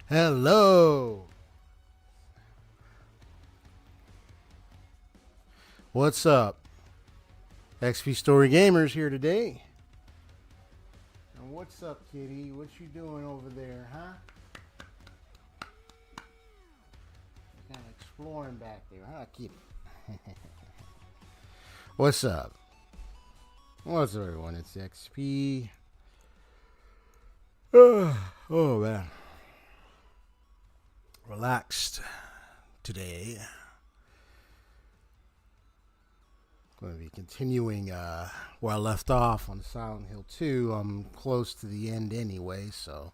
Hello. What's up? XP Story Gamers here today. And what's up, kitty? What you doing over there, huh? Kind of exploring back there, huh, kitty? What's up? What's up, everyone? It's XP. Oh, man. Relaxed today. Going to be continuing where I left off on Silent Hill 2. I'm close to the end anyway, so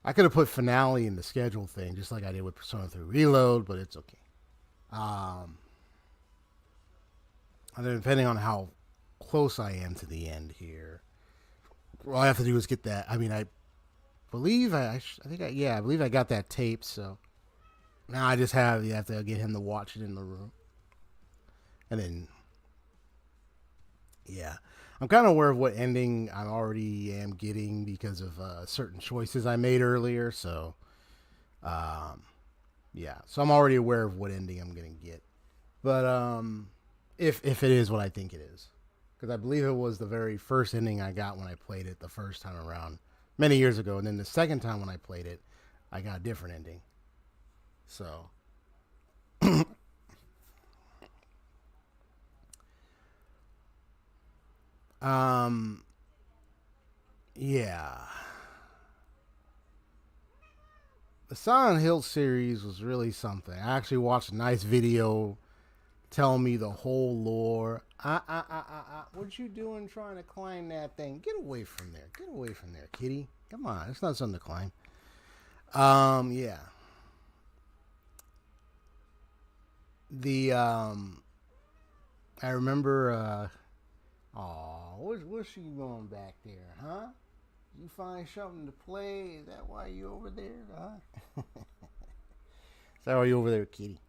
I could have put finale in the schedule thing, just like I did with Persona 3 Reload, but it's okay. And then depending on how close I am to the end here, all I have to do is get that. I mean, I believe I believe I got that tape. So now I just have to get him to watch it in the room, and then I'm kind of aware of what ending I already am getting because of certain choices I made earlier. So so I'm already aware of what ending I'm gonna get, but if it is what I think it is, because I believe it was the very first ending I got when I played it the first time around. Many years ago, and then the second time when I played it, I got a different ending. So, yeah. The Silent Hill series was really something. I actually watched a nice video telling me the whole lore. What you doing trying to climb that thing? Get away from there. Get away from there, kitty. Come on. It's not something to climb. Yeah. I remember, what's she going back there, huh? You find something to play? Is that why you over there, huh? Is that why you over there, kitty?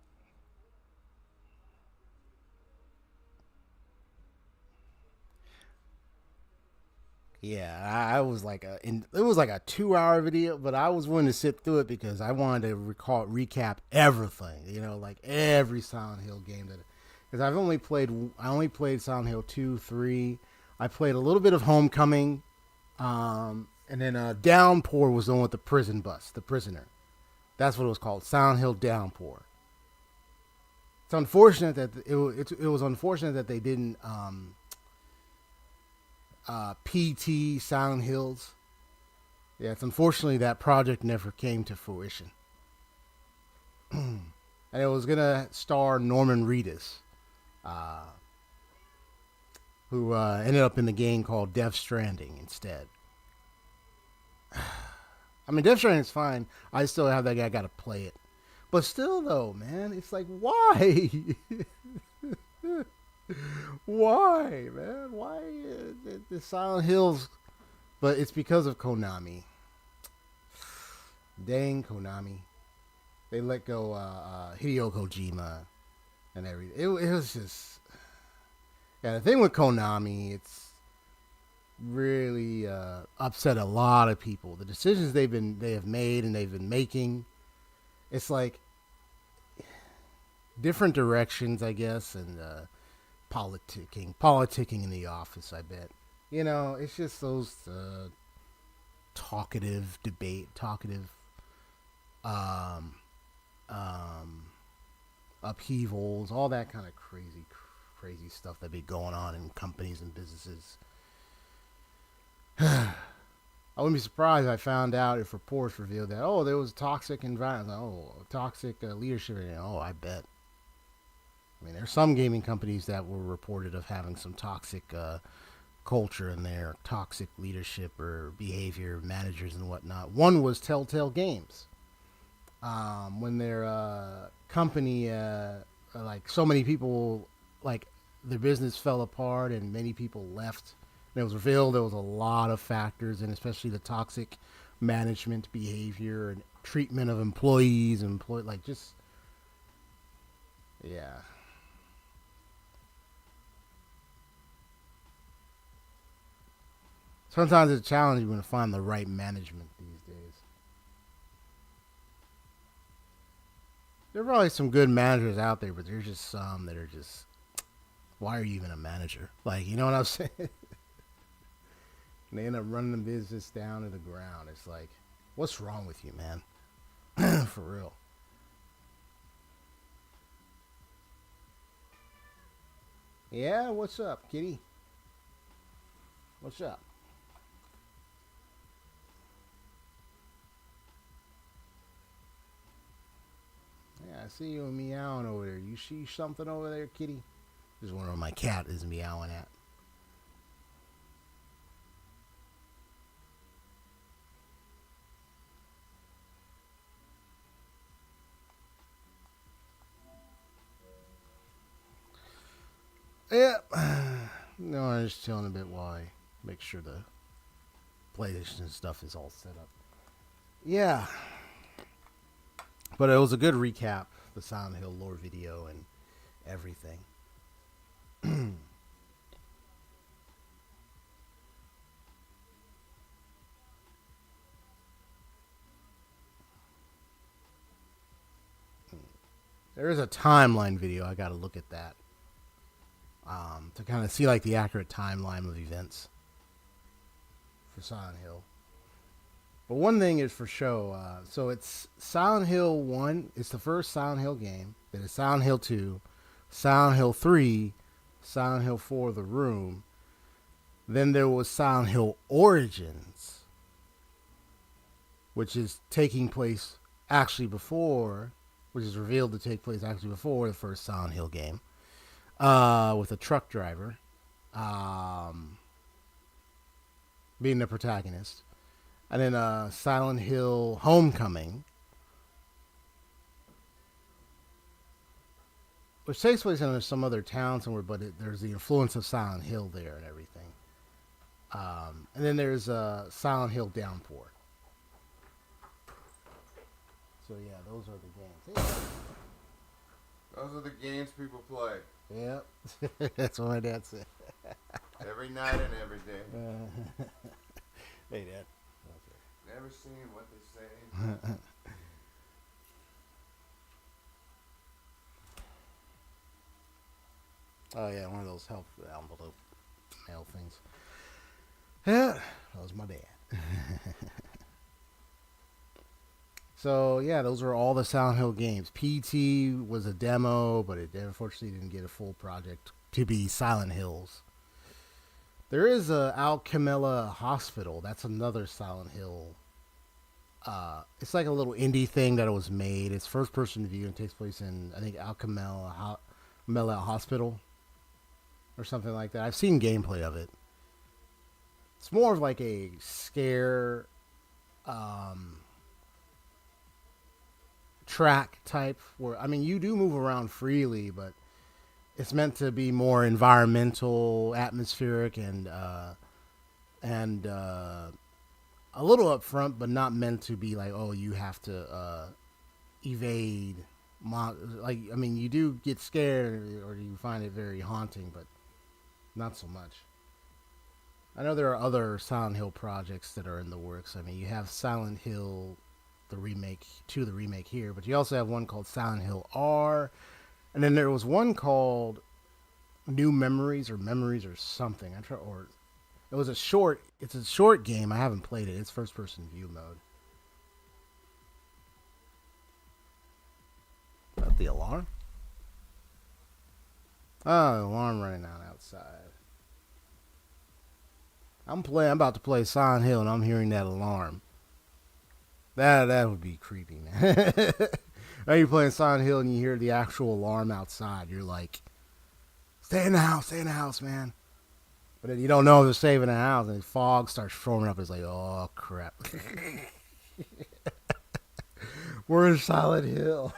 Yeah, I was like it was like a 2 hour video, but I was willing to sit through it because I wanted to recap everything, like every Silent Hill game because I only played Silent Hill 2, 3. I played a little bit of Homecoming, and then Downpour was the one with the prison bus, the prisoner. That's what it was called, Silent Hill Downpour. It's unfortunate that it was unfortunate that they didn't PT Silent Hills. Yeah, it's unfortunately that project never came to fruition. And it was gonna star Norman Reedus, who ended up in the game called Death Stranding instead. I mean, Death Stranding's fine. I still have that guy. Got to play it, but still, though, man, it's like, why? Why, man? Why the Silent Hills? But it's because of Konami. Dang Konami. They let go Hideo Kojima and everything. It was just Yeah, the thing with Konami, it's really upset a lot of people. The decisions they have made and they've been making, it's like different directions, I guess, and politicking in the office. I bet. It's just those talkative um, um, upheavals, all that kind of crazy stuff that be going on in companies and businesses. I wouldn't be surprised if I found out if reports revealed that there was toxic environment, toxic leadership. I bet. I mean, there's some gaming companies that were reported of having some toxic culture in their toxic leadership or behavior, managers and whatnot. One was Telltale Games. When their company, like so many people, like their business fell apart and many people left. And it was revealed there was a lot of factors, and especially the toxic management behavior and treatment of employees and yeah. Sometimes it's challenging to find the right management these days. There are probably some good managers out there, but there's just some that are just, why are you even a manager? Like, you know what I'm saying? And they end up running the business down to the ground. It's like, what's wrong with you, man? For real. Yeah, what's up, kitty? What's up? Yeah, I see you meowing over there. You see something over there, kitty? Just wondering where my cat is meowing at. Yeah. No, I'm just chilling a bit while I make sure the PlayStation stuff is all set up. Yeah. But it was a good recap, the Silent Hill lore video and everything. There is a timeline video. I got to look at that to kind of see like the accurate timeline of events for Silent Hill. But one thing is for sure. So it's Silent Hill 1. It's the first Silent Hill game. Then it's Silent Hill 2, Silent Hill 3, Silent Hill 4, The Room. Then there was Silent Hill Origins, which is taking place actually before, which is revealed to take place actually before the first Silent Hill game, with a truck driver being the protagonist. And then Silent Hill Homecoming, which takes place in some other town somewhere, but there's the influence of Silent Hill there and everything. And then there's Silent Hill Downpour. So yeah, those are the games. Those are the games people play. Yep, that's what my dad said. Every night and every day. Hey, Dad. Never seen what they say. Oh yeah, one of those help envelope mail things. Yeah, that was my dad. So yeah, those were all the Silent Hill games. PT was a demo, but it unfortunately didn't get a full project to be Silent Hills. There is a Alchemilla Hospital. That's another Silent Hill. It's like a little indie thing that was made. It's first person view and takes place in, I think, Alchemilla Hospital or something like that. I've seen gameplay of it. It's more of like a scare track type where, I mean, you do move around freely, but it's meant to be more environmental, atmospheric, and a little upfront, but not meant to be like, oh, you have to evade. Like, I mean, you do get scared or you find it very haunting, but Not so much. I know there are other Silent Hill projects that are in the works. I mean, you have Silent Hill, the remake, the remake here, but you also have one called Silent Hill R, and then there was one called New Memories or Memories or something. I try or it was a short. It's a short game. I haven't played it. It's first person view mode. About the alarm? Oh, alarm running out outside. I'm about to play Silent Hill, and I'm hearing that alarm. That would be creepy, man. Now you're playing Silent Hill, and you hear the actual alarm outside. You're like, stay in the house, man. But then you don't know if they're saving the house, and the fog starts forming up. It's like, oh crap. We're in Silent Hill.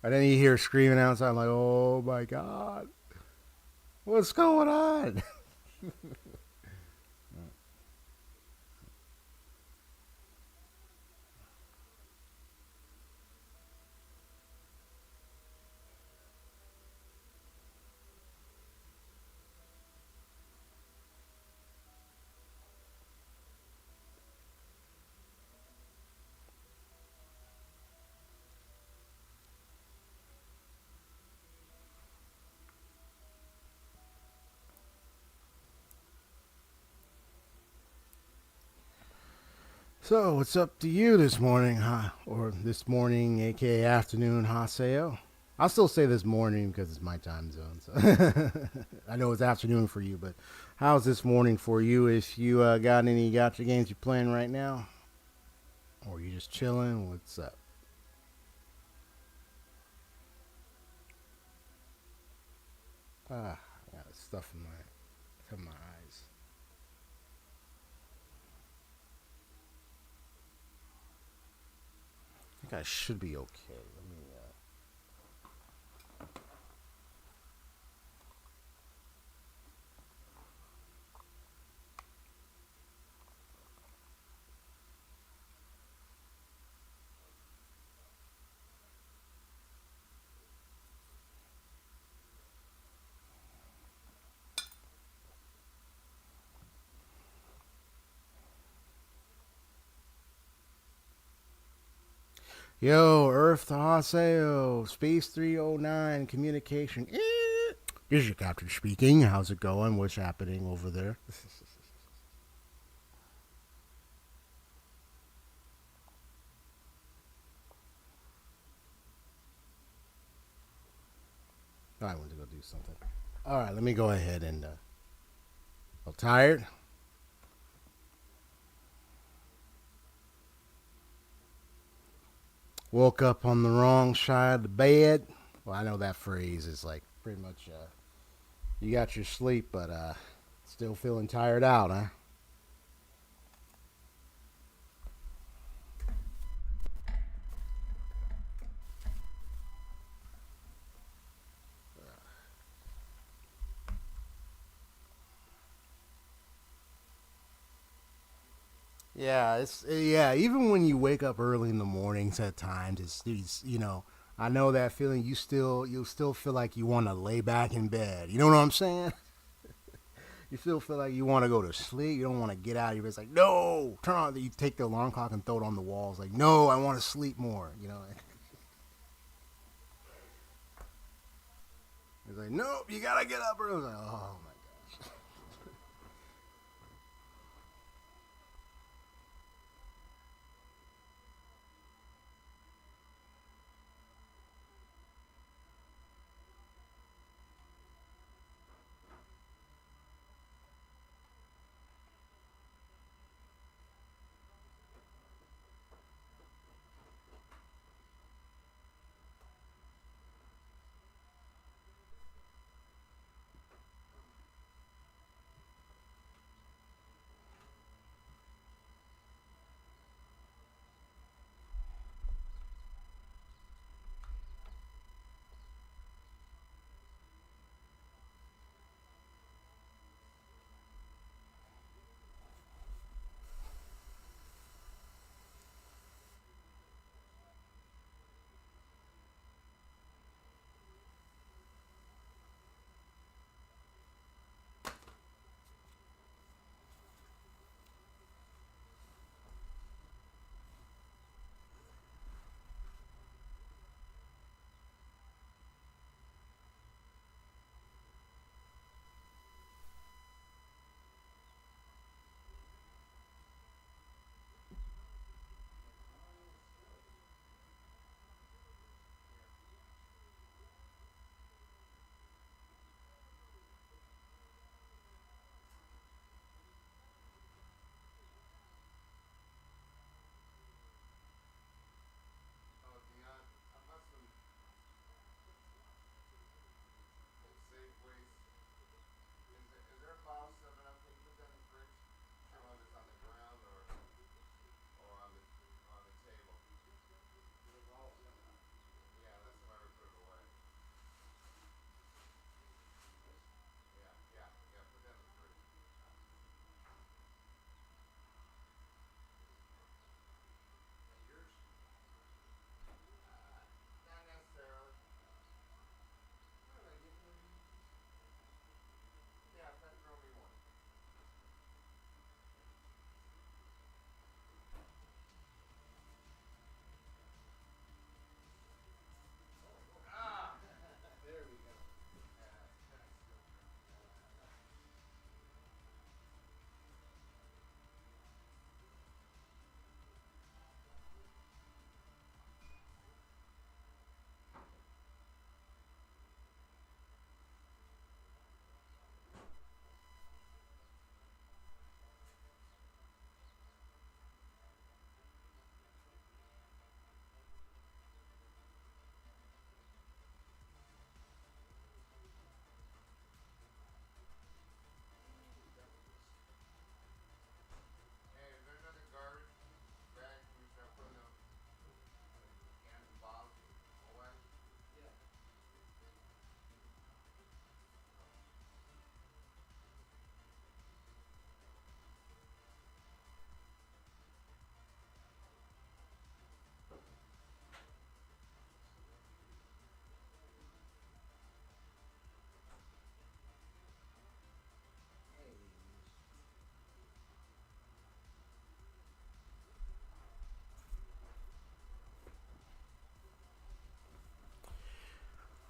And then you hear screaming outside. I'm like, oh my god. What's going on? So, what's up to you this morning, huh? Or this morning, aka afternoon, Haseo? I'll still say this morning because it's my time zone. So I know it's afternoon for you, but how's this morning for you? If you got any gotcha games you're playing right now, or you just chilling, what's up? I got stuff in my eyes. I think I should be okay. Let me. Yo, Earth to Haseo, Space 309, communication. This is your captain speaking. How's it going? What's happening over there? I went to go do something. All right, let me go ahead and. I'm tired. Woke up on the wrong side of the bed. Well, I know that phrase is like pretty much you got your sleep, but still feeling tired out, huh? Yeah. Even when you wake up early in the mornings, at times it's you know I know that feeling. You still feel like you want to lay back in bed. You know what I'm saying? You still feel like you want to go to sleep. You don't want to get out of your bed. It's like no, turn on. You take the alarm clock and throw it on the walls. Like no, I want to sleep more. You know. It's like nope, you gotta get up early. Like, oh my gosh.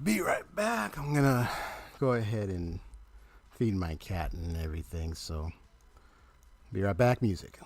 Be right back. I'm gonna go ahead and feed my cat and everything. So, be right back. Music.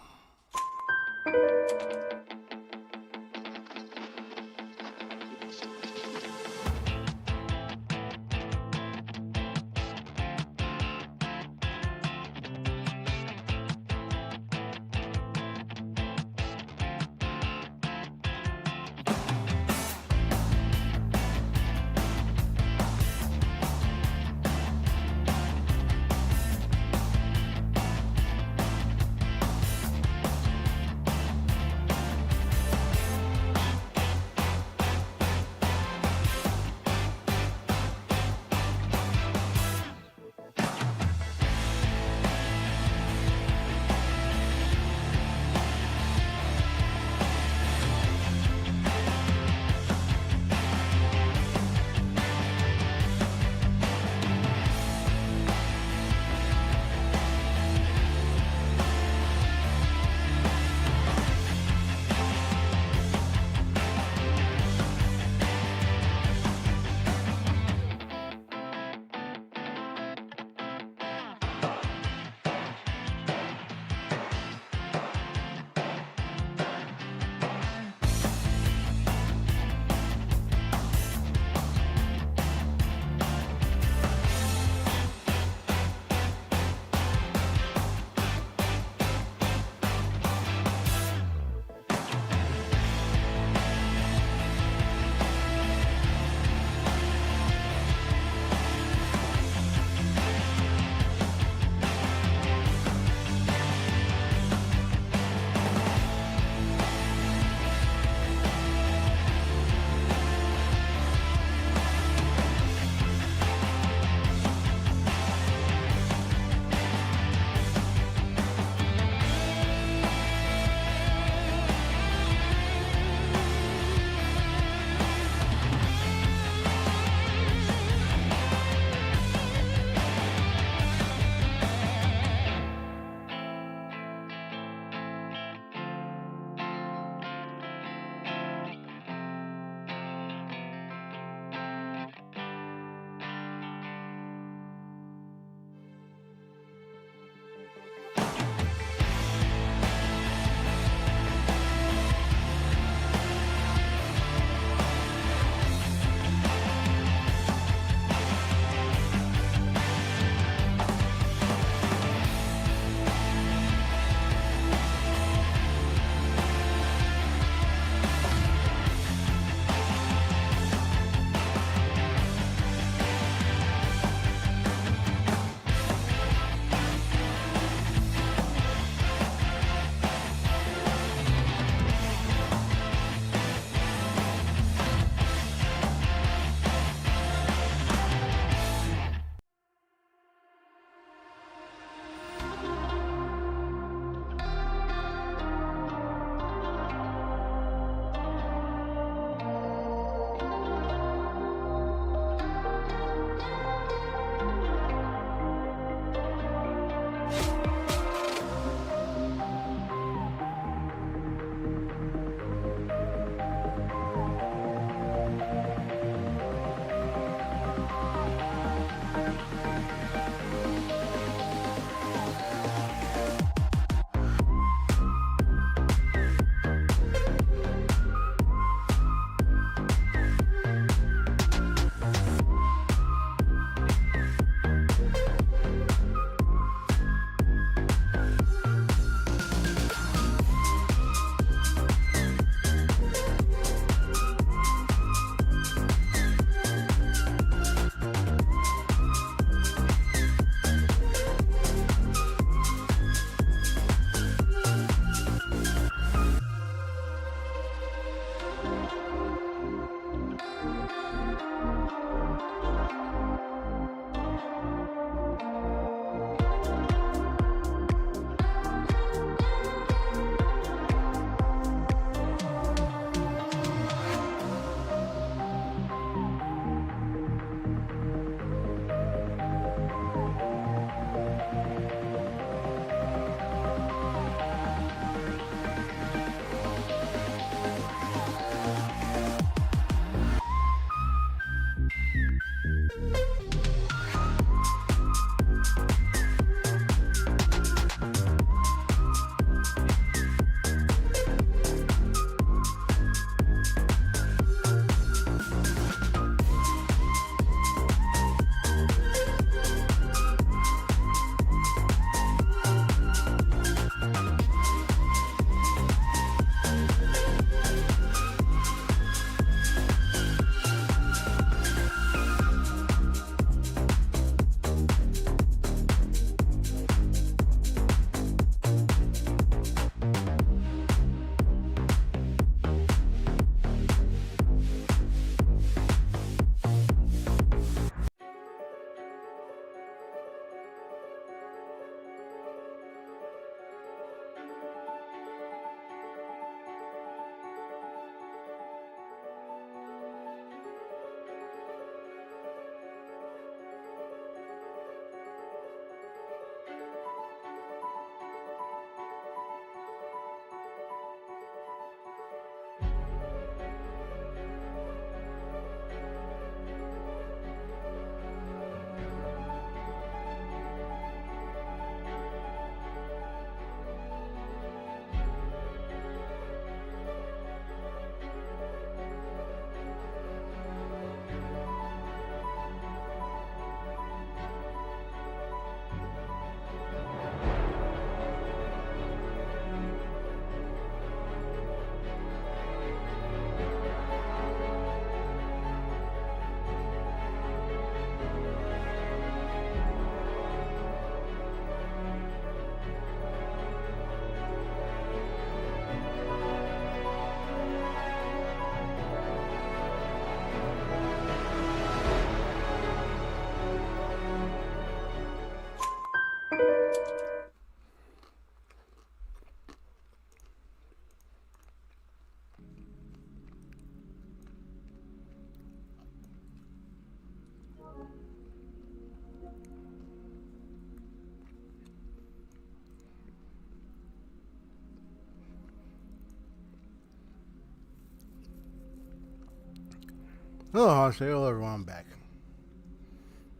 Hello everyone, I'm back.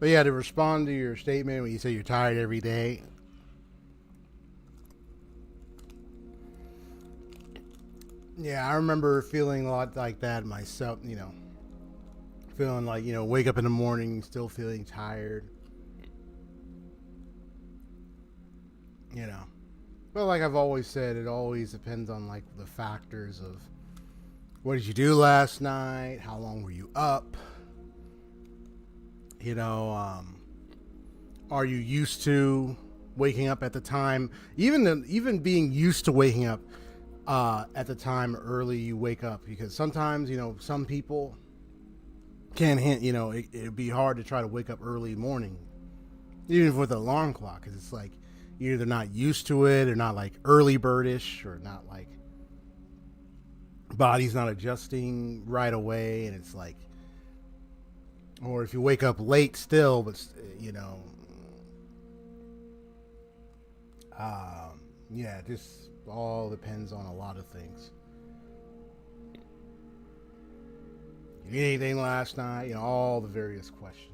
But yeah, to respond to your statement when you say you're tired every day, yeah, I remember feeling a lot like that myself, feeling like, wake up in the morning still feeling tired, you know. But like I've always said, it always depends on like the factors of what did you do last night, how long were you up, you know, are you used to waking up at the time, even being used to waking up at the time early you wake up, because sometimes some people can't hint, it'd be hard to try to wake up early morning even with an alarm clock, because it's like you're either not used to it or not like early birdish, or not like body's not adjusting right away, and it's like, or if you wake up late still, but yeah, it just all depends on a lot of things. You eat anything last night? All the various questions.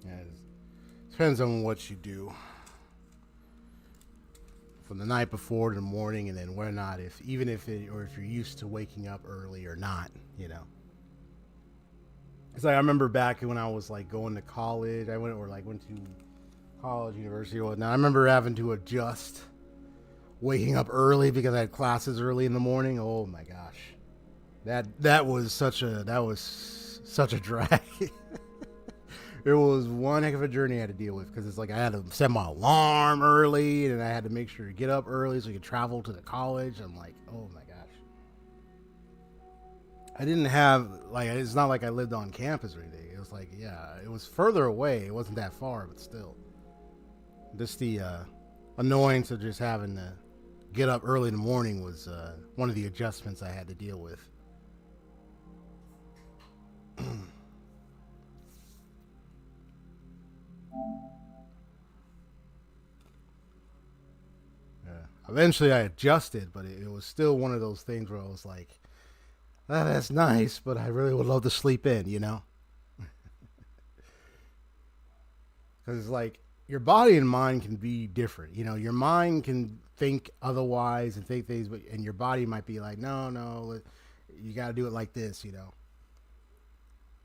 Yeah, it depends on what you do from the night before to the morning, and then whether or not, if you're used to waking up early or not. It's like I remember back when I was like going to college. I went to college, university, or whatnot. I remember having to adjust waking up early because I had classes early in the morning. Oh my gosh, that was such a drag. It was one heck of a journey I had to deal with, because it's like I had to set my alarm early, and I had to make sure to get up early so I could travel to the college. I'm like, oh my gosh. I didn't have, like, it's not like I lived on campus or anything. It was like, yeah, it was further away. It wasn't that far, but still. Just the annoyance of just having to get up early in the morning was one of the adjustments I had to deal with. Yeah. Eventually I adjusted, but it was still one of those things where I was like, that's nice, but I really would love to sleep in, Because it's like your body and mind can be different. Your mind can think otherwise and think things, and your body might be like, no, you got to do it like this.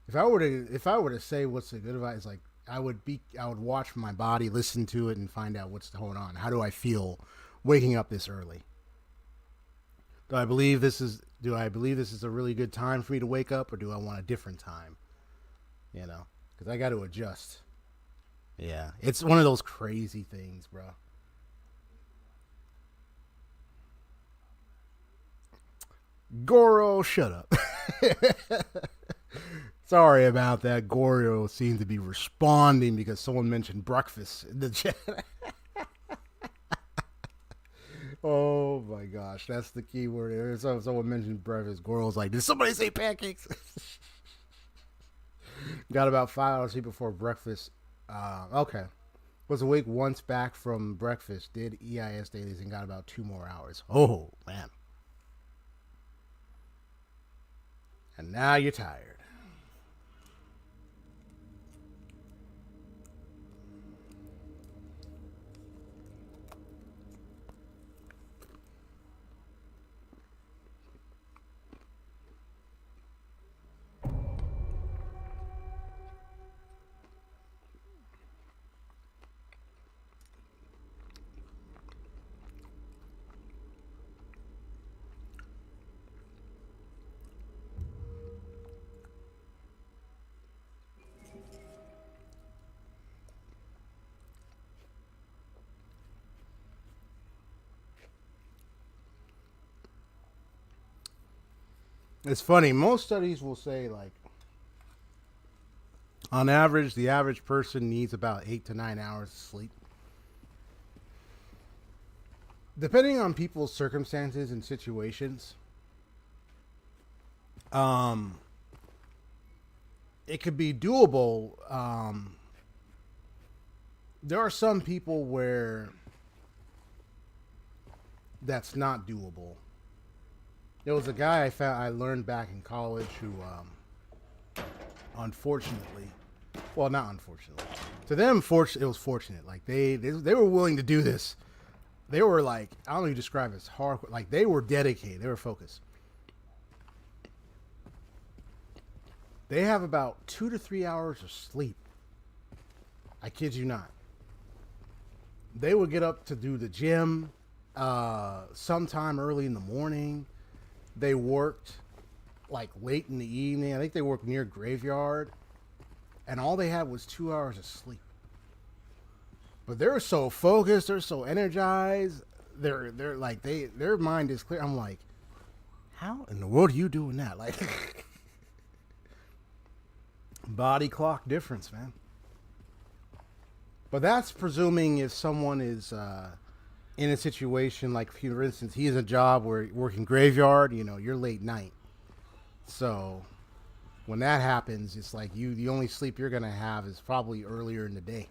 If I were to say what's the good advice, like I would watch my body, listen to it, and find out what's going on. How do I feel waking up this early? Do I believe this is a really good time for me to wake up, or do I want a different time? Because I got to adjust. Yeah, it's one of those crazy things, bro. Goro, shut up. Sorry about that. Goro seemed to be responding because someone mentioned breakfast in the chat. Oh my gosh, that's the key word. Someone mentioned breakfast. Goro's like, did somebody say pancakes? Got about 5 hours sleep before breakfast. Okay. Was awake once back from breakfast. Did EIS dailies and got about 2 more hours. Oh man. And now you're tired. It's funny. Most studies will say, like, on average, the average person needs about 8 to 9 hours of sleep. Depending on people's circumstances and situations, it could be doable. There are some people where that's not doable. There was a guy I learned back in college who, unfortunately, well, not unfortunately, to them, it was fortunate. Like they were willing to do this. They were like, I don't even describe it as hardcore. Like they were dedicated. They were focused. They have about 2 to 3 hours of sleep. I kid you not. They would get up to do the gym sometime early in the morning. They worked like late in the evening. I think they worked near graveyard. And all they had was 2 hours of sleep. But they're so focused. They're so energized. They're like, their mind is clear. I'm like, how in the world are you doing that? Like, body clock difference, man. But that's presuming if someone is in a situation like, for instance, he has a job where working graveyard, you're late night. So when that happens, it's like the only sleep you're going to have is probably earlier in the day.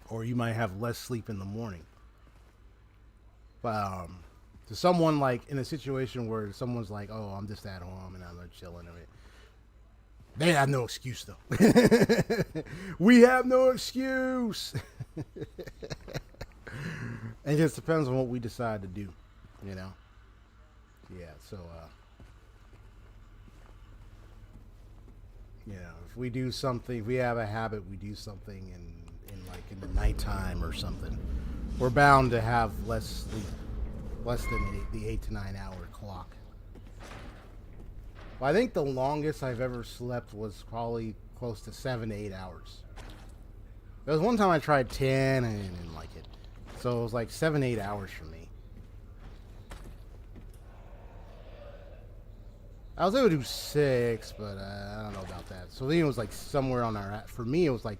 Or you might have less sleep in the morning. But to someone like in a situation where someone's like, oh, I'm just at home and I'm chilling, they have no excuse though. We have no excuse. It just depends on what we decide to do, Yeah, so if we do something, if we have a habit, we do something in the nighttime or something, we're bound to have less sleep, less than the 8 to 9 hour clock. Well, I think the longest I've ever slept was probably close to 7 to 8 hours. There was one time I tried 10 and I didn't like it. So it was like 7, 8 hours for me. I was able to do 6, but I don't know about that. So then it was like somewhere on our, for me it was like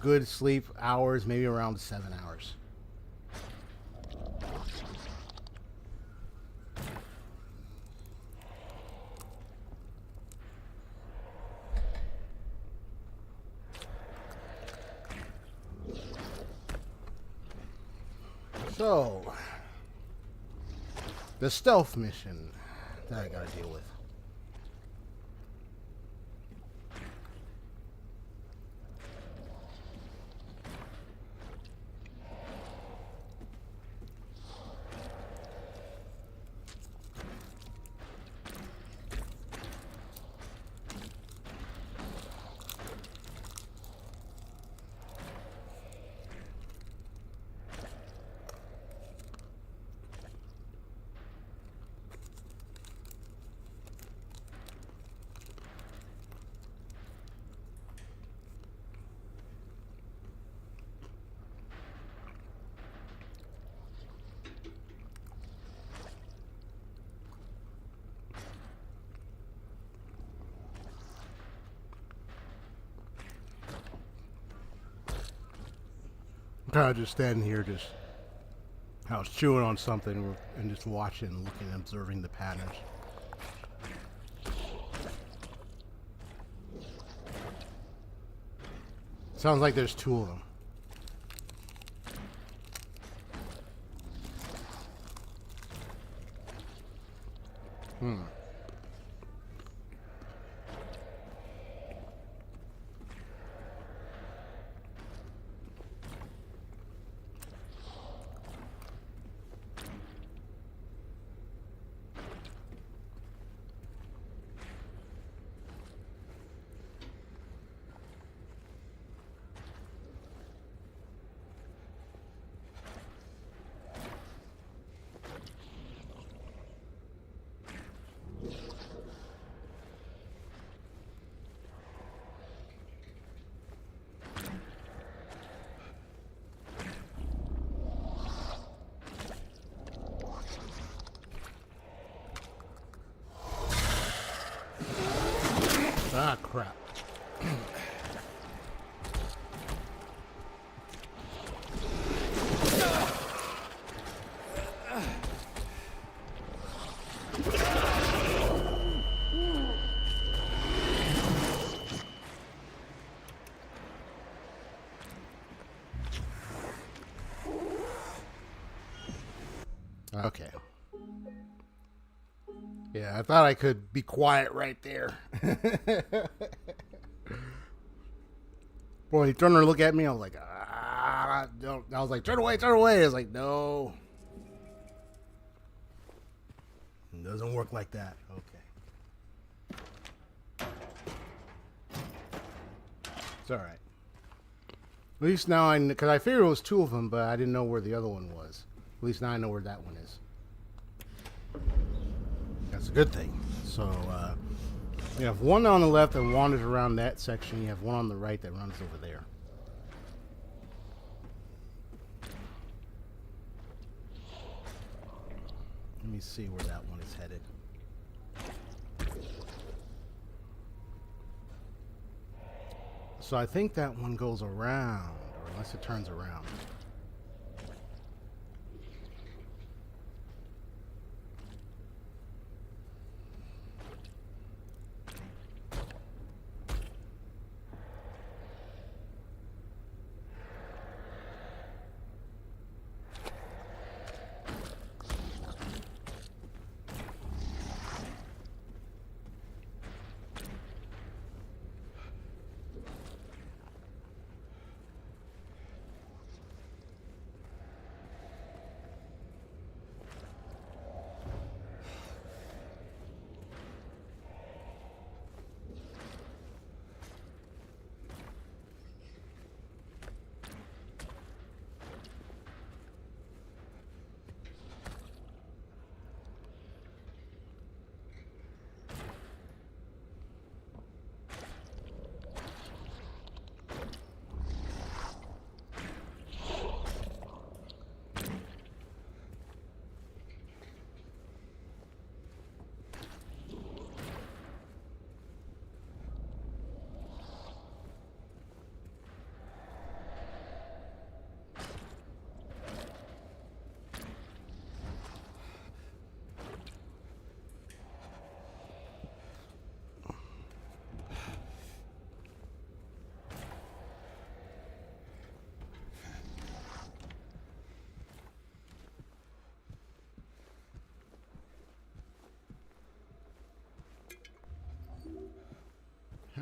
good sleep hours, maybe around 7 hours. So, the stealth mission that I gotta deal with. I'm kind of just standing here, I was chewing on something and just watching, looking, observing the patterns. Sounds like there's 2 of them. Ah, crap. Okay. Yeah, I thought I could be quiet right there. Boy, he turned to look at me. I was like, no. I was like, turn away, turn away. I was like, no. It doesn't work like that. Okay. It's all right. At least now I, because I figured it was two of them, but I didn't know where the other one was. At least now I know where that one is. That's a good thing. So, you have one on the left that wanders around that section. You have one on the right that runs over there. Let me see where that one is headed. So I think that one goes around, or unless it turns around.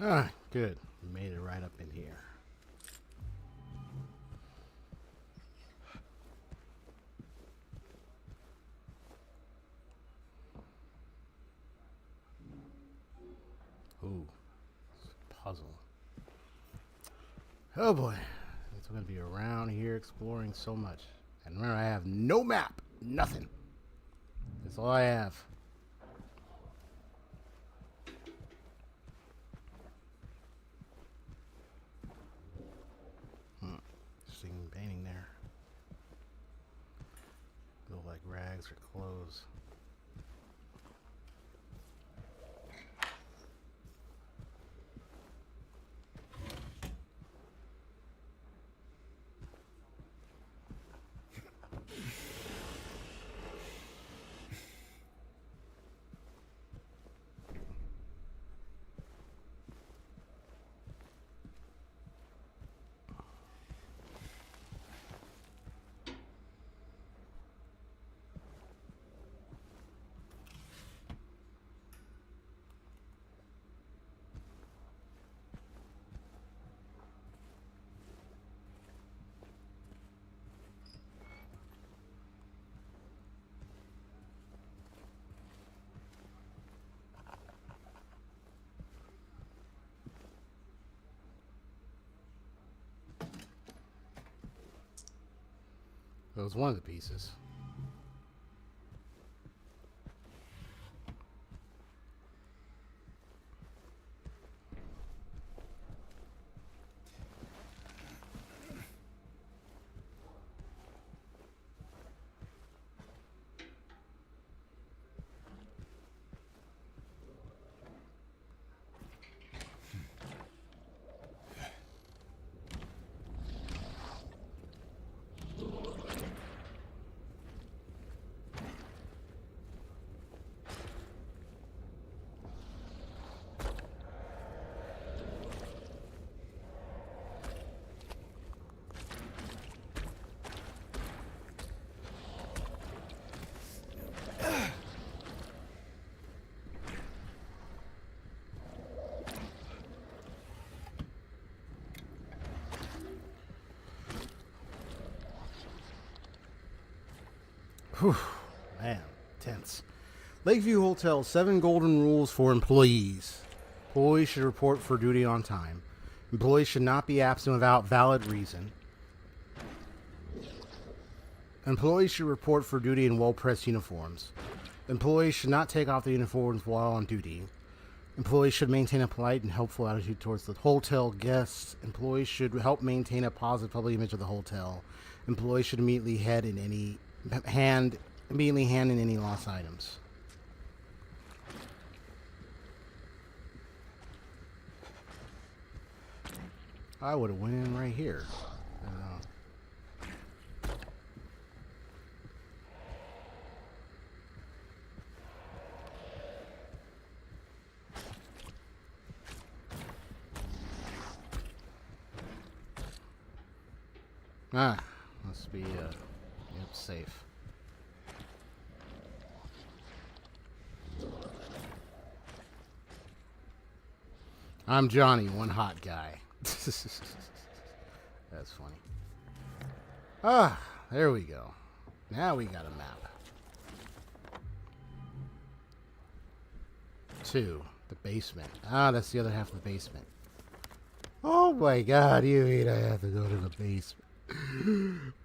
Ah, good. Made it right up in here. Ooh, puzzle. Oh boy, it's going to be around here exploring so much. And remember, I have no map, nothing. That's all I have. Interesting painting there. Look like rags or clothes. That was one of the pieces. Man, tense. Lakeview Hotel, 7 golden rules for employees. Employees should report for duty on time. Employees should not be absent without valid reason. Employees should report for duty in well-pressed uniforms. Employees should not take off the uniforms while on duty. Employees should maintain a polite and helpful attitude towards the hotel guests. Employees should help maintain a positive public image of the hotel. Employees should immediately hand in any lost items. I would have went in right here. Must be safe. I'm Johnny, one hot guy. That's funny. There we go. Now we got a map. 2, the basement. That's the other half of the basement. Oh my God, you mean I have to go to the basement?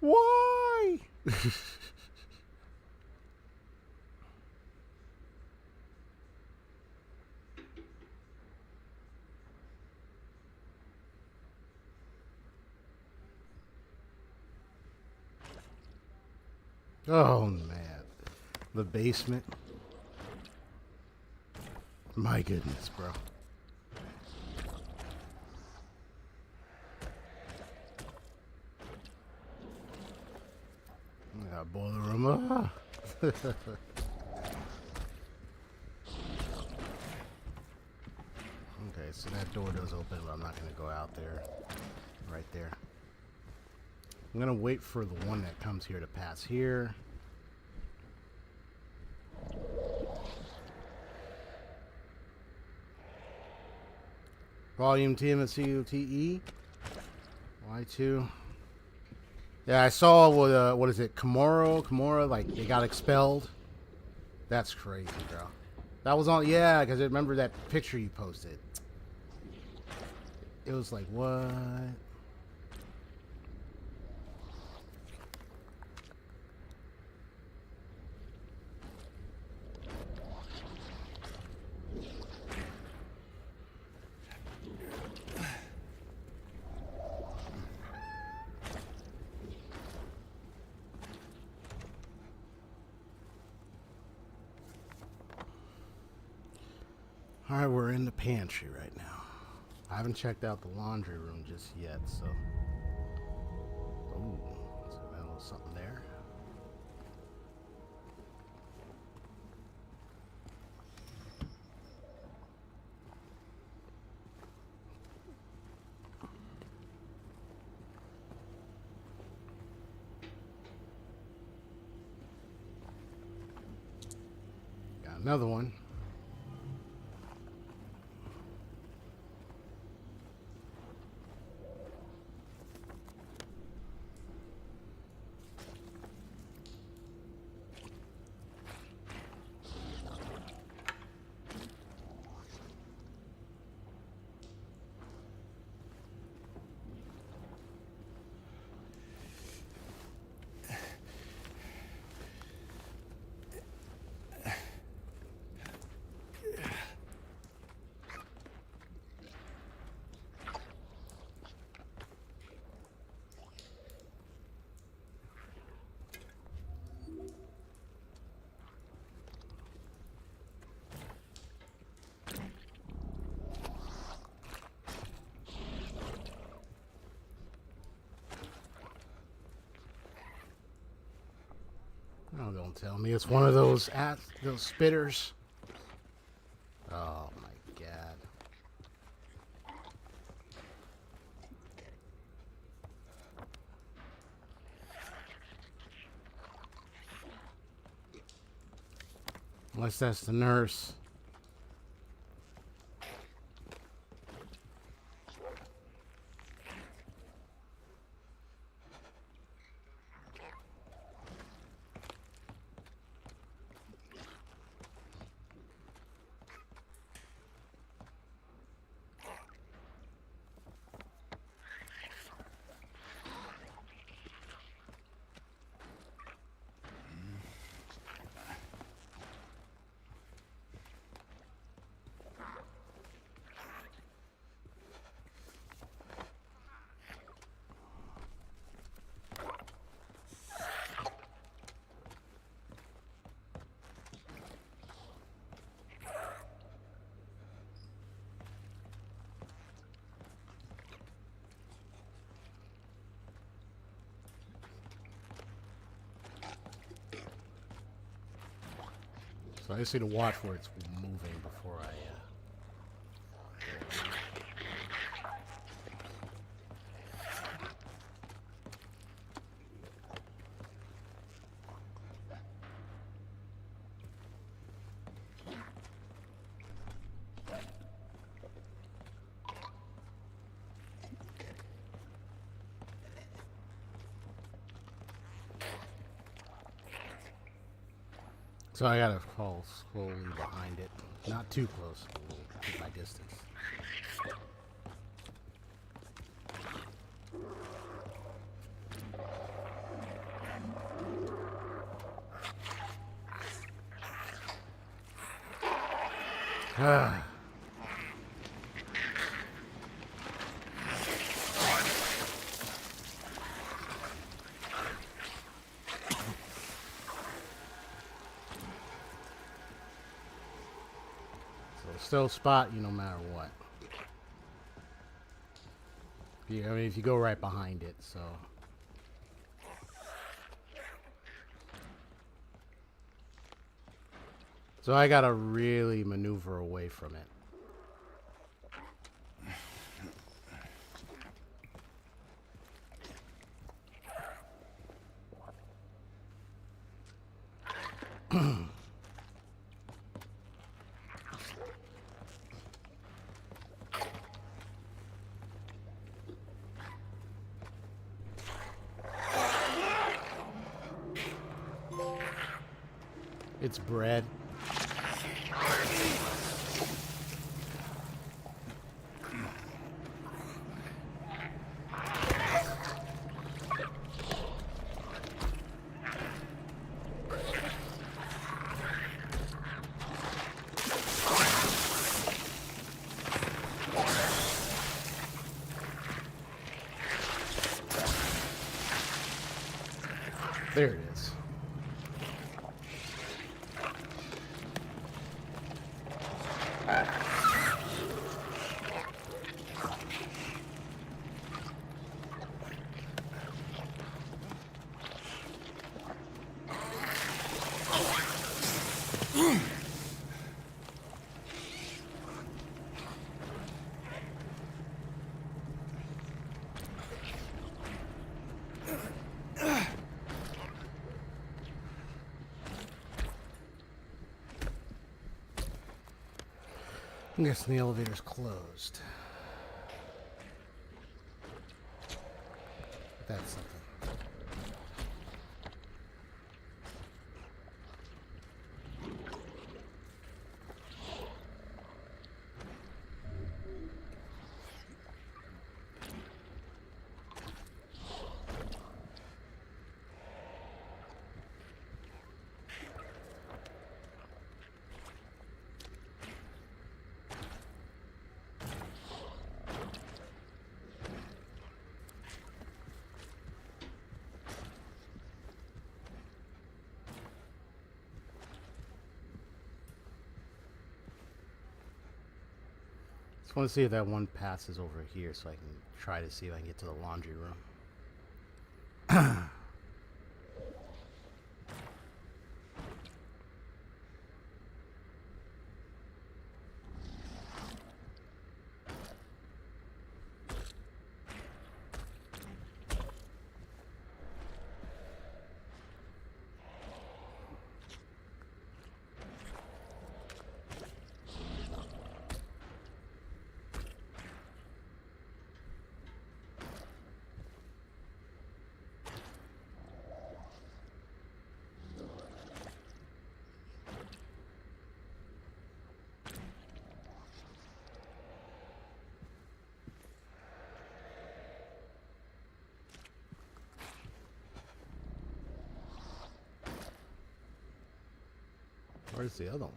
Why? Oh man, the basement. My goodness, bro. Boiler room. Okay, so that door does open, but I'm not going to go out there. Right there. I'm going to wait for the one that comes here to pass here. Volume TMCUTE. Y2. Yeah, I saw what is it, Kimura, like they got expelled. That's crazy, bro. That was on, yeah, because I remember that picture you posted. It was like, what? Alright, we're in the pantry right now. I haven't checked out the laundry room just yet, so. Ooh, so a little something there. Got another one. Oh, don't tell me it's one of those spitters. Oh my God. Unless that's the nurse. So I just need to watch where it's moving before I. So I gotta fall slowly behind it. Not too close, keep my distance. Ah. Still spot you no matter what. I mean, if you go right behind it, so. So I gotta really maneuver away from it. It's bread. There it is. I'm guessing the elevator's closed. That's something. Just want to see if that one passes over here so I can try to see if I can get to the laundry room. Where's the other one?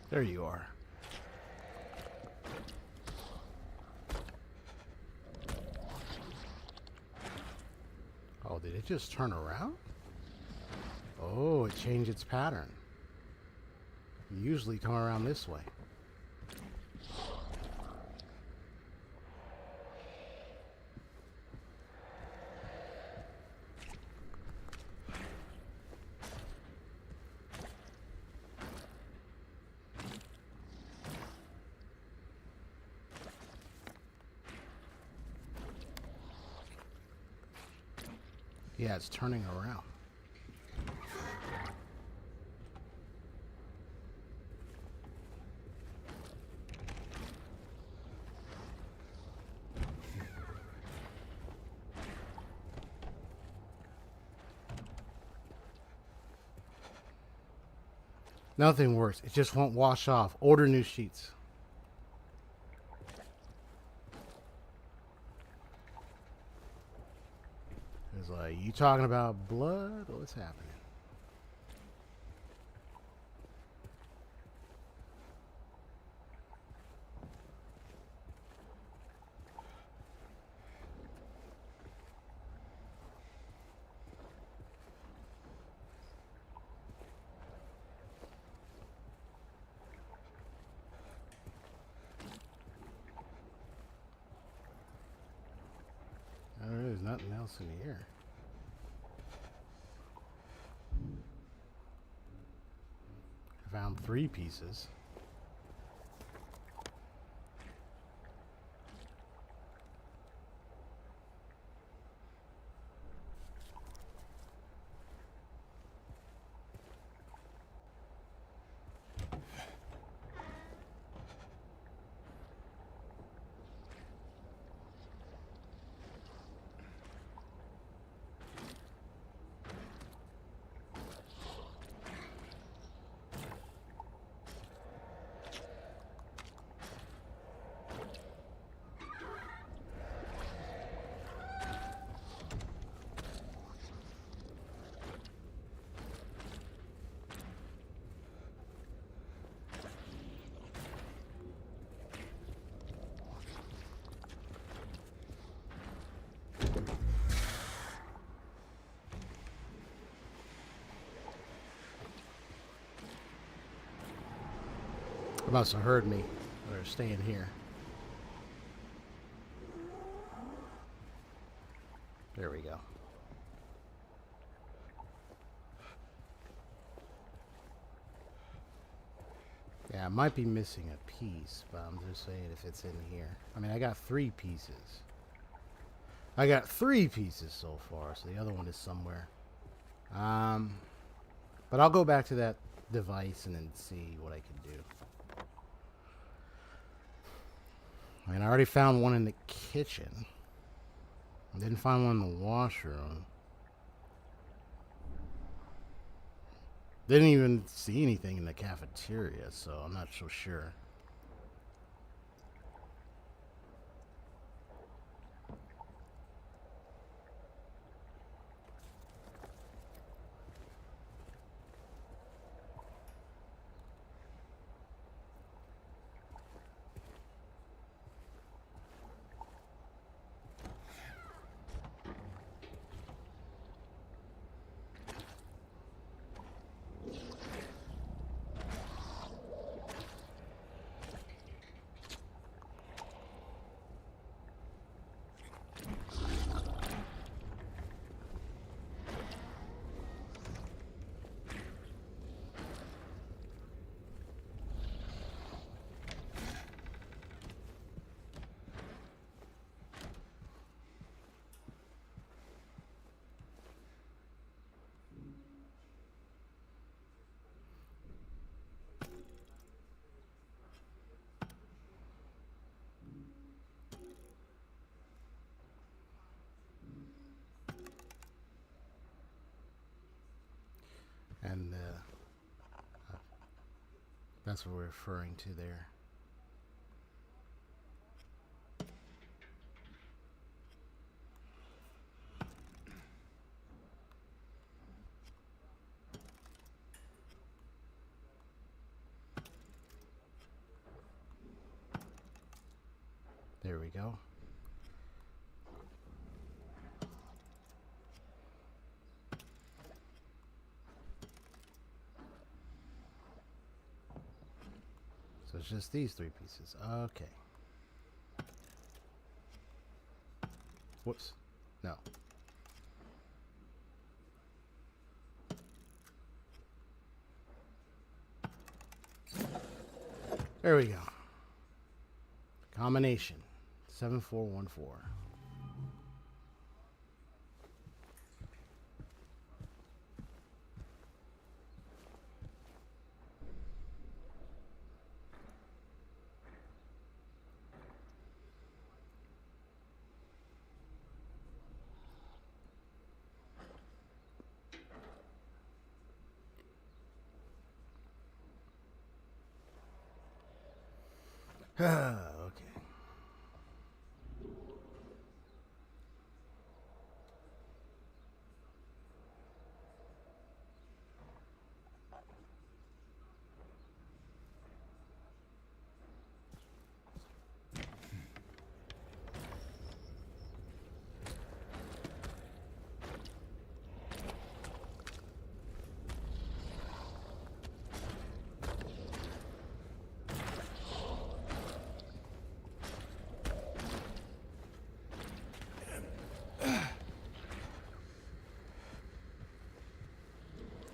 There you are. Oh, did it just turn around? Oh, it changed its pattern. You usually come around this way. Yeah, it's turning around. Nothing works. It just won't wash off. Order new sheets. It's like, you talking about blood? What's happening? There's nothing else in here. I found 3 pieces. It must have heard me. They're staying here. There we go. Yeah, I might be missing a piece, but I'm just saying if it's in here. I mean, I got 3 pieces. I got 3 pieces so far, so the other one is somewhere. But I'll go back to that device and then see what I can do. I mean, I already found one in the kitchen. I didn't find one in the washroom. Didn't even see anything in the cafeteria, so I'm not so sure. And that's what we're referring to there. So it's just these 3 pieces. Okay. Whoops. No. There we go. Combination 7414. Okay.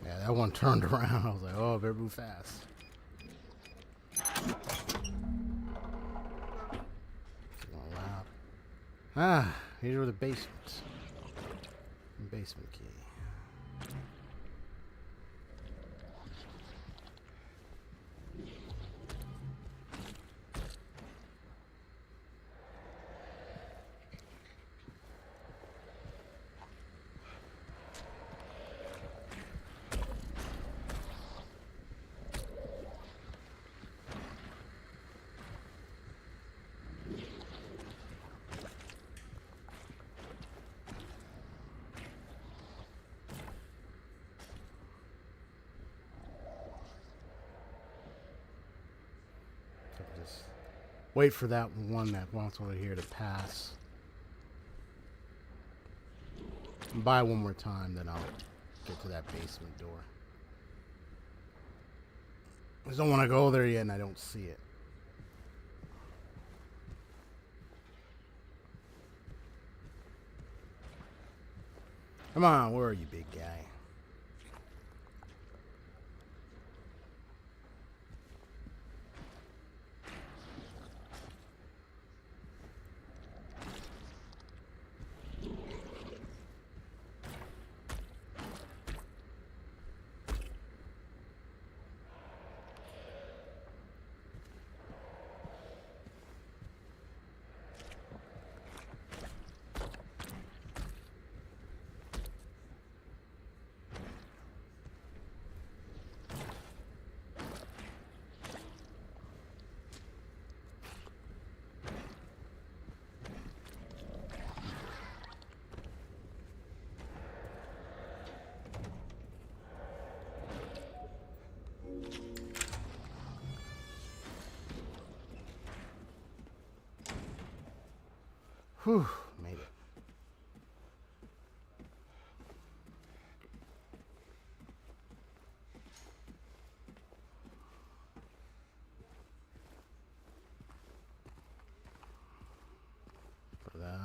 Yeah, that one turned around. I was like, oh, better move fast. Loud. Ah, here are the basements. Basement key. Just wait for that one that wants over here to pass. Buy one more time, then I'll get to that basement door. I just don't want to go there yet and I don't see it. Come on, where are you, big guy? Whew, made it.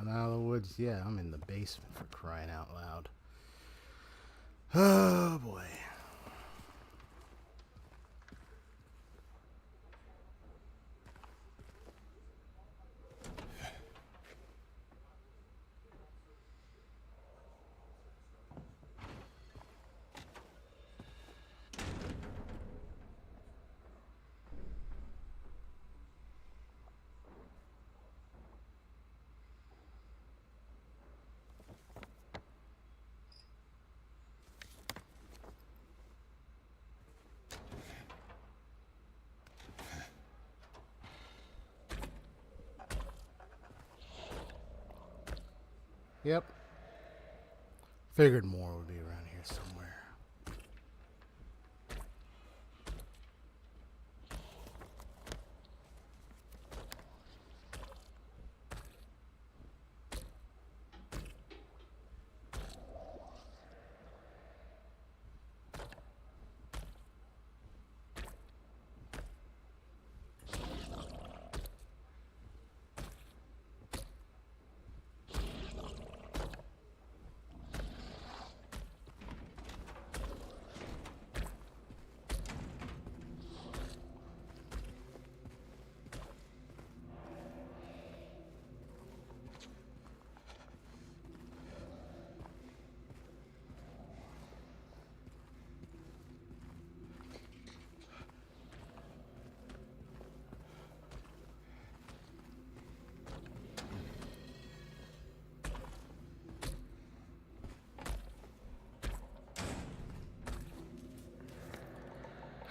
Out of the woods, yeah, I'm in the basement for crying out loud. Oh boy. Yep. Figured more would be around here somewhere.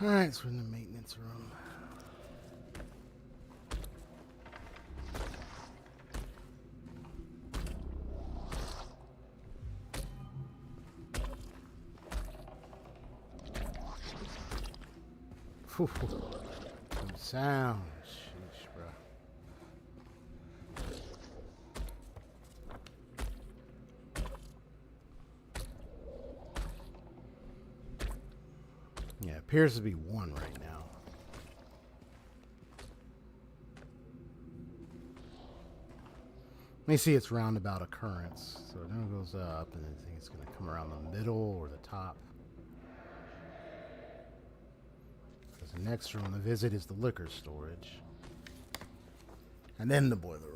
Alright, so we're in the maintenance room. Whew. Some sound. Sheesh, bro. Yeah, it appears to be one right now. Let me see its roundabout occurrence. So it never goes up, and I think it's going to come around the middle or the top. Because the next room to visit is the liquor storage. And then the boiler room.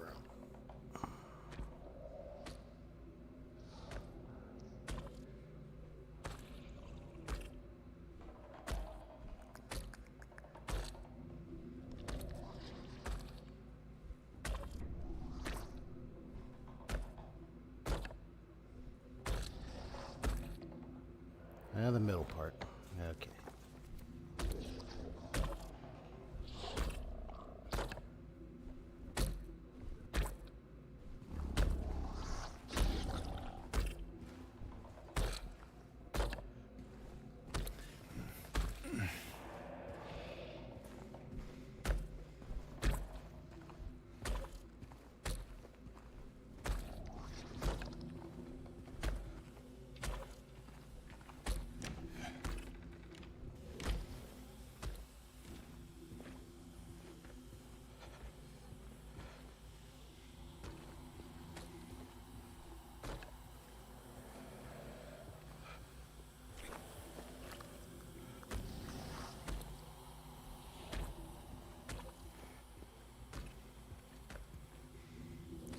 And the middle part. Okay.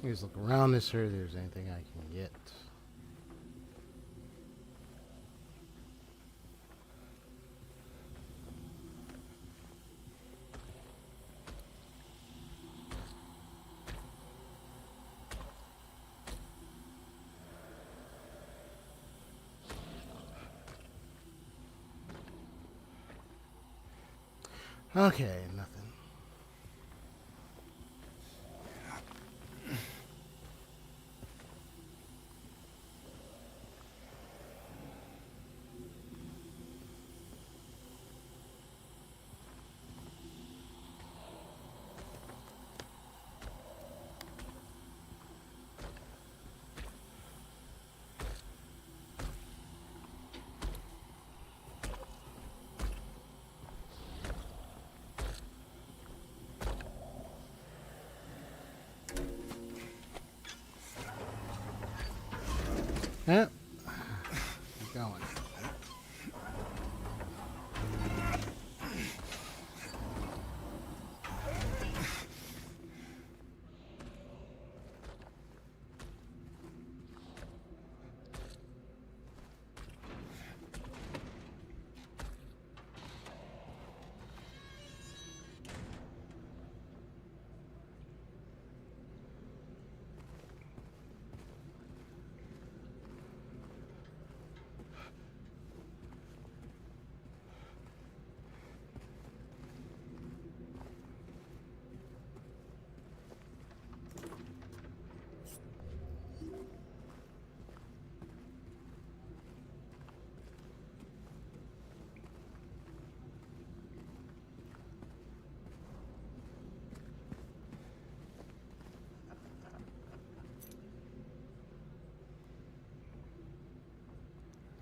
Let's look around this area. If there's anything I can get. Okay, nothing. Yep. Keep going.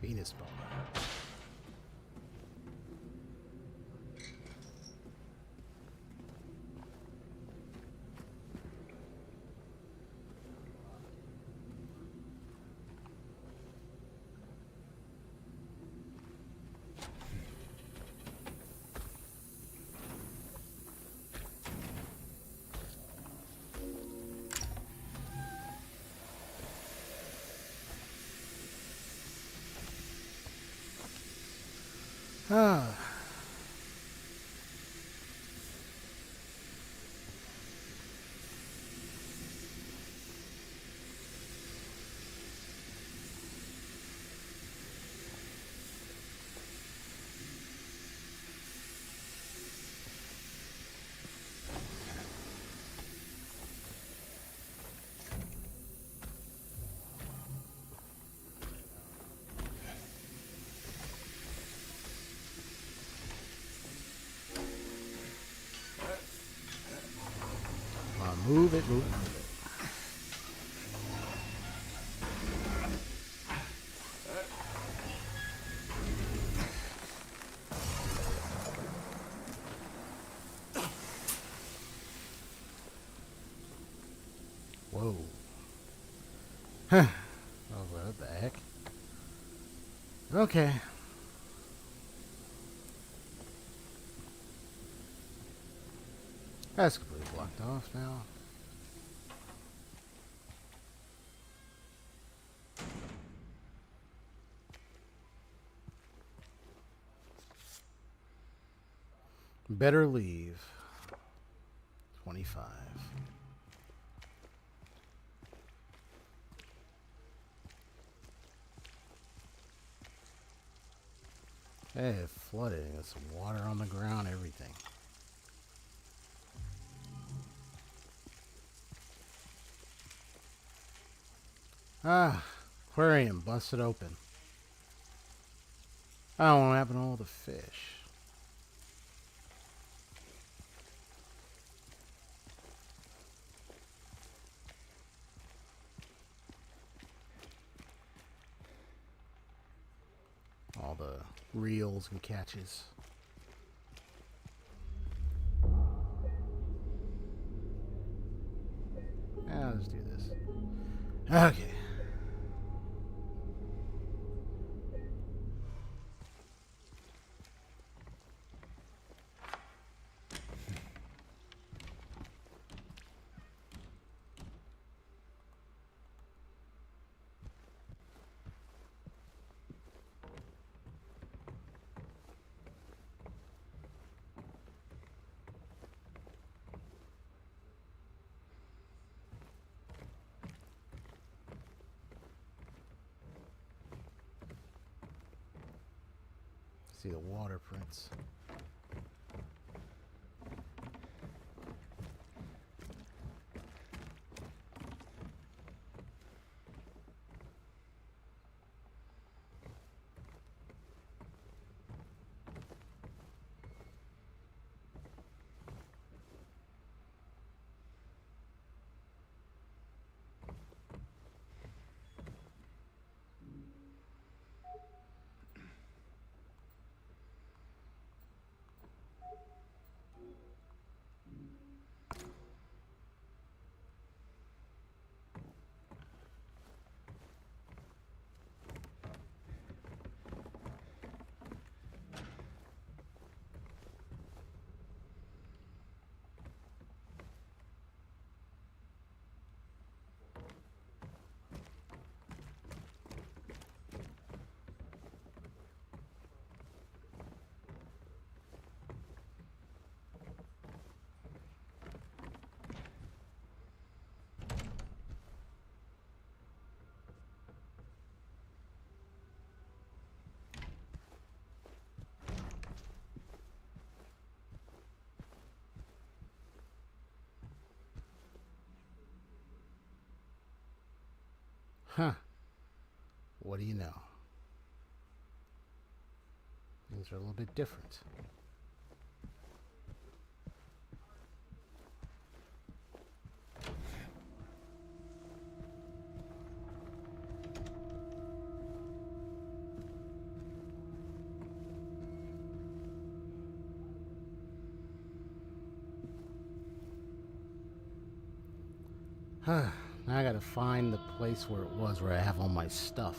Venus ball. Ah. Move it, move it, move it. Whoa. Huh. Oh, what the heck? Okay. That's completely blocked off now. Better leave. 25. Hey, it flooded. There's some water on the ground, everything. Ah, aquarium busted open. I don't know what happened to all the fish. All the reels and catches. Let's do this. Okay. See the water prints. Huh. What do you know? Things are a little bit different. Huh. Now I gotta find the place where it was where I have all my stuff.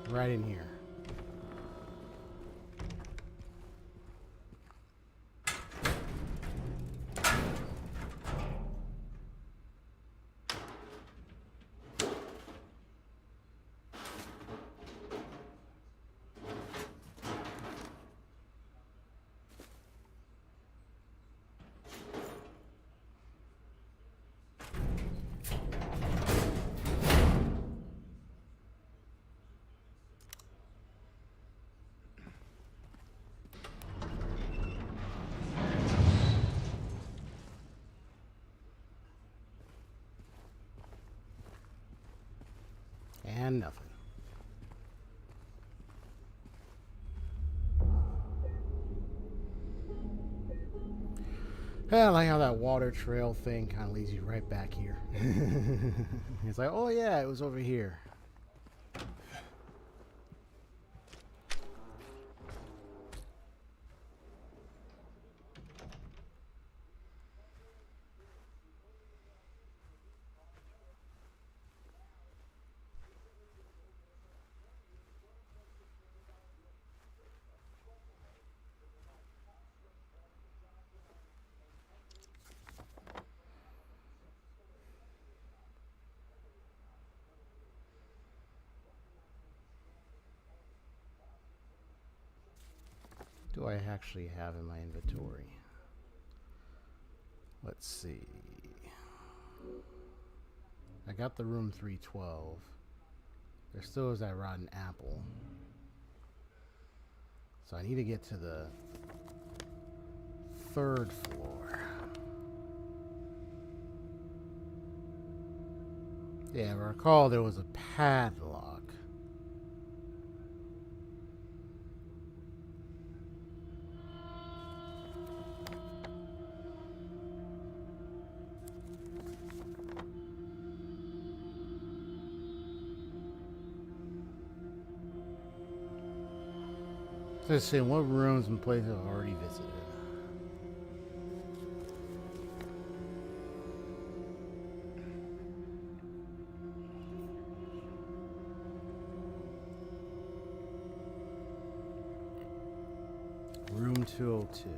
Right in here. Yeah, I like how that water trail thing kind of leads you right back here. It's like, oh yeah, it was over here. Do I actually have in my inventory? Let's see. I got the room 312. There still is that rotten apple. So I need to get to the 3rd floor. Yeah, I recall there was a padlock. So let's see what rooms and places I've already visited. Room 202.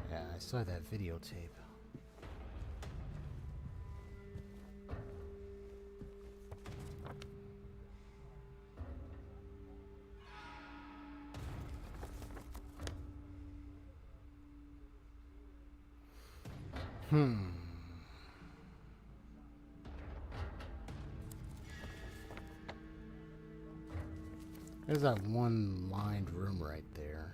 Yeah, I saw that videotape. There's that one lined room right there.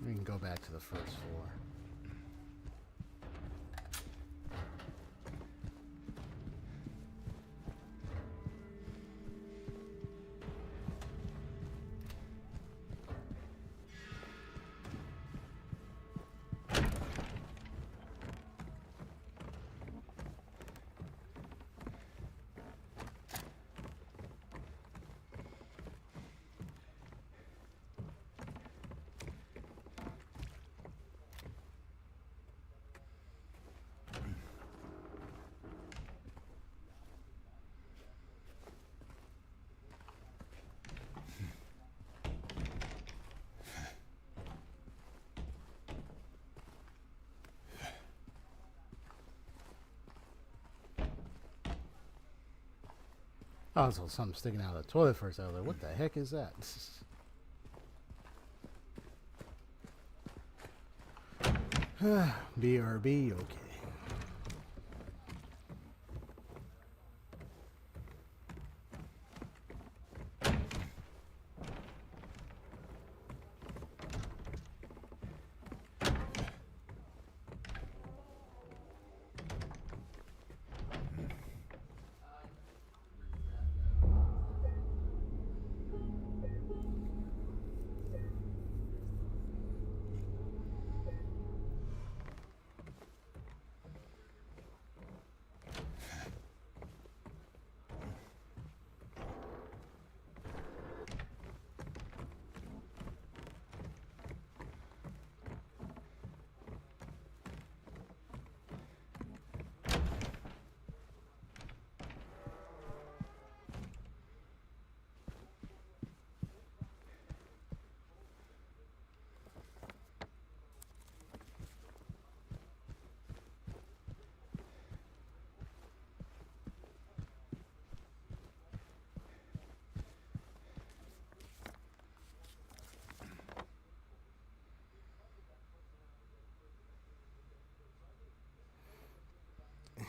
We can go back to the 1st floor. Oh, so something sticking out of the toilet first. I was like, what the heck is that? BRB, okay.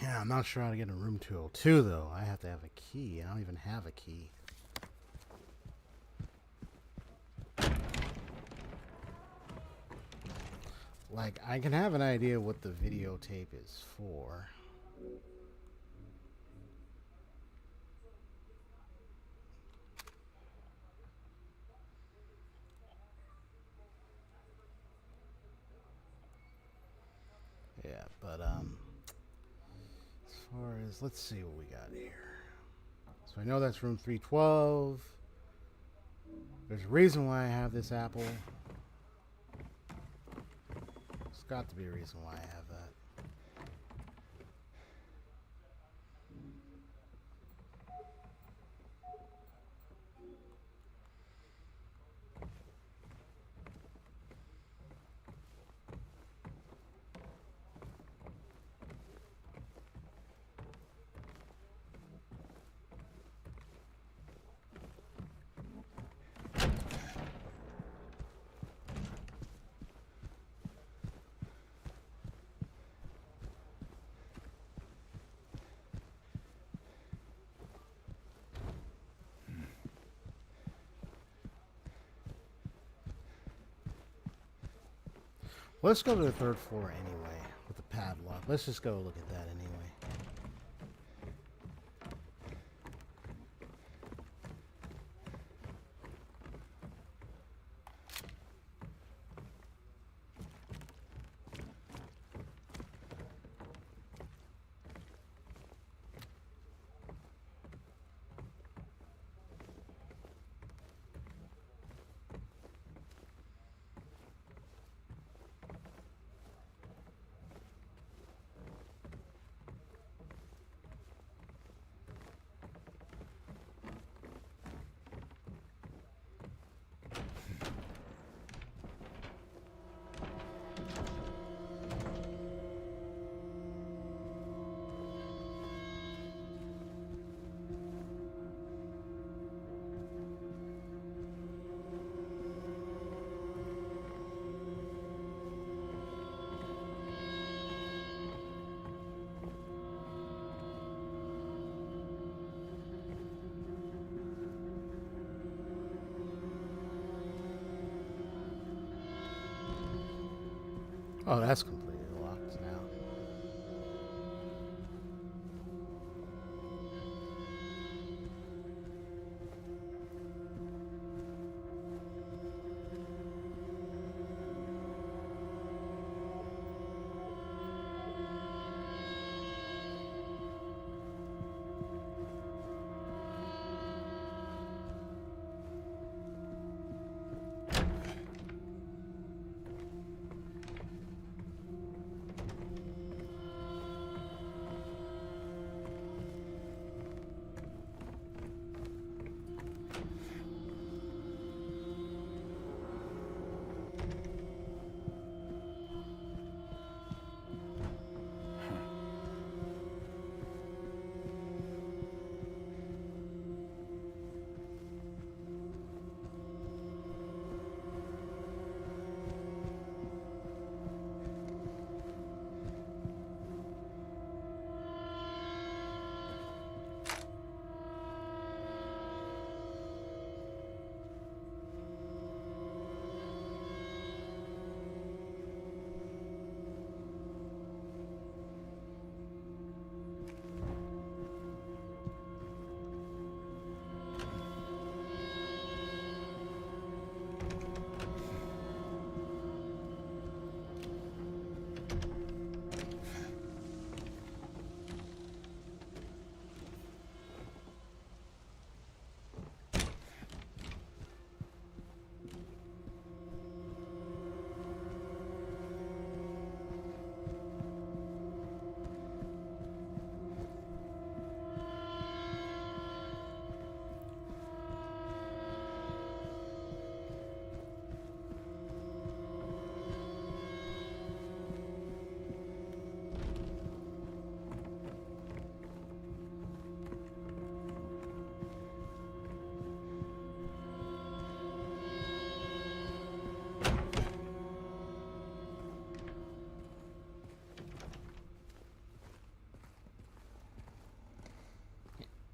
Yeah, I'm not sure how to get in room 202, though. I have to have a key. I don't even have a key. Like, I can have an idea what the videotape is for. Yeah, but, as far as, let's see what we got here. So I know that's room 312. There's a reason why I have this apple. There's got to be a reason why I have that. Let's go to the third floor anyway with the padlock. Let's just go look at that anyway. Oh, that's completely locked now.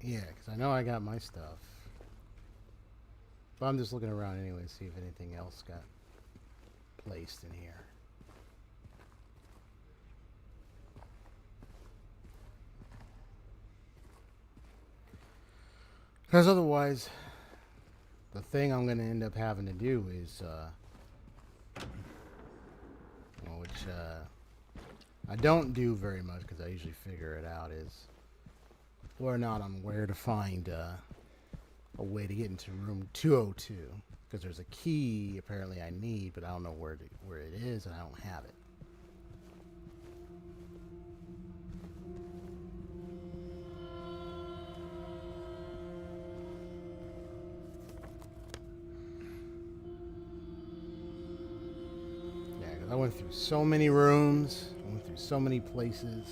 Yeah, because I know I got my stuff. But I'm just looking around anyway to see if anything else got placed in here. Because otherwise, the thing I'm going to end up having to do is, which I don't do very much because I usually figure it out, is whether or not I'm where to find a way to get into room 202. Because there's a key apparently I need, but I don't know where it is, and I don't have it. I went through so many rooms, I went through so many places.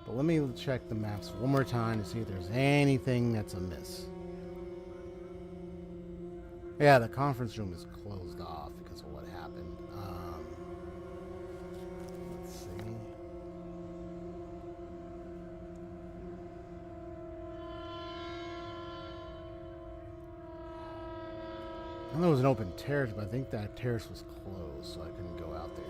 But let me check the maps one more time to see if there's anything that's amiss. Yeah, the conference room is closed off because of what happened. Let's see. I know there was an open terrace, but I think that terrace was closed, so I couldn't go out there.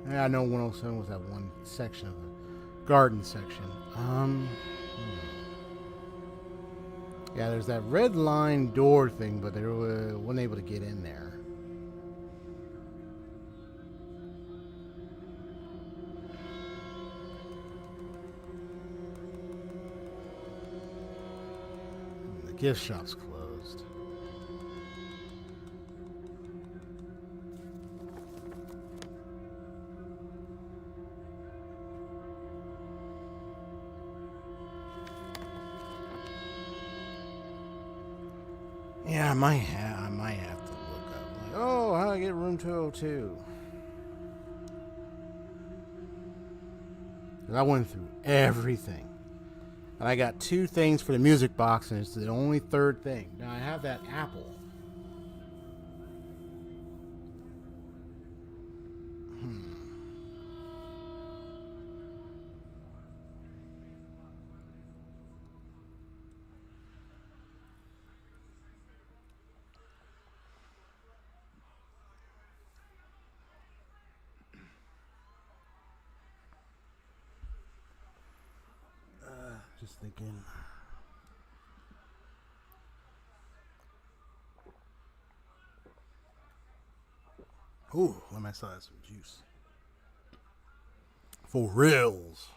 Yeah, I know 107 was that one section of the garden section. Yeah, there's that red line door thing, but they wasn't able to get in there. The gift shop's closed. Yeah, I might have to look up. Like, oh, how do I get room 202? I went through everything. And I got 2 things for the music box, and it's the only third thing. Now, I have that apple. Just thinking. Ooh, let me still have some juice. For reals.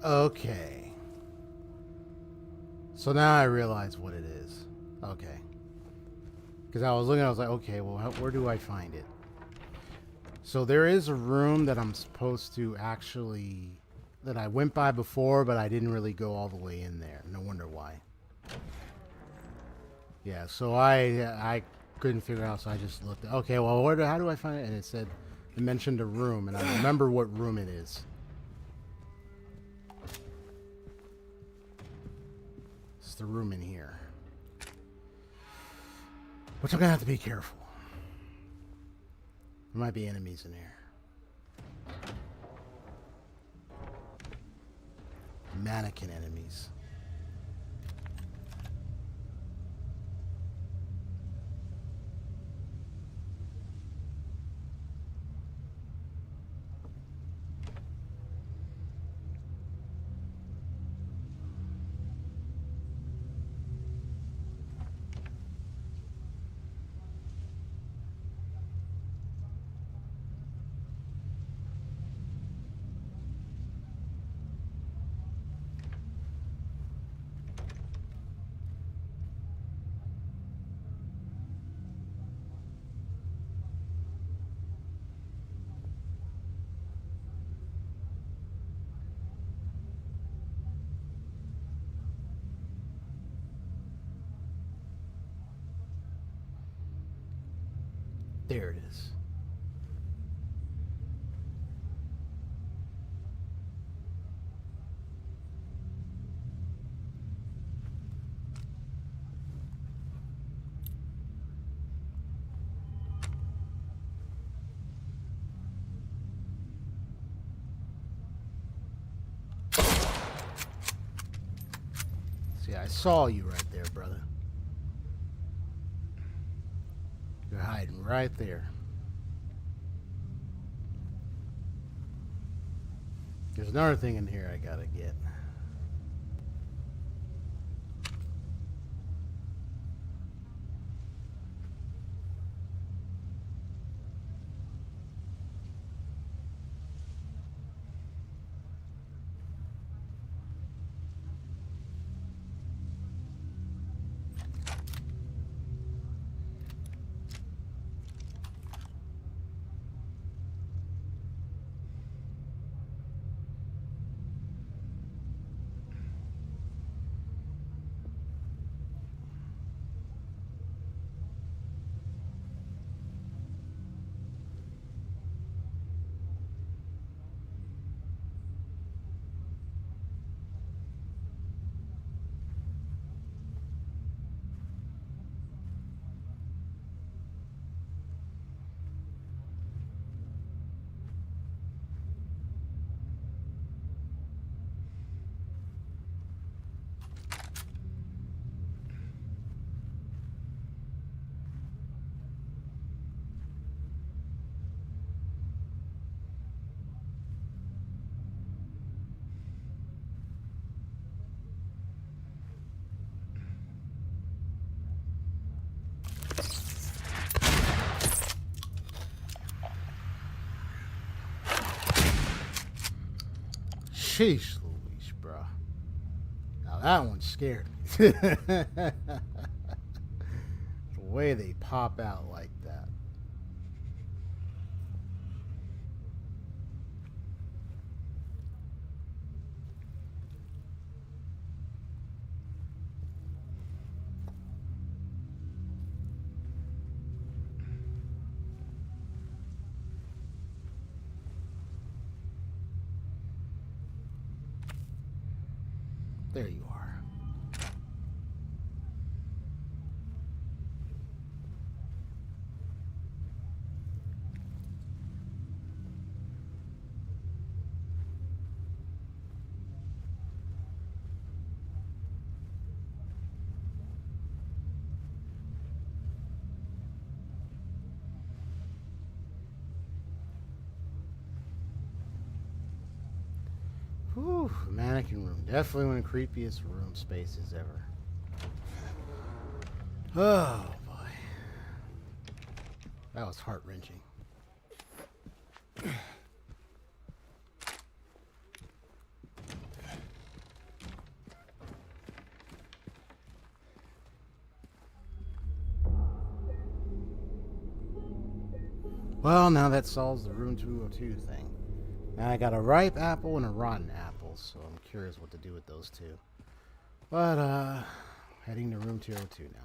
Okay. So now I realize what it is. Okay. Because I was looking, I was like, okay, well, where do I find it? So there is a room that I'm supposed to actually, that I went by before, but I didn't really go all the way in there. No wonder why. Yeah, so I couldn't figure out, so I just looked. Okay, well, how do I find it? And it mentioned a room, and I remember what room it is. It's the room in here. Which I'm gonna have to be careful. There might be enemies in here. Mannequin enemies. There it is. See, I saw you right there, brother. You're hiding right there. There's another thing in here I gotta get. Sheesh Louise, bro. Now that one scared me. The way they pop out like that. There you are. Whew, mannequin room. Definitely one of the creepiest room spaces ever. Oh boy. That was heart-wrenching. Well, now that solves the room 202 thing. Now I got a ripe apple and a rotten apple, so I'm curious what to do with those two. But, heading to room 202 now.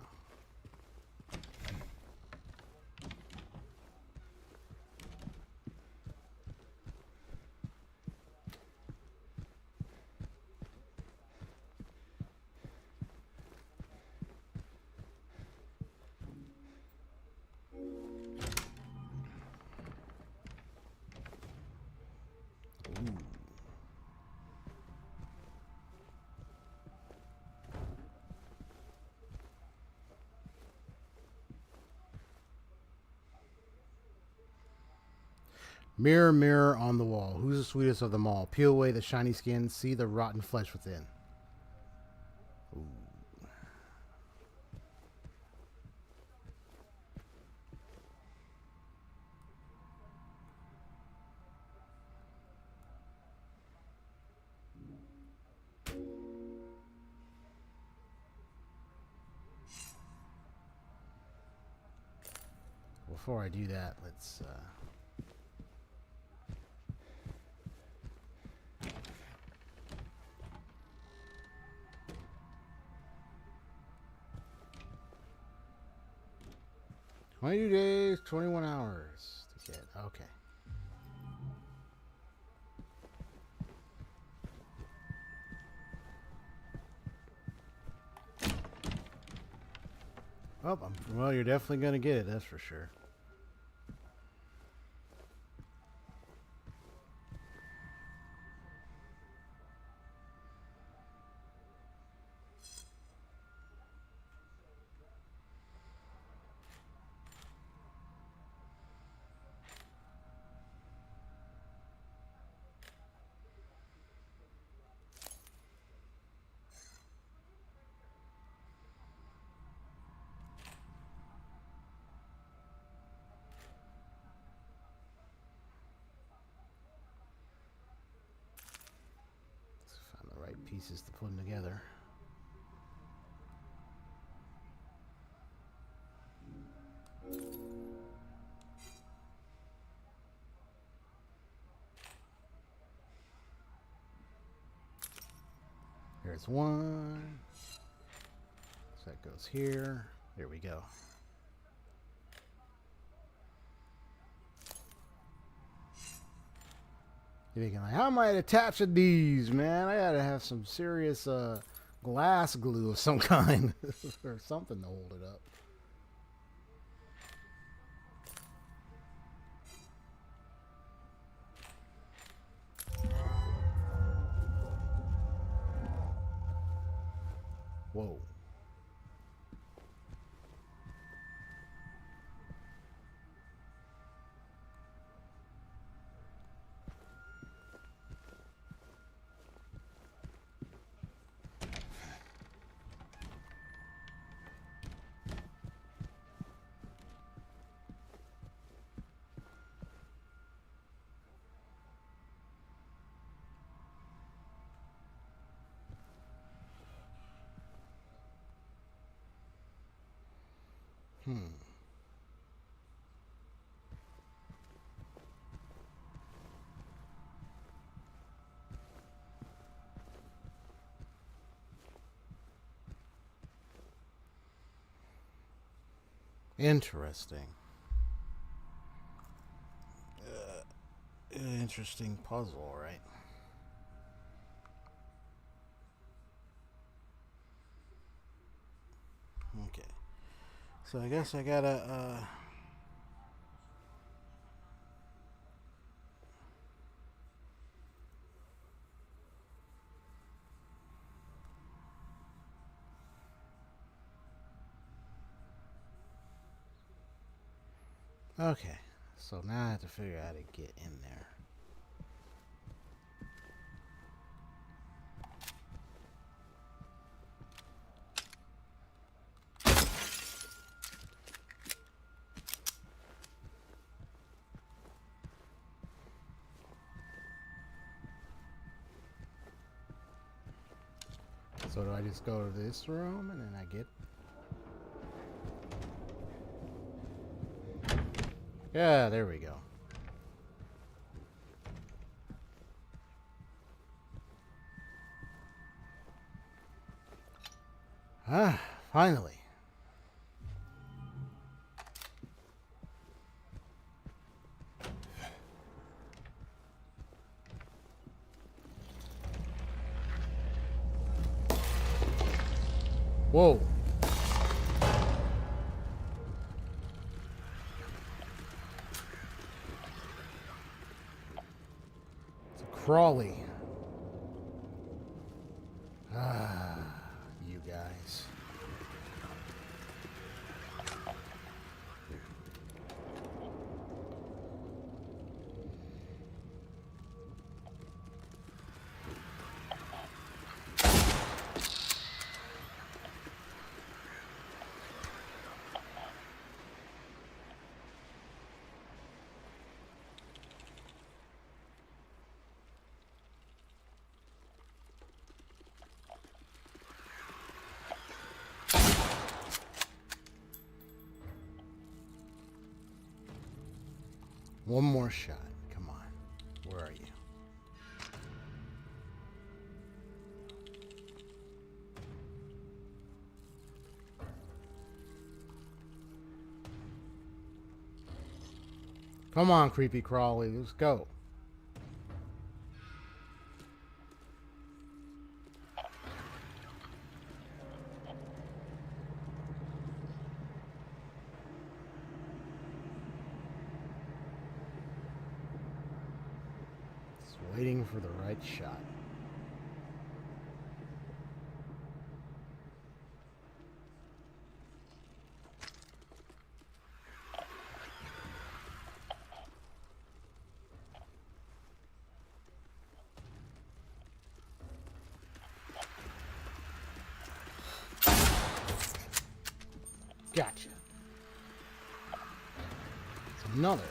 Mirror, mirror on the wall, who's the sweetest of them all? Peel away the shiny skin, see the rotten flesh within. Ooh. Before I do that, let's... 22 days, 21 hours to get. Okay. Oh, well, you're definitely going to get it, that's for sure. Pieces to put them together. There's one. So that goes here. There we go. You're thinking, like, how am I attaching these, man? I gotta have some serious glass glue of some kind or something to hold it up. Whoa. Interesting. Interesting puzzle, right? Okay. So I guess I gotta okay. So now I have to figure out how to get in there. So do I just go to this room and then I get... Yeah, there we go. Ah, finally. Whoa. It's a crawly. Ah, you guys. One more shot. Come on. Where are you? Come on, creepy crawly. Let's go. Just waiting for the right shot. Gotcha. It's another.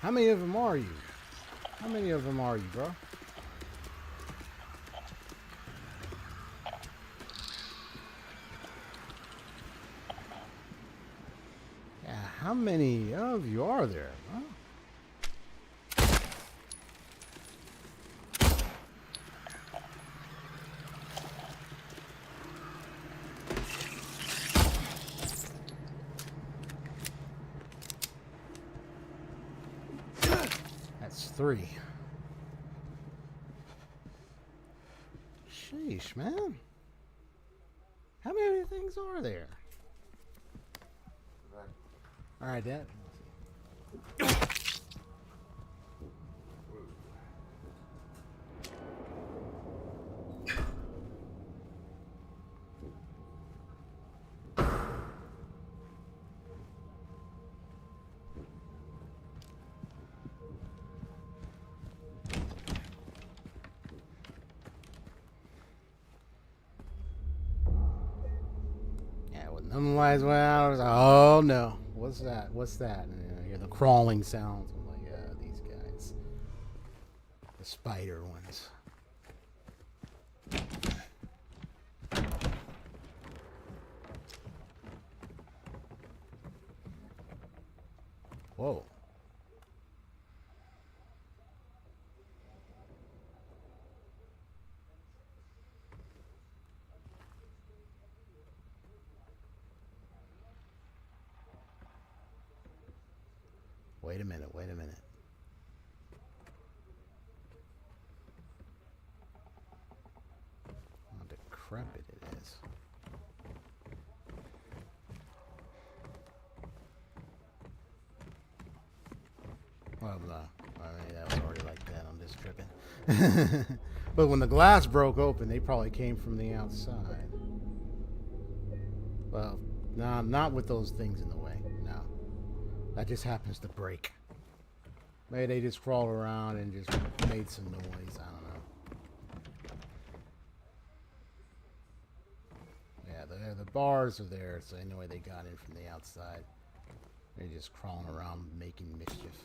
How many of them are you? How many of them are you, bro? Yeah, how many of you are there? Huh? That's 3. Sheesh, man. How many things are there? All right, Dad. Them lights went out. I was like, oh no, what's that? What's that? And I hear the crawling sounds. I'm like, yeah, these guys, the spider ones. Whoa. Wait a minute, wait a minute. How decrepit it is. Well, no. I mean, that was already like that. I'm just tripping. But when the glass broke open, they probably came from the outside. Well, no, not with those things in the way. No. That just happens to break. Maybe they just crawled around and just made some noise. I don't know. Yeah, the bars are there, so I know why they got in from the outside. They're just crawling around making mischief.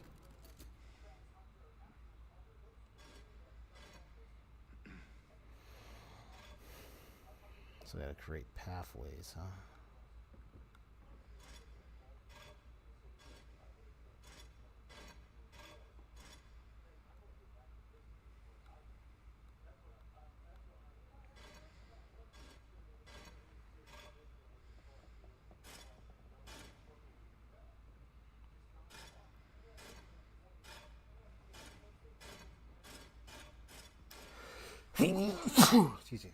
So they gotta create pathways, huh? Excuse me.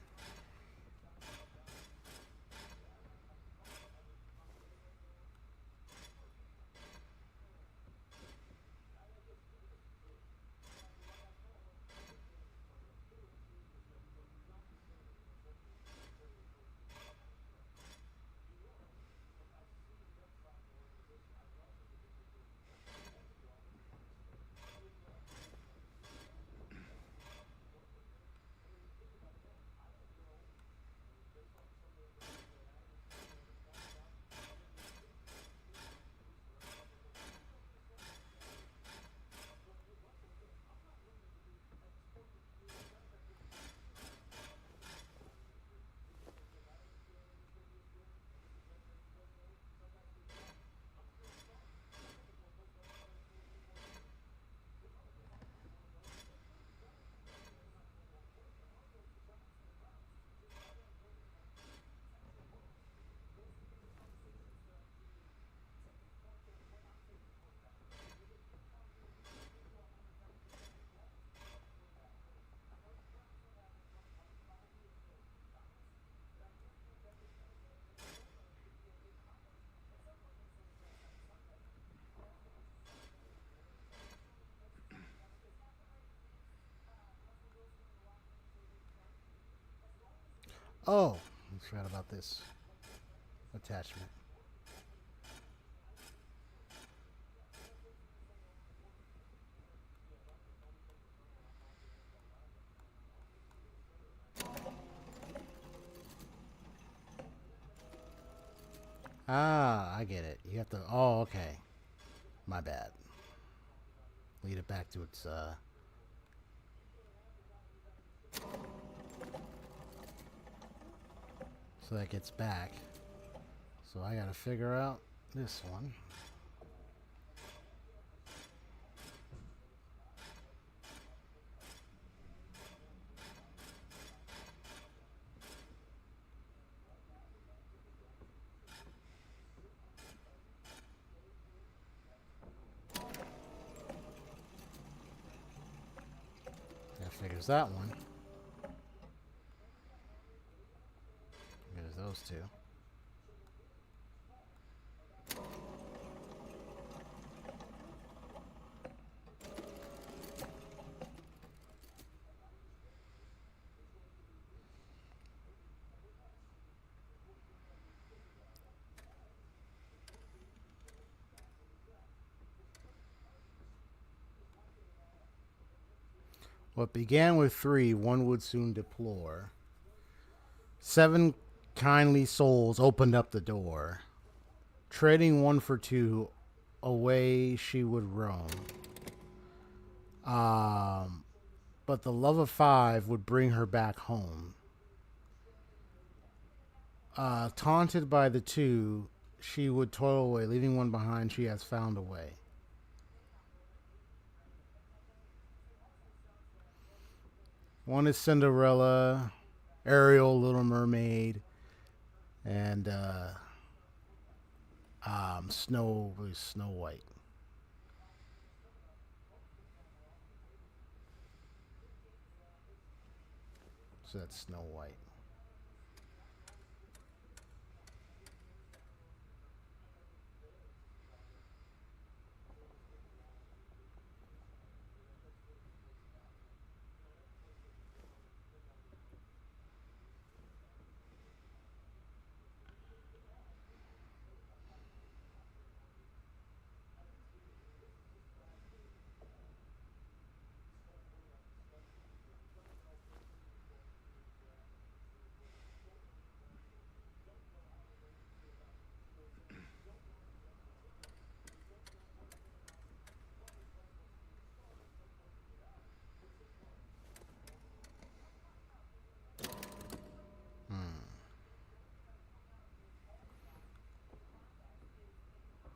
Oh, I forgot about this attachment. Ah, I get it. You have to. Oh, okay. My bad. Lead it back to its. So that gets back. So I gotta figure out this one. That figures that one. There's those two. What began with 3, one would soon deplore. 7 kindly souls opened up the door. Trading 1 for 2, away she would roam. But the love of 5 would bring her back home. Taunted by the 2, she would toil away, leaving 1 behind. She has found a way. One is Cinderella, Ariel, Little Mermaid, and Snow White. So that's Snow White.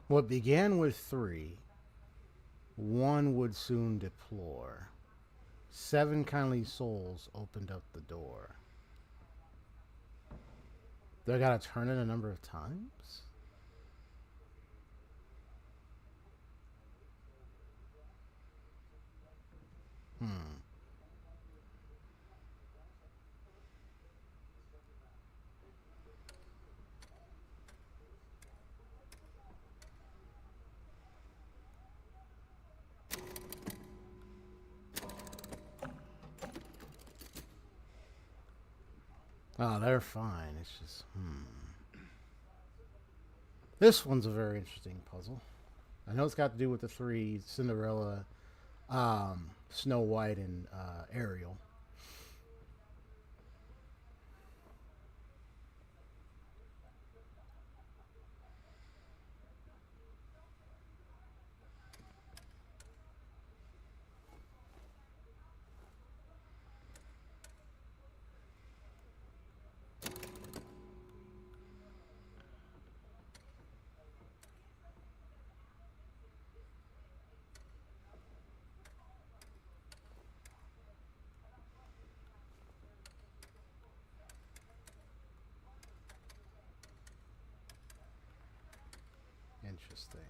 What began with 3, 1 would soon deplore. 7 kindly souls opened up the door. Do I gotta turn it a number of times? Oh, they're fine. It's just, This one's a very interesting puzzle. I know it's got to do with the 3, Cinderella, Snow White, and Ariel. Interesting.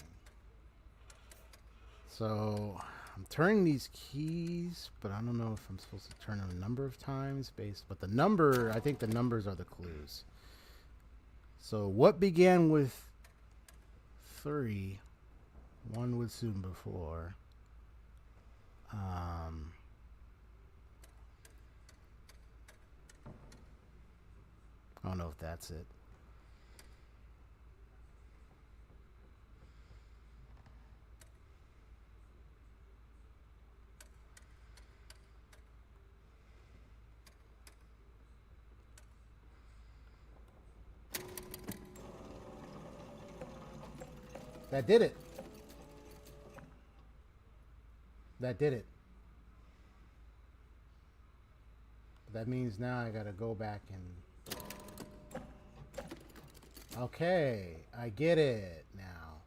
So I'm turning these keys, but I don't know if I'm supposed to turn them a number of times but the number, I think the numbers are the clues. So what began with 3, 1 would soon before. I don't know if that's it. That did it. That did it. That means now I gotta go back and... Okay, I get it now.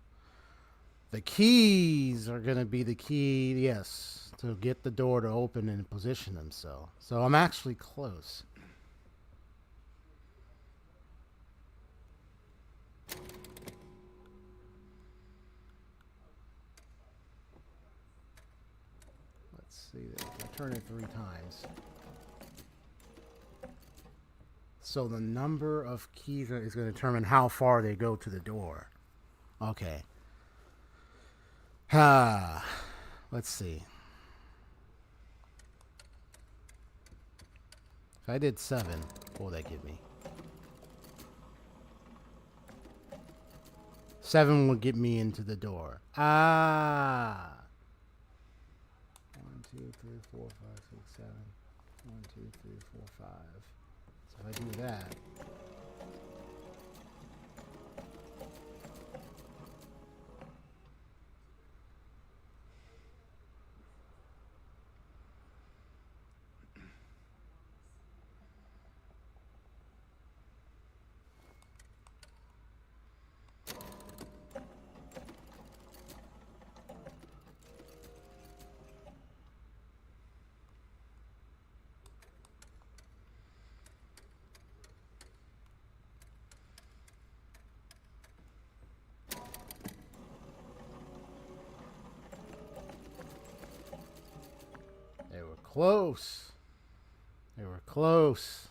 The keys are gonna be the key, yes, to get the door to open and position themselves. So I'm actually close. Let's see this. I turn it 3 times. So the number of keys is going to determine how far they go to the door. Okay. Let's see. If I did 7, what will that give me? 7 would get me into the door. 1, 2, 3, 4, 5, 6, 7. 1, 2, 3, 4, 5. So if I do that, they were close. They were close.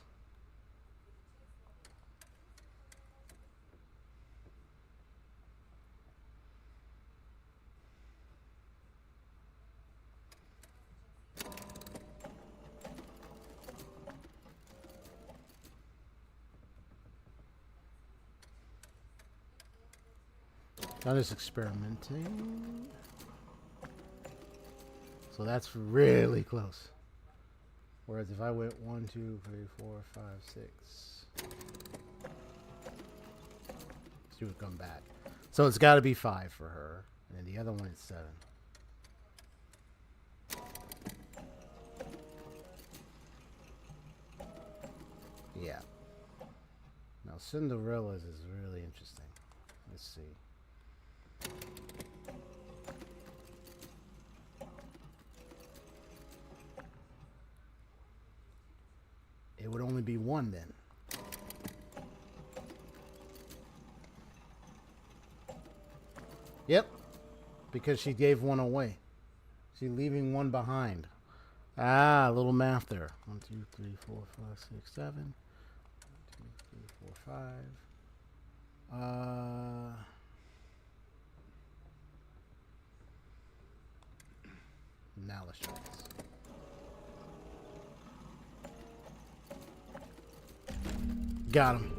I'm just experimenting. So that's really close. Whereas if I went 1, 2, 3, 4, 5, 6, she would come back. So it's got to be 5 for her, and then the other one is 7. Yeah. Now Cinderella's is really interesting. Let's see. It would only be 1 then. Yep. Because she gave 1 away. She's leaving 1 behind. A little math there. 1, 2, 3, 4, 5, 6, 7. 1, 2, 3, 4, 5. Now let's try this. Got him.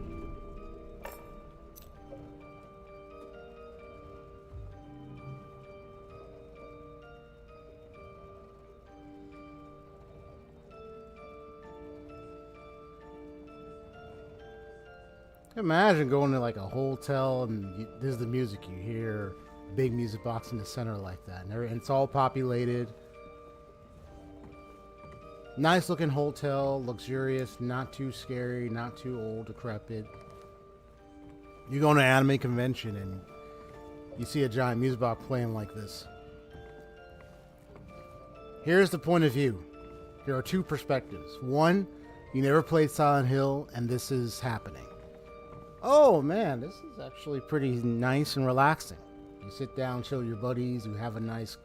Imagine going to like a hotel and this is the music you hear, big music box in the center like that, and it's all populated. Nice looking hotel, luxurious, not too scary, not too old, decrepit. You go to an anime convention and you see a giant music box playing like this. Here's the point of view. There are 2 perspectives. 1, you never played Silent Hill and this is happening. Oh man, this is actually pretty nice and relaxing. You sit down, chill with your buddies, you have a nice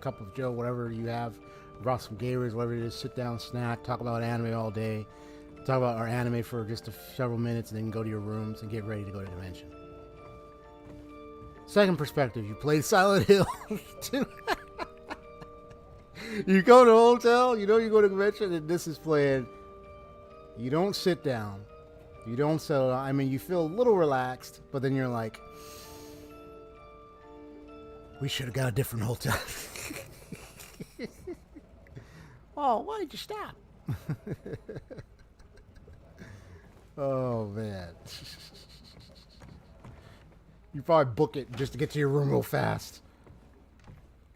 cup of joe, whatever you have, brought some Gatorades, whatever it is, sit down, snack, talk about anime all day, talk about our anime for just several minutes, and then go to your rooms and get ready to go to the convention. Second perspective, you played Silent Hill. You go to a hotel, you know you go to a convention, and this is playing. You don't sit down. If you don't settle down, I mean, you feel a little relaxed, but then you're like, we should have got a different hotel. Oh, why did you stop? Oh, man. You probably book it just to get to your room real fast.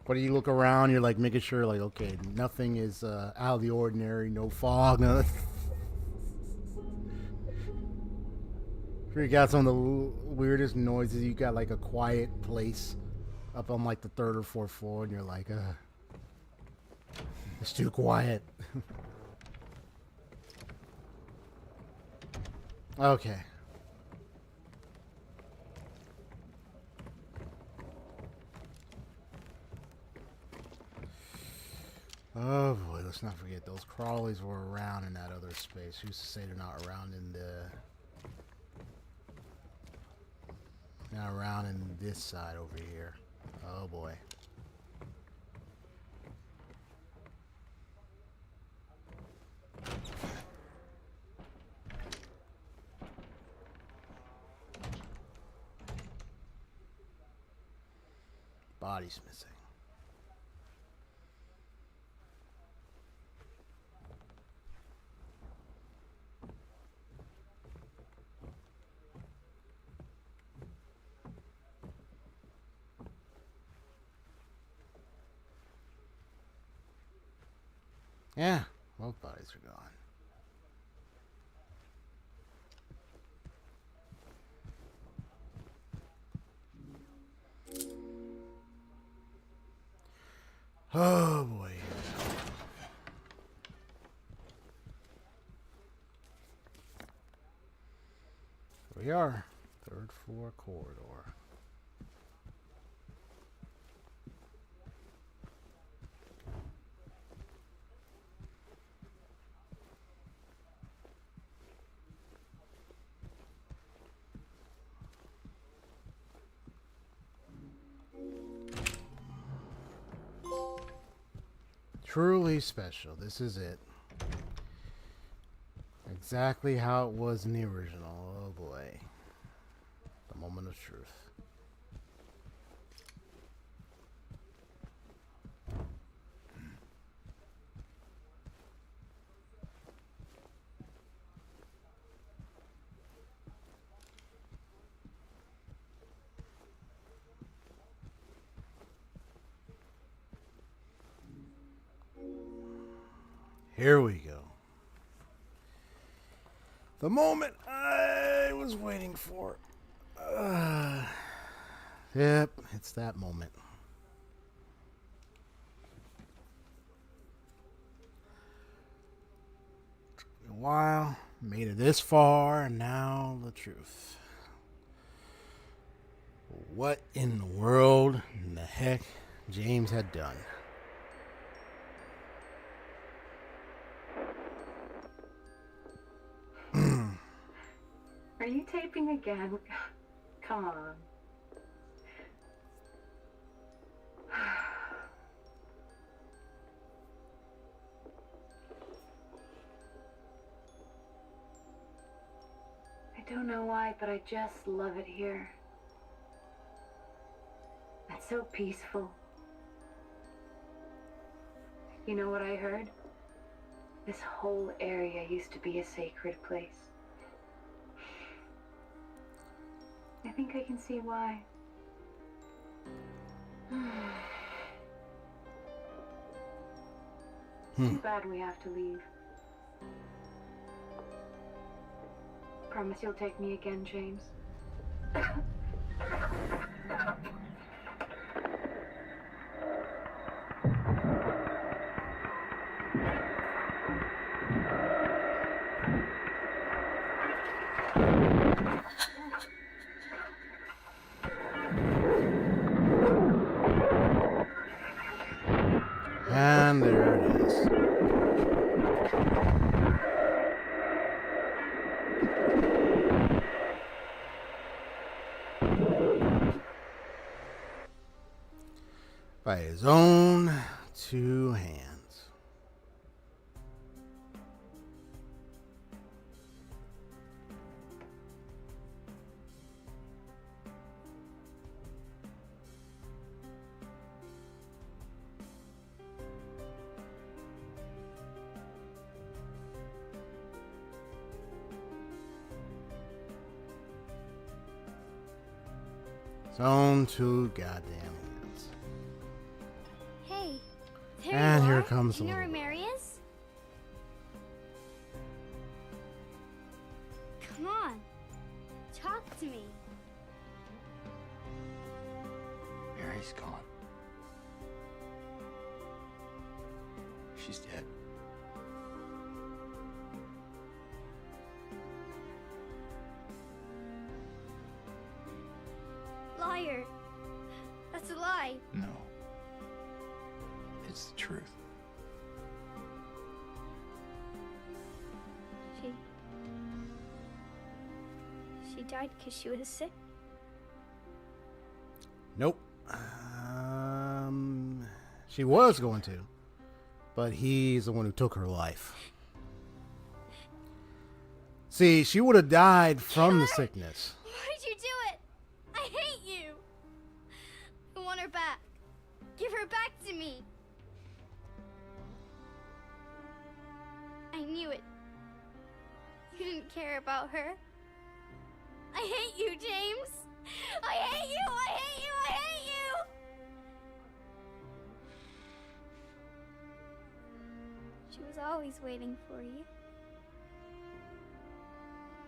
But you look around, you're like making sure, like, okay, nothing is out of the ordinary, no fog, no. You got some of the weirdest noises. You got like a quiet place up on like the 3rd or 4th floor, and you're like, it's too quiet. Okay. Oh boy, let's not forget those crawlies were around in that other space. Who's to say they're not around in this side over here? Oh boy. Body's missing. Yeah, both bodies are gone. Oh boy. Here we are. 3rd floor corridor. Truly special. This is it. Exactly how it was in the original. Oh boy. The moment of truth. Here we go. The moment I was waiting for. Yep, it's that moment. Took me a while, made it this far, and now the truth. What in the world in the heck James had done? Are you taping again? Come on. I don't know why, but I just love it here. It's so peaceful. You know what I heard? This whole area used to be a sacred place. I think I can see why. Too bad we have to leave. Promise you'll take me again, James. And there it is. By his own 2 hands. His own two goddamn hands. Hey, there And you here are. comes Do you know the where little- Mary is? Come on, talk to me. Mary's gone. She's dead. Liar. That's a lie. No. It's the truth. She died because she was sick. Nope. She was going to, but he's the one who took her life. See, she would have died from the sickness. Why'd you do it? I hate you. I want her back. Give her back to me. I knew it. You didn't care about her. I hate you, James. I hate you. I hate you. I hate you. She was always waiting for you.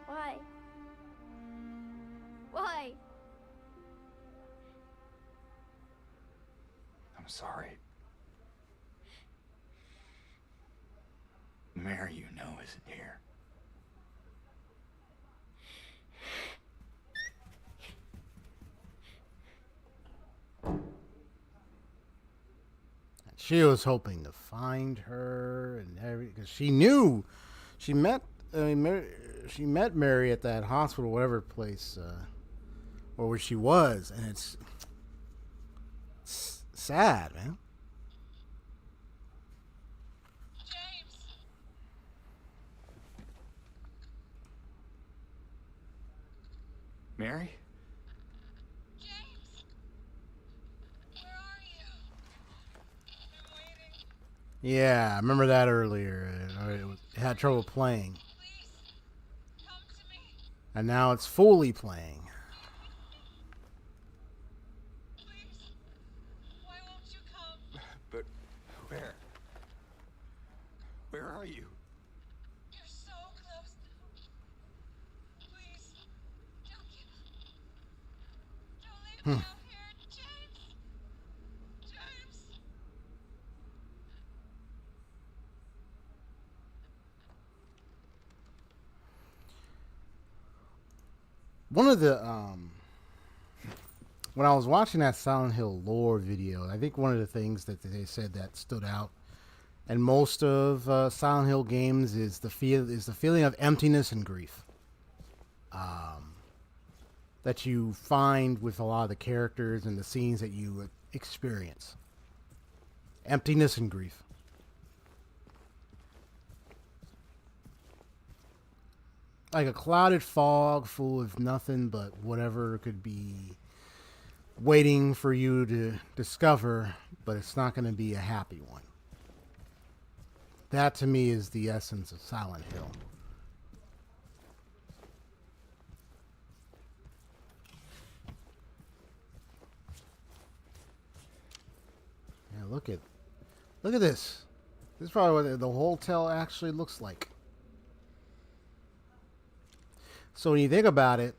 Why? Why? I'm sorry. Mary, you know, isn't here. She was hoping to find her and everything because she knew she met Mary at that hospital, whatever place, or where she was, and it's sad, man. James! Mary? James! Where are you? I'm waiting. Yeah, I remember that earlier. It had trouble playing, Please, come to me. and now it's fully playing. Please. Why won't you come? But where? Where are you? You're so close now. Please, don't give up. Don't leave me out here, James. James. One of the when I was watching that Silent Hill lore video, I think one of the things that they said that stood out, and most of Silent Hill games is the feeling of emptiness and grief that you find with a lot of the characters and the scenes that you experience. Emptiness and grief. Like a clouded fog full of nothing but whatever could be waiting for you to discover, but it's not going to be a happy one. That to me is the essence of Silent Hill. Yeah, look at this. This is probably what the hotel actually looks like. So when you think about it,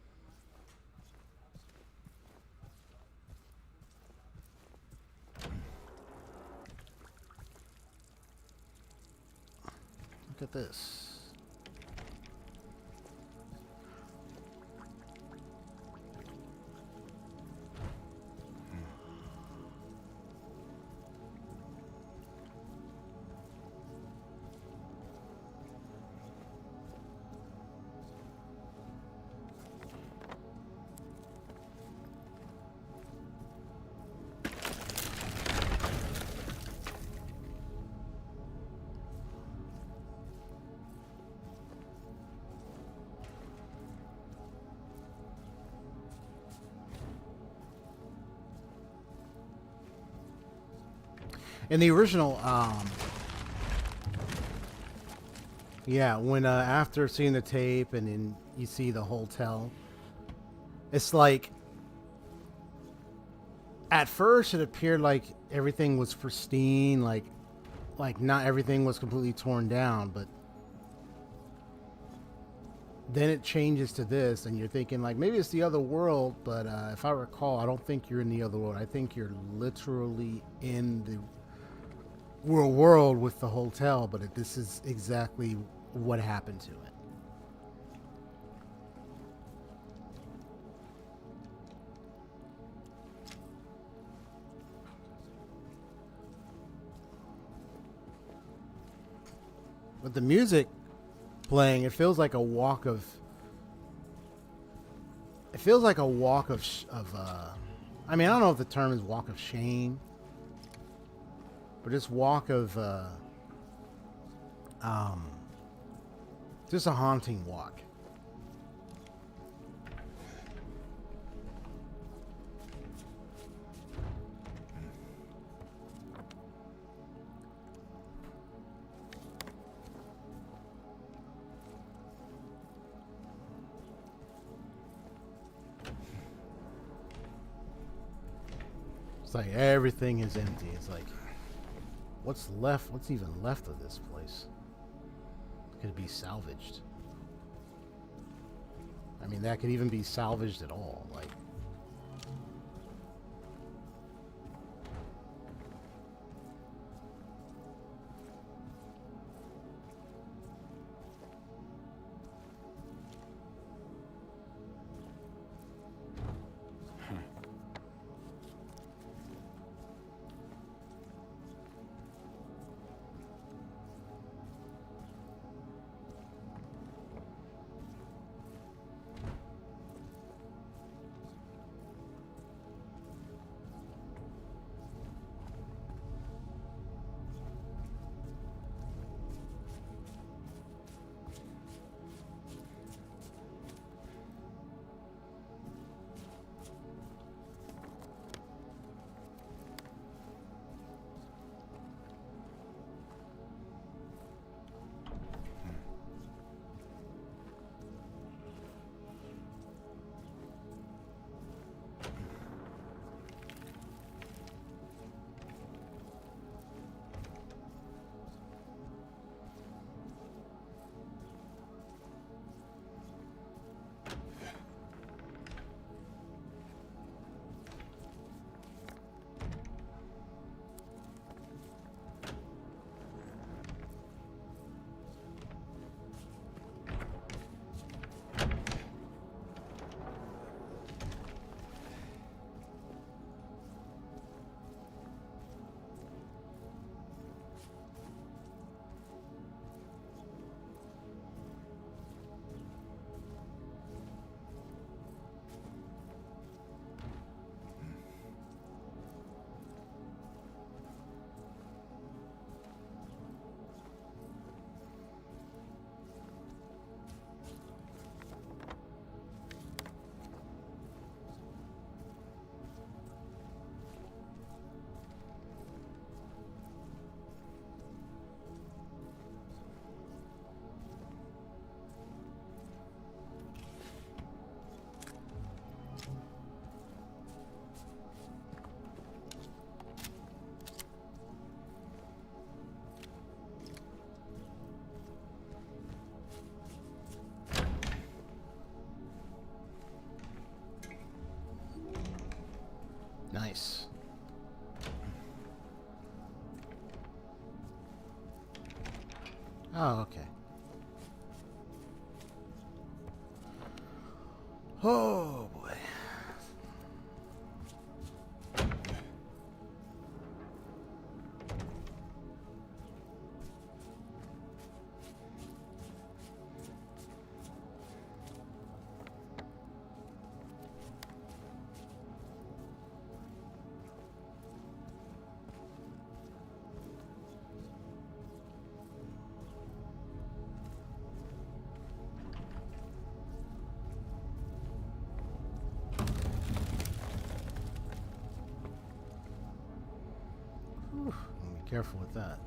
look at this. In the original, yeah, when after seeing the tape and then you see the hotel, it's like at first it appeared like everything was pristine, like not everything was completely torn down, but then it changes to this, and you're thinking like maybe it's the other world, but if I recall, I don't think you're in the other world. I think you're literally in the real world with the hotel, but this is exactly what happened to it. But the music playing, it feels like a walk of. It feels like a walk of. I mean, I don't know if the term is walk of shame, but just walk of. Just a haunting walk. It's like everything is empty. It's like, what's left? What's even left of this place? Could it be salvaged? I mean, that could even be salvaged at all. Like, nice. Oh, okay. Oh, boy. Whew, be careful with that.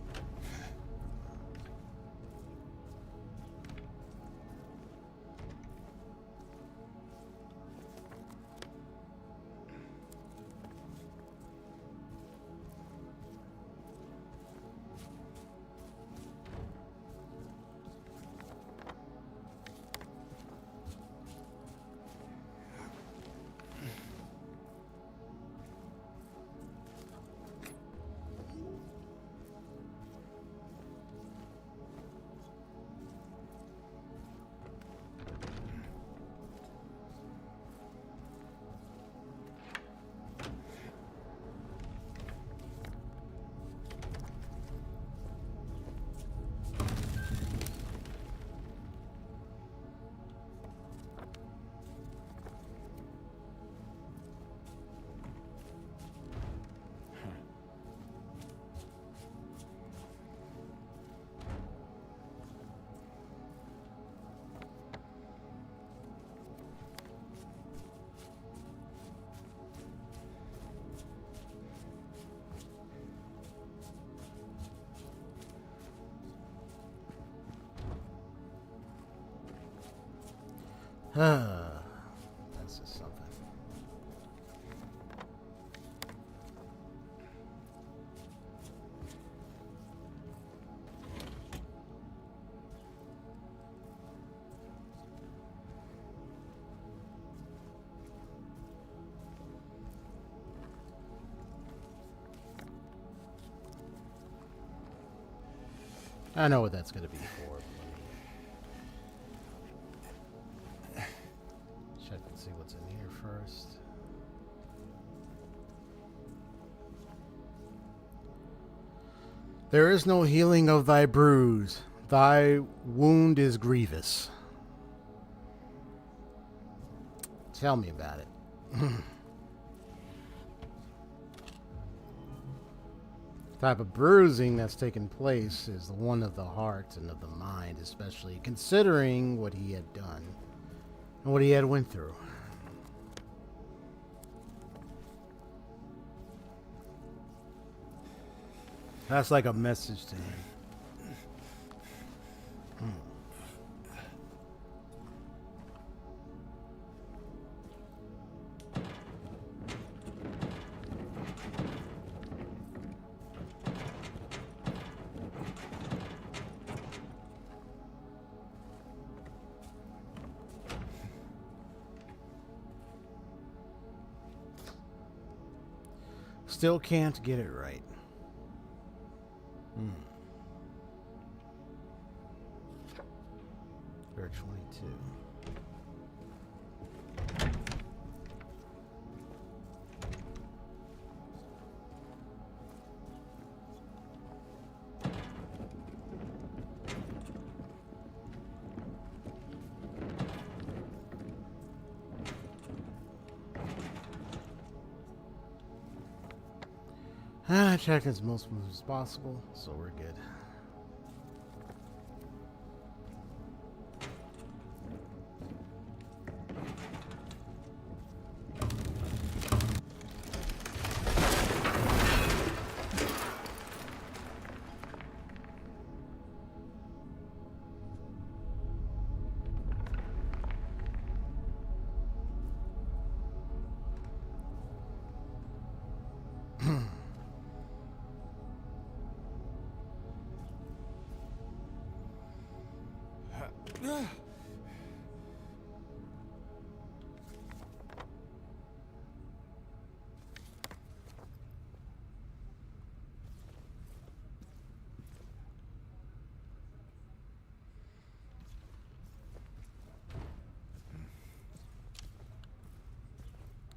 That's just something. I know what that's going to be for. Let me check and see what's in here first. There is no healing of thy bruise. Thy wound is grievous. Tell me about it. The type of bruising that's taken place is the one of the heart and of the mind, especially considering what he had done and what he had went through. That's like a message to him. Still can't get it right. Or 22. I checked as most moves as possible, so we're good.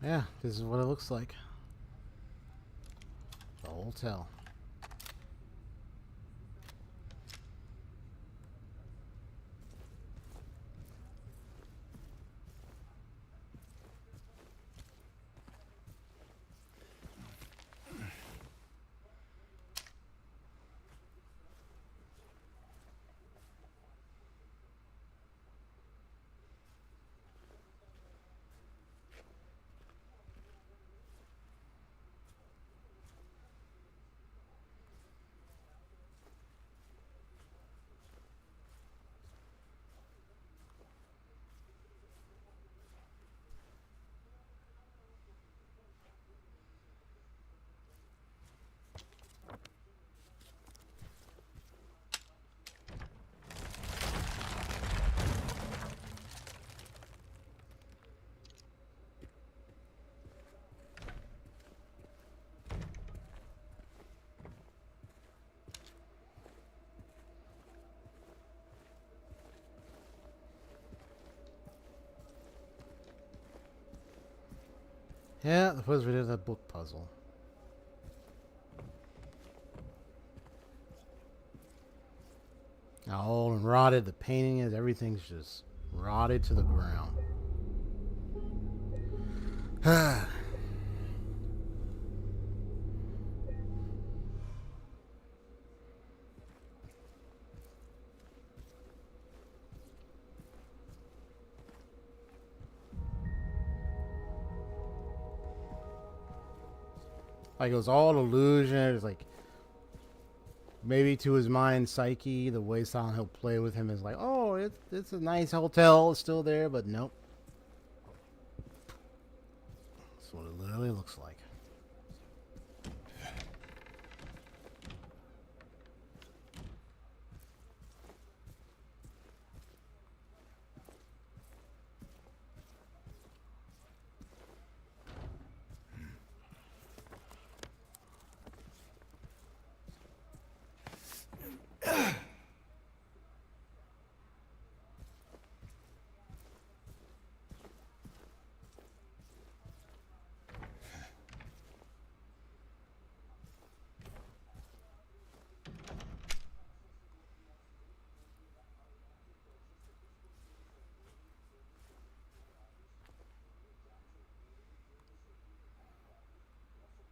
Yeah, this is what it looks like. The hotel. Yeah, the first we did that book puzzle. How old and rotted the painting is, everything's just rotted to the ground. Like it was all illusion. It was like maybe to his mind psyche, the way Silent Hill play with him is like, oh, it's a nice hotel, it's still there, but nope, really looks like.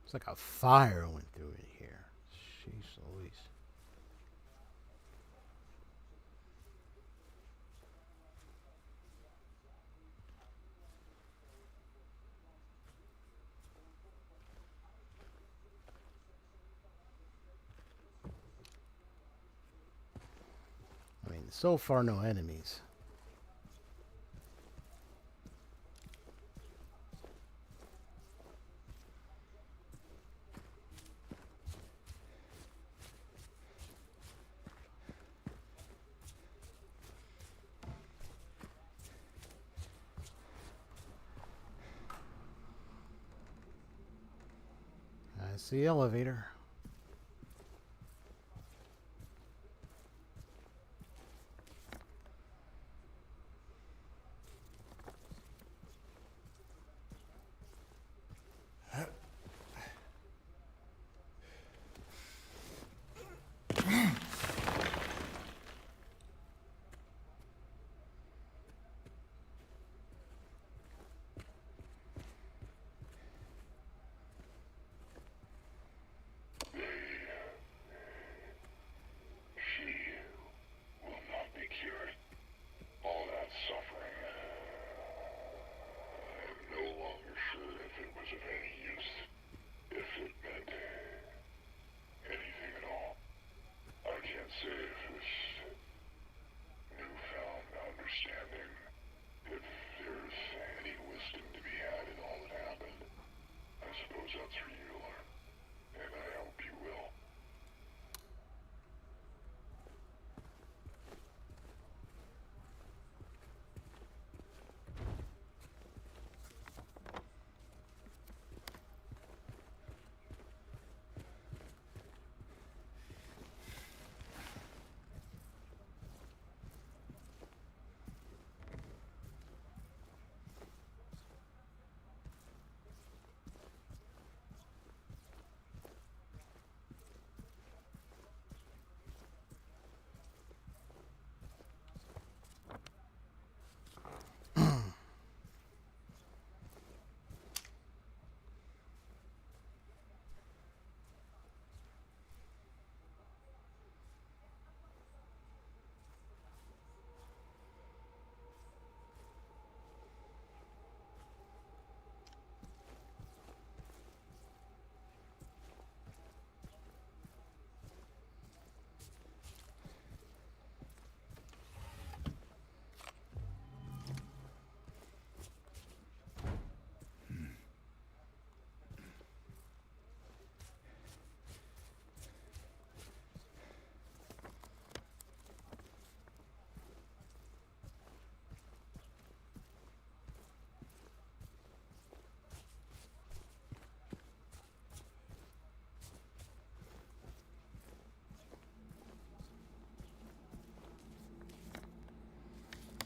It's like a fire went through it here. Jeez Louise. I mean, so far no enemies. I see elevator.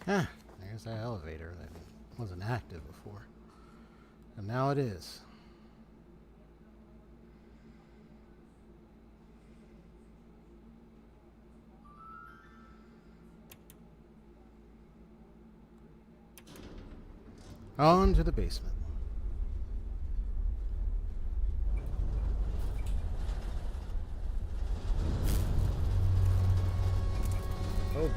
Ah, there's that elevator that wasn't active before. And now it is. On to the basement. Oh boy.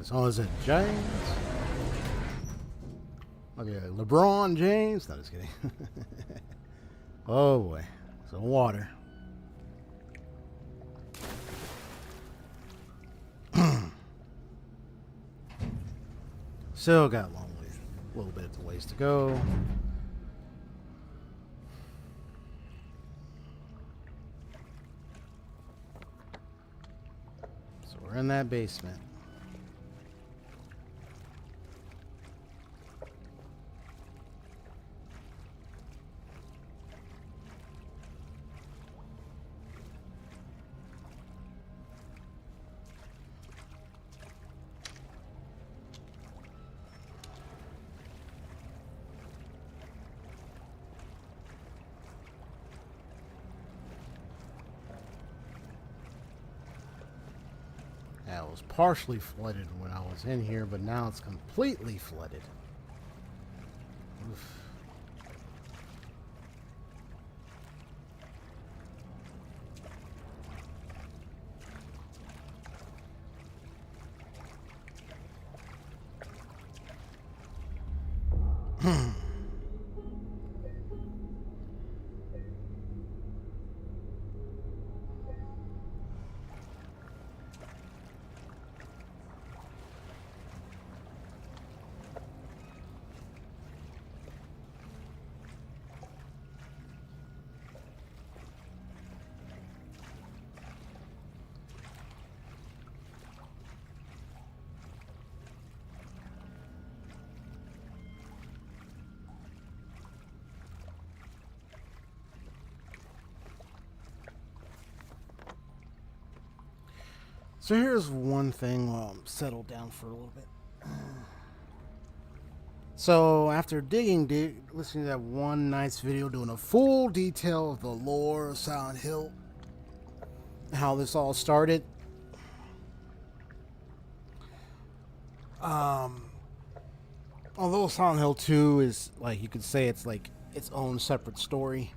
So is it James? Okay, LeBron James? No, just kidding. Oh boy. Some water. Still got a long ways, a little bit of ways to go. So we're in that basement. Yeah, it was partially flooded when I was in here, but now it's completely flooded. Oof. So here's one thing while I'm settled down for a little bit. So after listening to that one nice video doing a full detail of the lore of Silent Hill, how this all started, although Silent Hill 2 is, like, you could say it's like its own separate story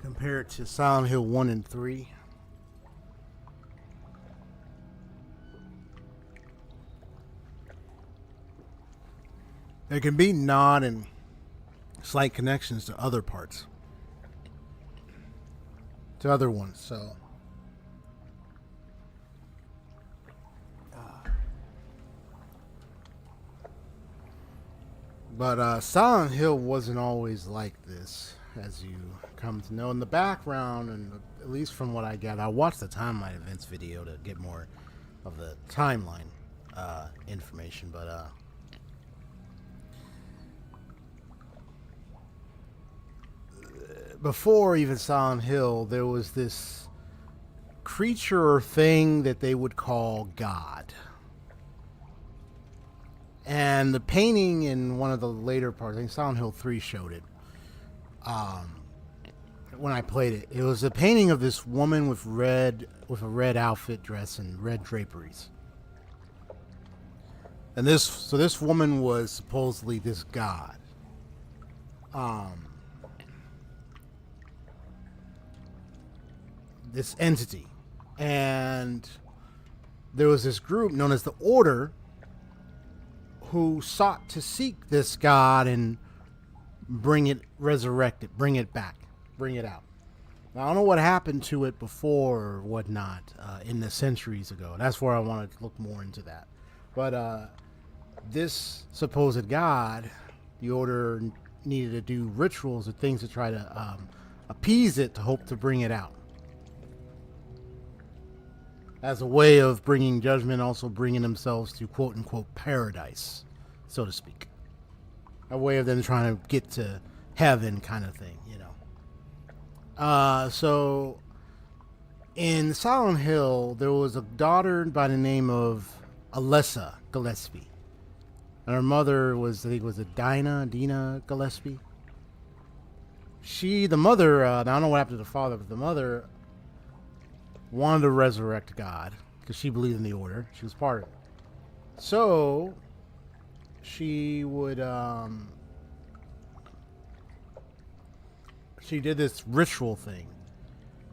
compared to Silent Hill 1 and 3. There can be nod and slight connections to other parts, to other ones. So, but Silent Hill wasn't always like this, as you come to know. In the background, and at least from what I got, I watched the timeline events video to get more of the timeline information, but before even Silent Hill, there was this creature or thing that they would call God. And the painting in one of the later parts, I think Silent Hill 3 showed it. When I played it, it was a painting of this woman with a red outfit dress and red draperies. And this woman was supposedly this god. This entity, and there was this group known as the Order who sought to seek this god and resurrect it, bring it back, bring it out. Now, I don't know what happened to it before or whatnot in the centuries ago. That's where I wanted to look more into that. But this supposed god, the Order needed to do rituals or things to try to appease it, to hope to bring it out. As a way of bringing judgment, also bringing themselves to quote-unquote paradise, so to speak. A way of them trying to get to heaven kind of thing, you know. So, in Silent Hill, there was a daughter by the name of Alessa Gillespie. And her mother was, I think it was Dina Gillespie. The mother, I don't know what happened to the father, but the mother wanted to resurrect God because she believed in the Order. She was part of it. So she would she did this ritual thing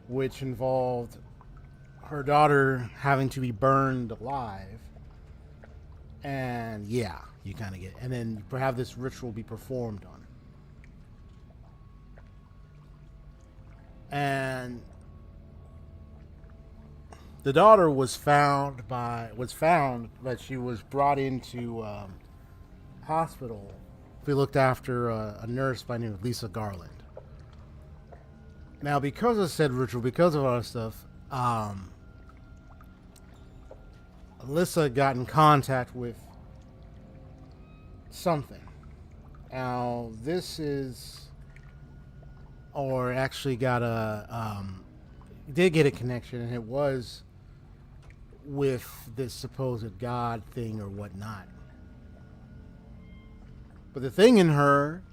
which involved her daughter having to be burned alive, and yeah, you kind of get it. And then have this ritual be performed on, and the daughter was found, but she was brought into hospital. We looked after a nurse by the name of Lisa Garland. Now, because of said ritual, because of all that stuff, Alyssa got in contact with something. Now, this is, or actually got did get a connection, and it was with this supposed God thing or whatnot. But the thing in her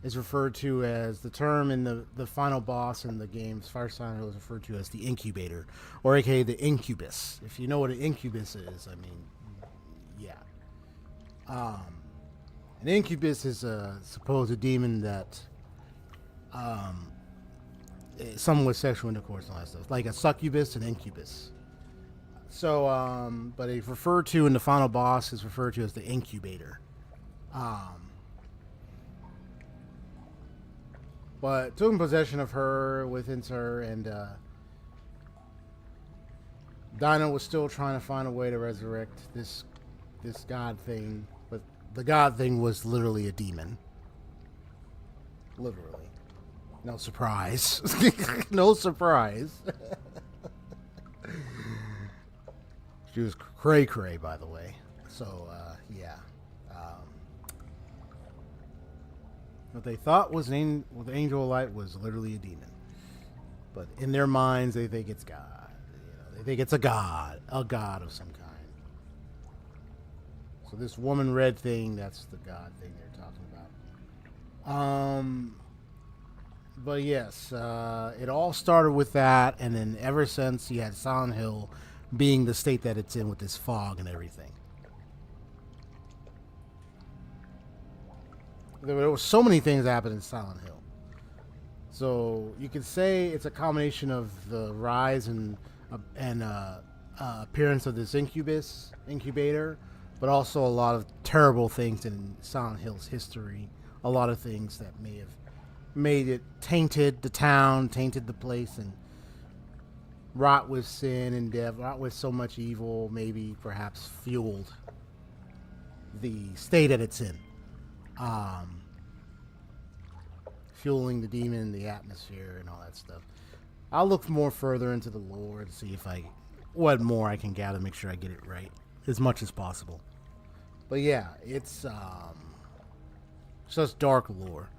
is referred to as, the term in the final boss in the game's Fire Silent Hill is referred to as the incubator, or aka the incubus. If you know what an incubus is, I mean, yeah. An incubus is a supposed demon that someone with sexual intercourse and all that stuff, like a succubus and incubus. So, but it's referred to in the final boss is referred to as the incubator. But took possession of her within her, and Dinah was still trying to find a way to resurrect this god thing, but the god thing was literally a demon. Literally. No surprise. No surprise. She was cray-cray, by the way. So, yeah. What they thought was the angel of light was literally a demon. But in their minds, they think it's God. They think it's a god of some kind. So this woman red thing, that's the god thing they're talking about. But yes, it all started with that, and then ever since, you had Silent Hill being the state that it's in with this fog and everything. There were so many things that happened in Silent Hill. So you could say it's a combination of the rise and appearance of this incubator, but also a lot of terrible things in Silent Hill's history. A lot of things that may have made it tainted the town, tainted the place, and wrought with sin and death, wrought with so much evil, maybe perhaps fueled the state that it's in. Fueling the demon, the atmosphere, and all that stuff. I'll look more further into the lore to see what more I can gather, make sure I get it right as much as possible. But yeah, it's just dark lore.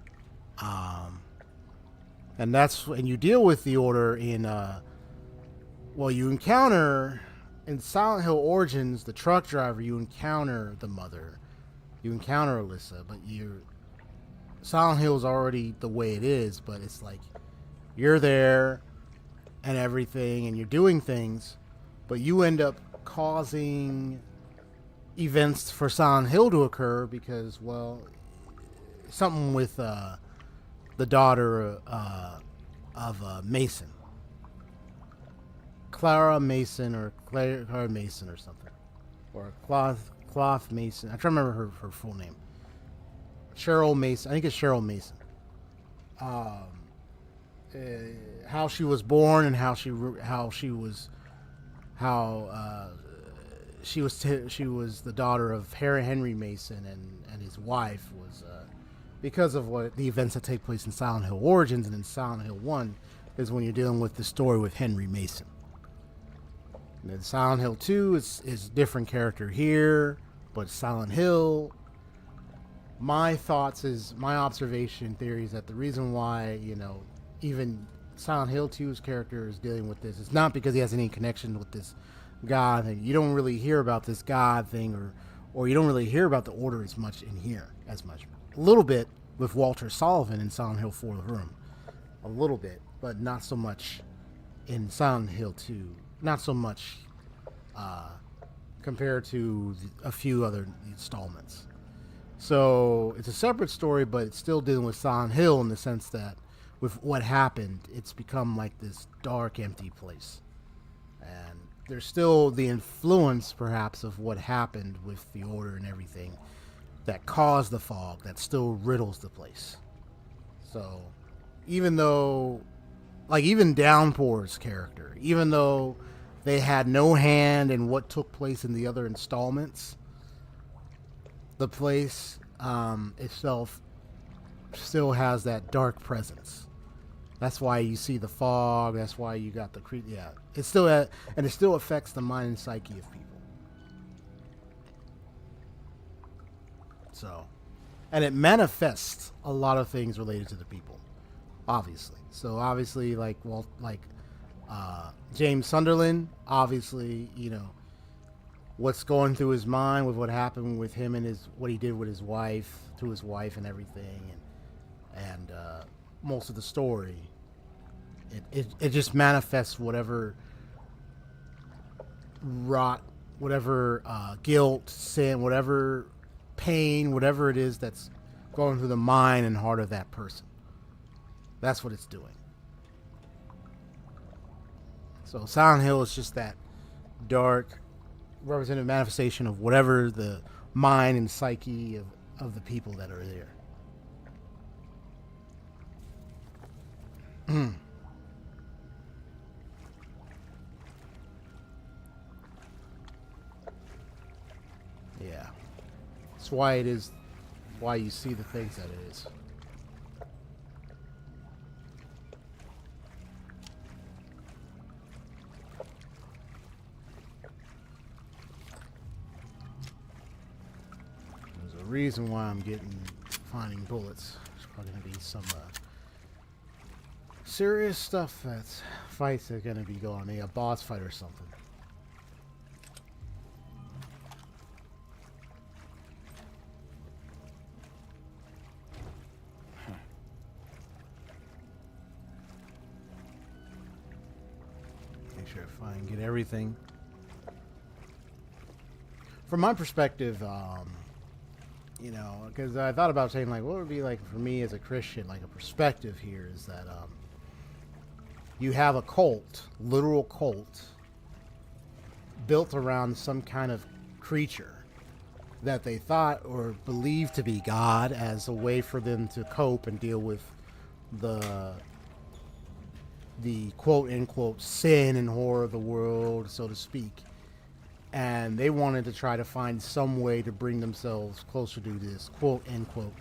And that's when you deal with the Order in you encounter in Silent Hill Origins, the truck driver, you encounter the mother. You encounter Alyssa, but Silent Hill's already the way it is, but it's like you're there and everything, and you're doing things, but you end up causing events for Silent Hill to occur because, well, something with the daughter of Mason. Clara Mason or Clara Mason or something. Or Cloth Mason. I'm trying to remember her full name. Cheryl Mason. I think it's Cheryl Mason. How she was born and how she was the daughter of Henry Mason, and his wife was because of what the events that take place in Silent Hill Origins and in Silent Hill 1 is when you're dealing with the story with Henry Mason. And then Silent Hill 2 is different character here, but Silent Hill, my observation theory is that the reason why, even Silent Hill 2's character is dealing with this, it's not because he has any connection with this God thing. You don't really hear about this God thing, or you don't really hear about the Order as much in here, as much. A little bit with Walter Sullivan in Silent Hill 4 The Room. A little bit, but not so much in Silent Hill 2. Not so much compared to a few other installments. So it's a separate story, but it's still dealing with Silent Hill in the sense that with what happened, it's become like this dark, empty place. And there's still the influence, perhaps, of what happened with the Order and everything that caused the fog that still riddles the place. So even though, even Downpour's character, even though they had no hand in what took place in the other installments. The place itself still has that dark presence. That's why you see the fog. That's why you got the yeah. It still and it still affects the mind and psyche of people. So, and it manifests a lot of things related to the people, obviously. So obviously, James Sunderland, obviously, you know, what's going through his mind with what happened with him and what he did with his wife, to his wife and everything, and most of the story, it just manifests whatever rot, whatever guilt, sin, whatever pain, whatever it is that's going through the mind and heart of that person. That's what it's doing. So Silent Hill is just that dark, representative manifestation of whatever the mind and psyche of the people that are there. Yeah. That's why it is, why you see the things that it is. There's a reason why I'm finding bullets. There's probably going to be some serious stuff fights are going to be going on. Maybe a boss fight or something. Make sure I find, get everything. From my perspective, you know, because I thought about saying, like, what would it be like for me as a Christian, like a perspective here is that you have a cult, literal cult, built around some kind of creature that they thought or believed to be God as a way for them to cope and deal with the quote unquote sin and horror of the world, so to speak. And they wanted to try to find some way to bring themselves closer to this quote unquote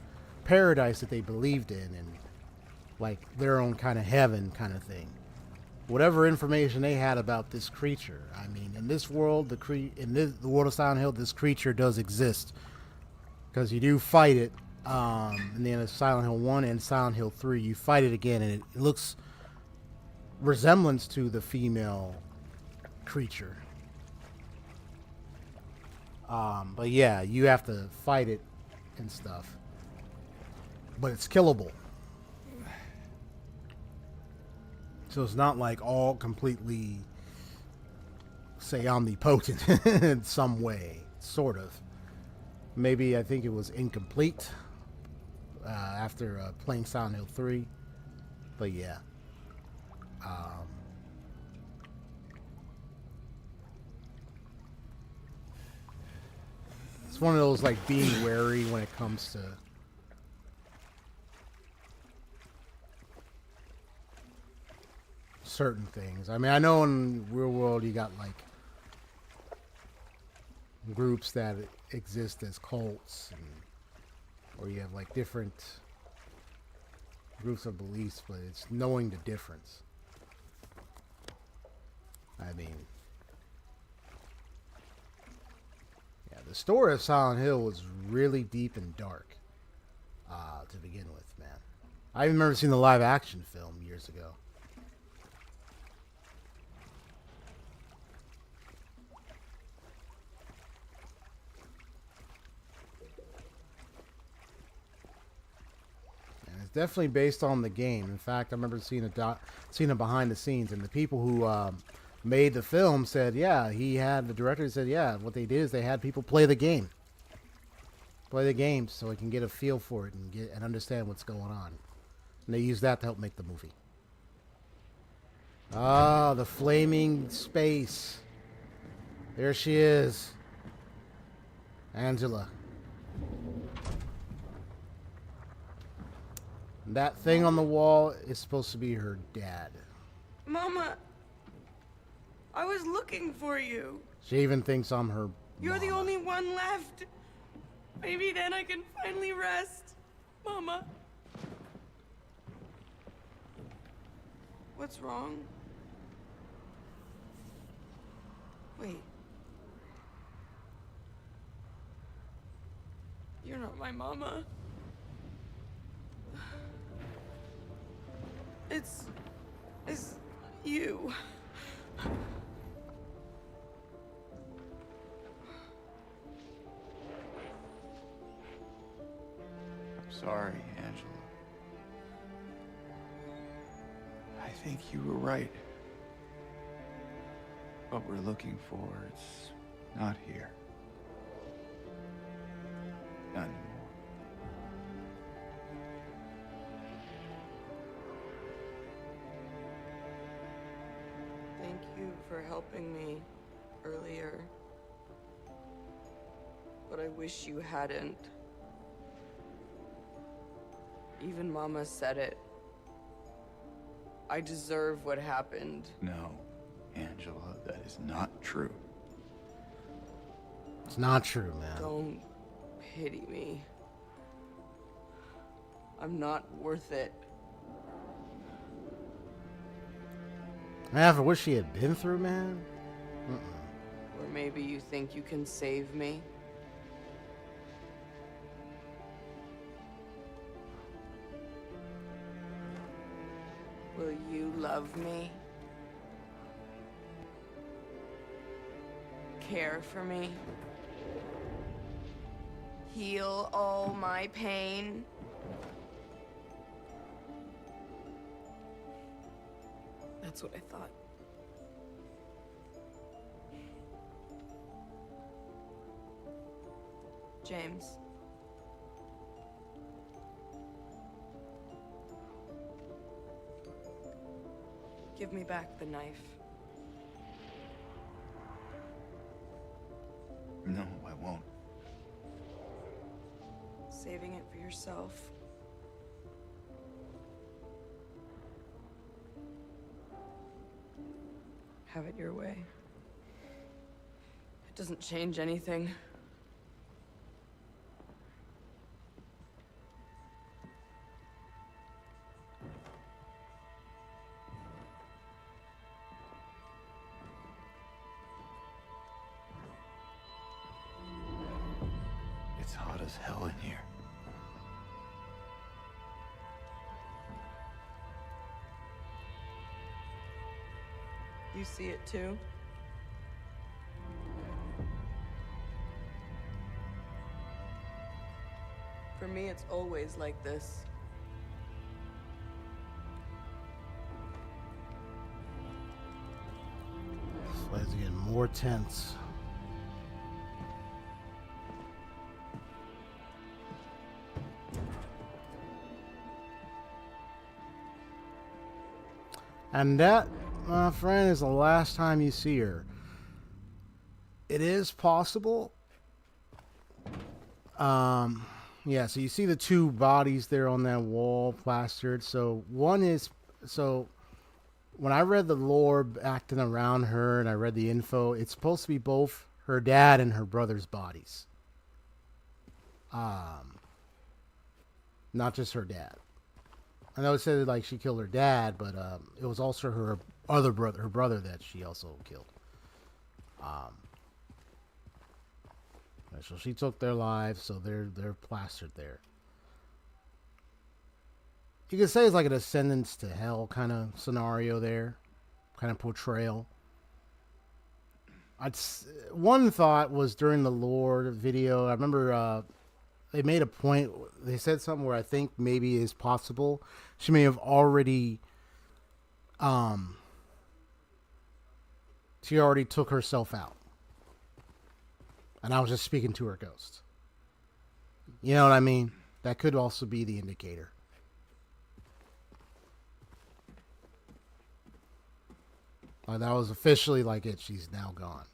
paradise that they believed in, and like their own kind of heaven kind of thing. Whatever information they had about this creature. I mean, in this world, the world of Silent Hill, this creature does exist, because you do fight it. In the end of Silent Hill 1 and Silent Hill 3, you fight it again, and it looks resemblance to the female creature. But yeah, you have to fight it and stuff. But it's killable. So it's not like all completely, say, omnipotent in some way. Sort of. Maybe I think it was incomplete after playing Silent Hill 3. But yeah. It's one of those, like, being wary when it comes to certain things. I mean, I know in real world you got, like, groups that exist as cults, or you have, like, different groups of beliefs, but it's knowing the difference. I mean, yeah, the story of Silent Hill was really deep and dark to begin with, man. I even remember seeing the live action film years ago. And it's definitely based on the game. In fact, I remember seeing a behind the scenes, and the people who made the film said, yeah, the director said, yeah, what they did is they had people play the game so they can get a feel for it and understand what's going on, and they used that to help make the movie. Ah, the flaming space. There she is, Angela. That thing on the wall is supposed to be her dad. Mama, I was looking for you. She even thinks I'm her You're the mama. only one left. Maybe then I can finally rest. Mama. What's wrong? Wait. You're not my mama. It's you. Sorry, Angela. I think you were right. What we're looking for, it's not here. Not anymore. Thank you for helping me earlier. But I wish you hadn't. Even Mama said it. I deserve what happened. No, Angela, that is not true. It's not true, man. Don't pity me. I'm not worth it. After what she had been through, man. Or maybe you think you can save me? Will you love me? Care for me? Heal all my pain? That's what I thought. James. Give me back the knife. No, I won't. Saving it for yourself. Have it your way. It doesn't change anything. It's hot as hell in here. You see it too? For me, it's always like this. This place is getting more tense. And that, my friend, is the last time you see her. It is possible. Yeah, so you see the two bodies there on that wall plastered. So one is, so when I read the lore acting around her and I read the info, it's supposed to be both her dad and her brother's bodies. Not just her dad. I know it said like she killed her dad, but it was also her other brother, her brother, that she also killed. So she took their lives, so they're plastered there. You could say it's like a Descendants to Hell kind of scenario there, kind of portrayal. One thought was during the lore video. I remember they made a point. They said something where I think maybe is possible. She may have already, she already took herself out. And I was just speaking to her ghost. You know what I mean? That could also be the indicator. Like that was officially like it. She's now gone.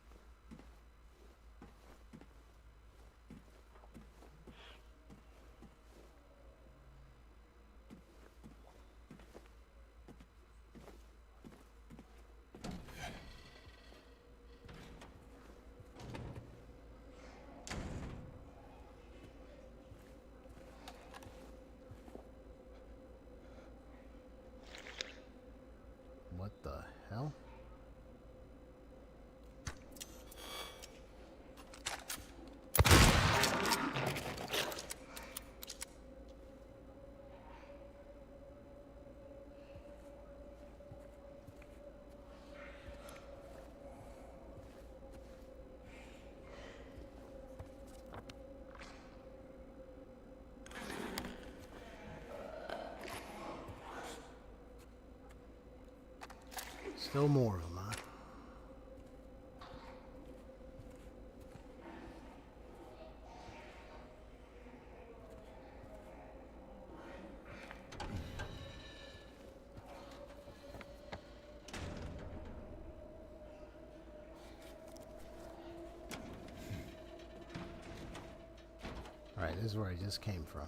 Still more of them, huh? Alright, this is where I just came from.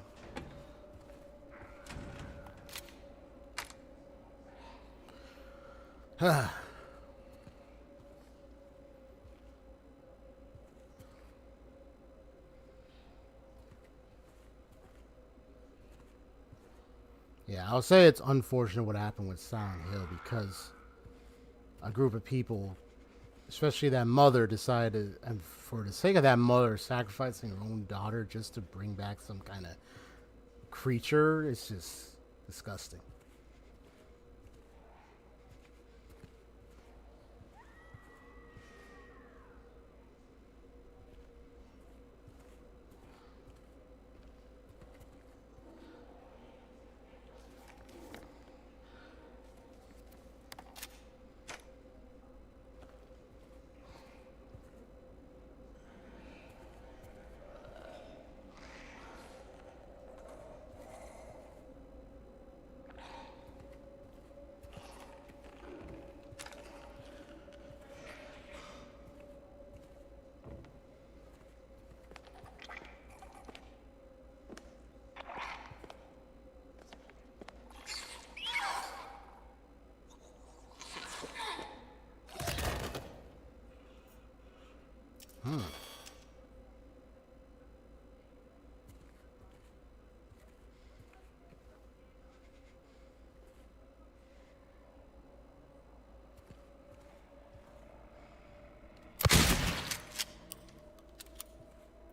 Yeah, I'll say it's unfortunate what happened with Silent Hill because a group of people, especially that mother, decided, and for the sake of that mother sacrificing her own daughter just to bring back some kind of creature, it's just disgusting.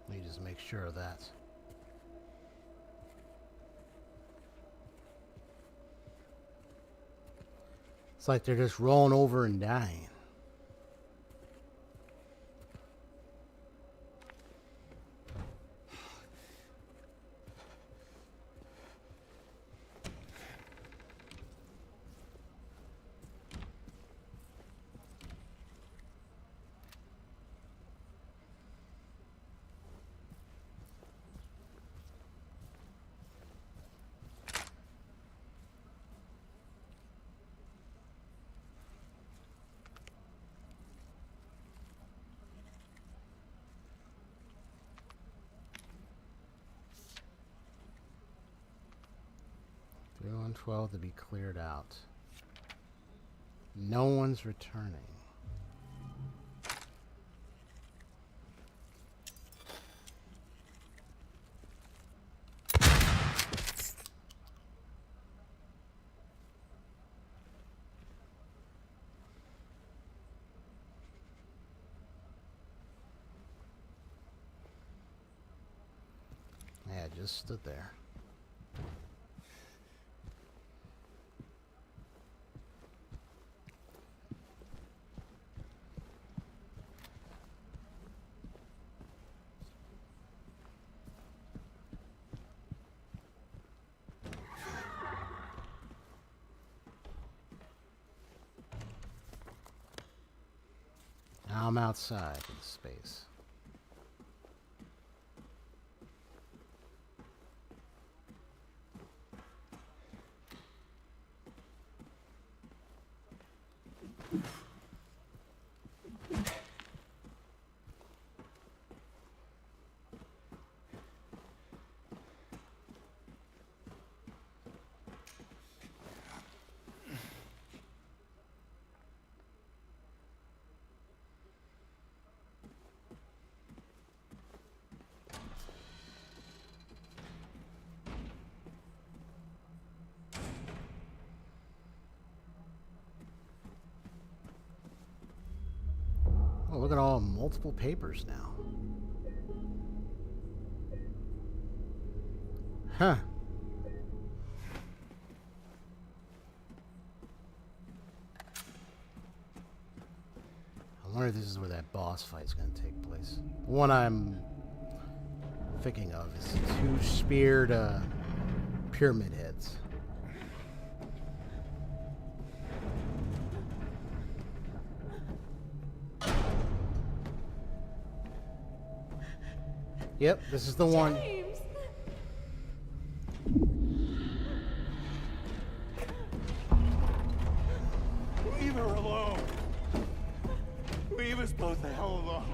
Let me just make sure of that. It's like they're just rolling over and dying. On 12 to be cleared out. No one's returning. Yeah, just stood there. Now I'm outside in space. Oh, look at all multiple papers now. Huh. I wonder if this is where that boss fight's gonna take place. The one I'm thinking of is two speared pyramid heads. Yep, this is the one. James. Leave her alone. Leave us both the hell alone.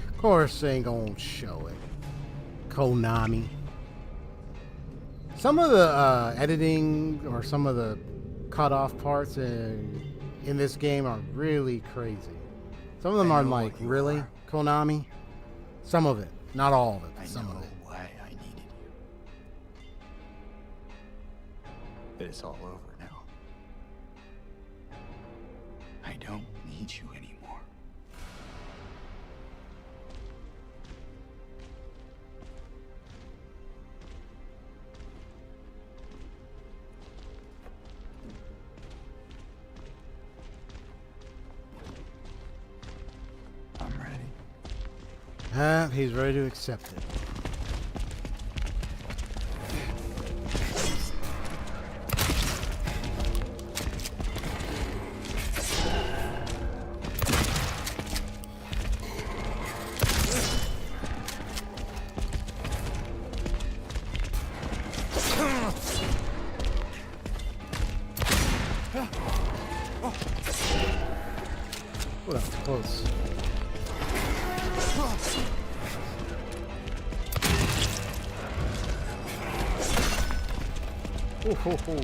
Of course, they ain't gonna show it. Konami. Some of the editing or some of the cut-off parts in this game are really crazy. Some of them I are know like, what you really, are. Konami? Some of it, not all of it, I but some know of it. why I needed you. But it's all over now. I don't need you anymore. I'm ready. He's ready to accept it. Well, that was close. Ooh, hoo, hoo.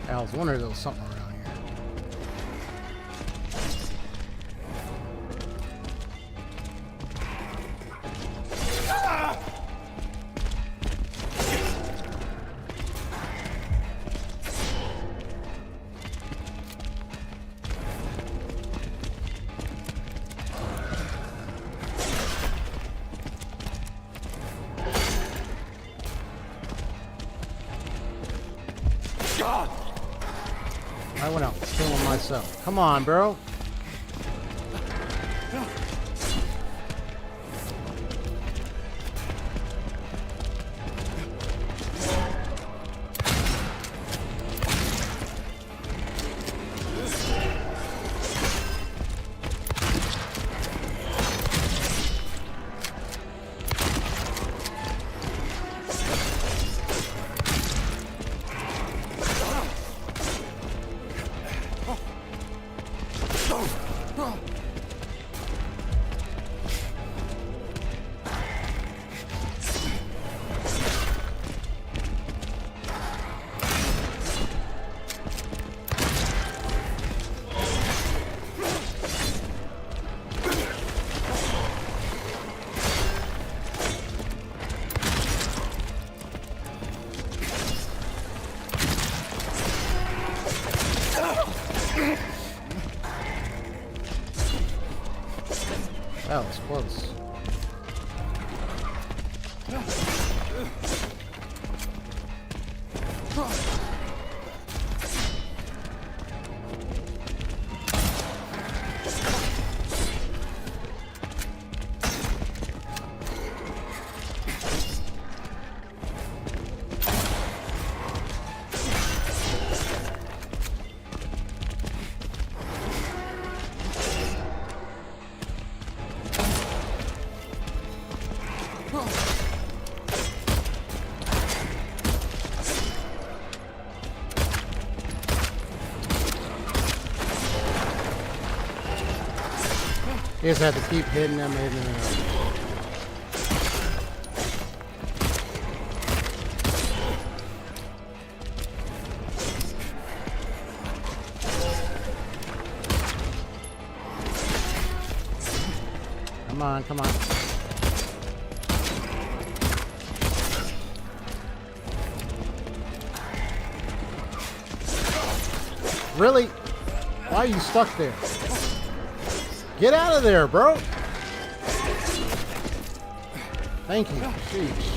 I was wondering if there was something around here. I went out killing myself. Come on, bro. That was close. You just have to keep hitting them, hitting them. Come on, come on. Really? Why are you stuck there? Get out of there, bro. Thank you. Sheesh.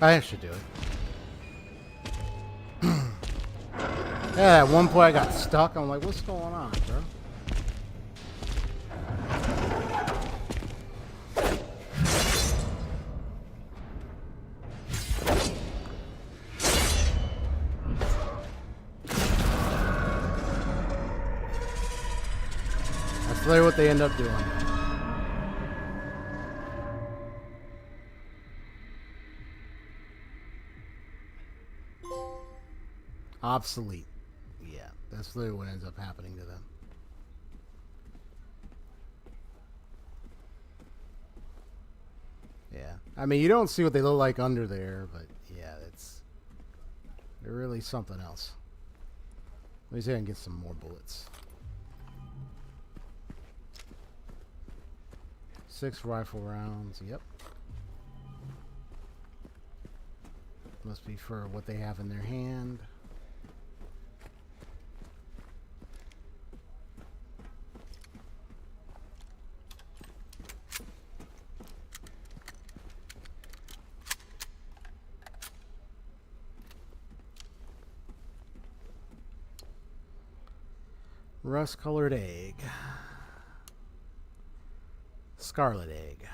I should do it. Yeah, at one point I got stuck. I'm like, what's going on, bro? That's literally what they end up doing. Obsolete. Yeah, that's literally what ends up happening to them. Yeah. I mean, you don't see what they look like under there, but yeah, they're really something else. Let me see if I can get some more bullets. 6 rifle rounds. Yep. Must be for what they have in their hand. Rust-colored egg. Scarlet egg.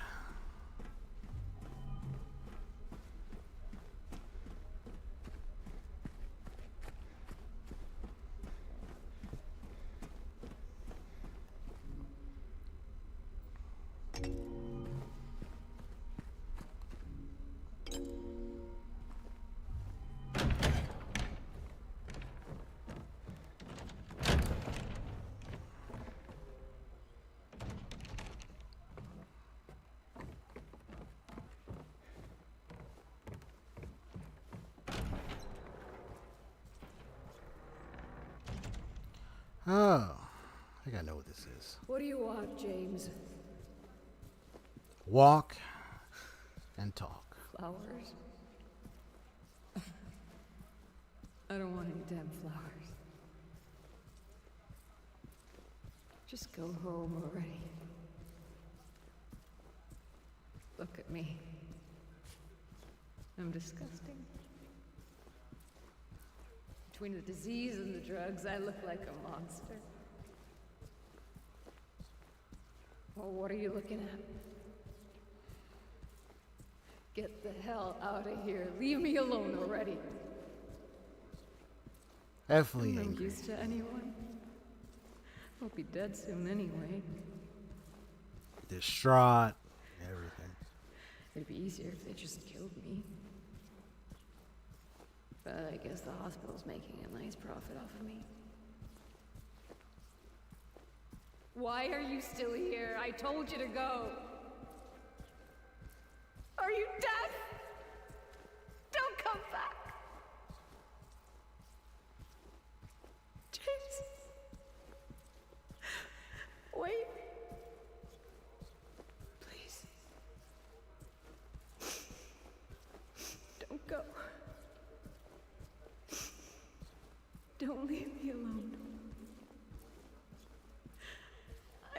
Oh, I think I know what this is. What do you want, James? Walk and talk. Flowers? I don't want any damn flowers. Just go home already. Look at me. I'm disgusting. Between the disease and the drugs, I look like a monster. Well, what are you looking at? Get the hell out of here. Leave me alone already. Definitely I'm angry. used to anyone. I'll be dead soon anyway. Distraught. Everything. It'd be easier if they just killed me. But I guess the hospital's making a nice profit off of me. Why are you still here? I told you to go. Are you deaf? Don't come back. James. Wait. Please. Don't go. Don't leave me alone.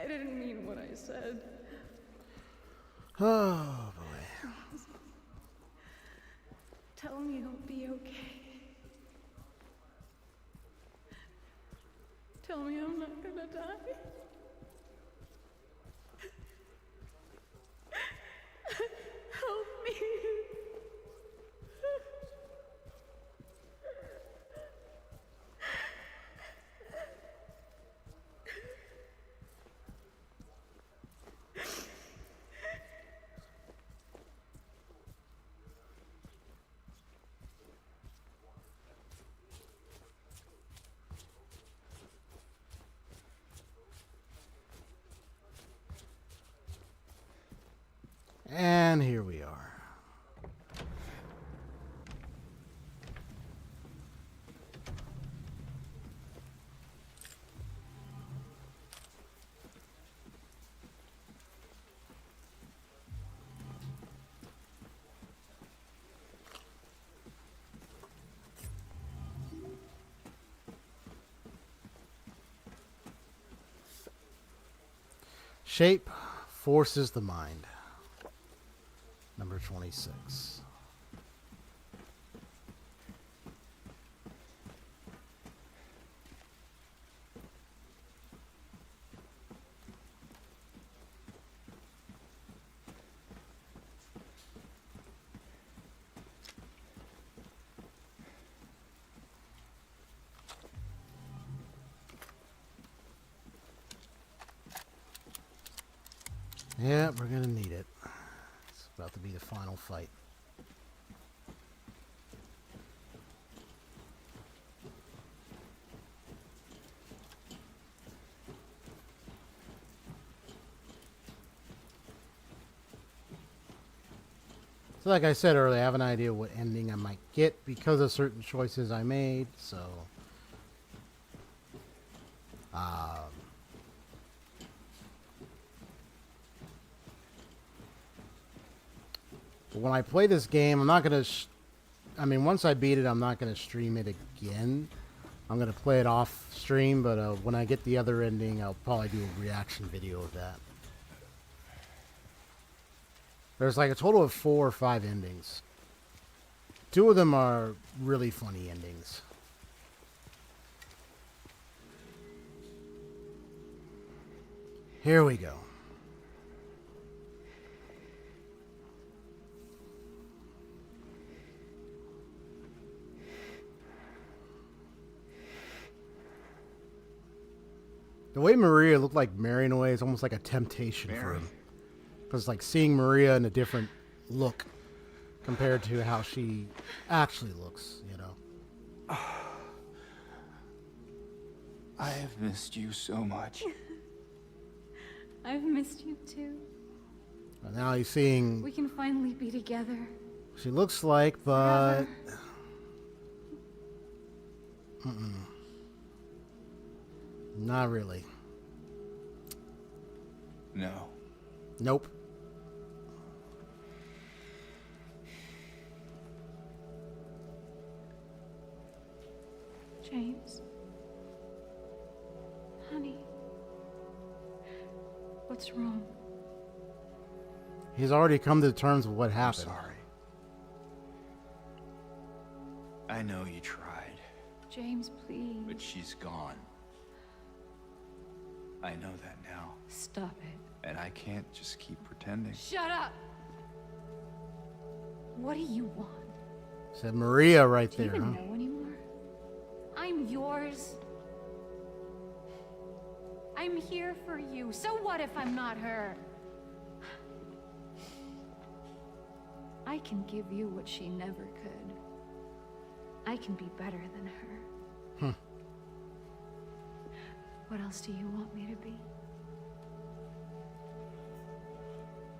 didn't mean what I said. Oh boy. Tell me you'll be okay. Tell me I'm not gonna die. Help me. And here we are. Shape forces the mind. Number 26. Yeah, we're gonna need it. It's about to be the final fight. So like I said earlier, I have an idea what ending I might get because of certain choices I made, so but when I play this game, I'm not going to I mean, once I beat it, I'm not going to stream it again. I'm going to play it off stream, but when I get the other ending, I'll probably do a reaction video of that. There's like a total of 4 or 5 endings. 2 of them are really funny endings. Here we go. The way Maria looked like Mary in a way is almost like a temptation for him. Because like seeing Maria in a different look compared to how she actually looks, you know. I have missed you so much. I've missed you too. But now he's seeing We can finally be together. what she looks like, but not really. No. Nope. James. Honey. What's wrong? He's already come to terms with what I'm happened. sorry. I know you tried, James, please. but she's gone. I know that now, Stop it. and I can't just keep pretending. Shut up! What do you want? Said Maria right Do you there, even huh? know anymore? I'm yours. I'm here for you. So what if I'm not her? I can give you what she never could. I can be better than her. What else do you want me to be?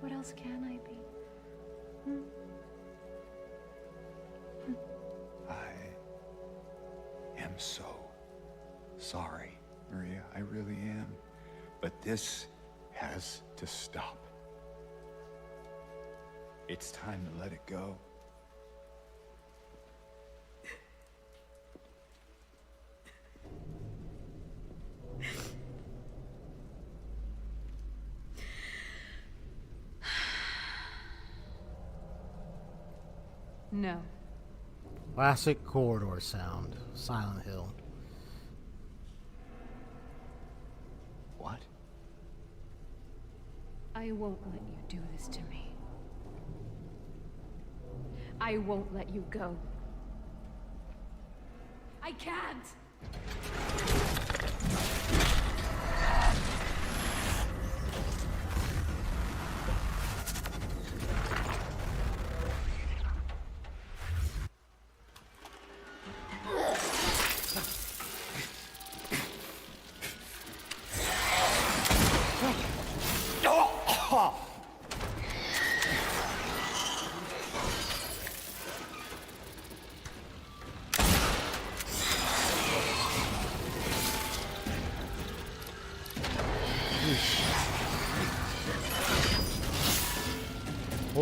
What else can I be? I am so sorry, Maria. I really am. But this has to stop. It's time to let it go. No. Classic corridor sound. Silent Hill. What? I won't let you do this to me. I won't let you go. I can't!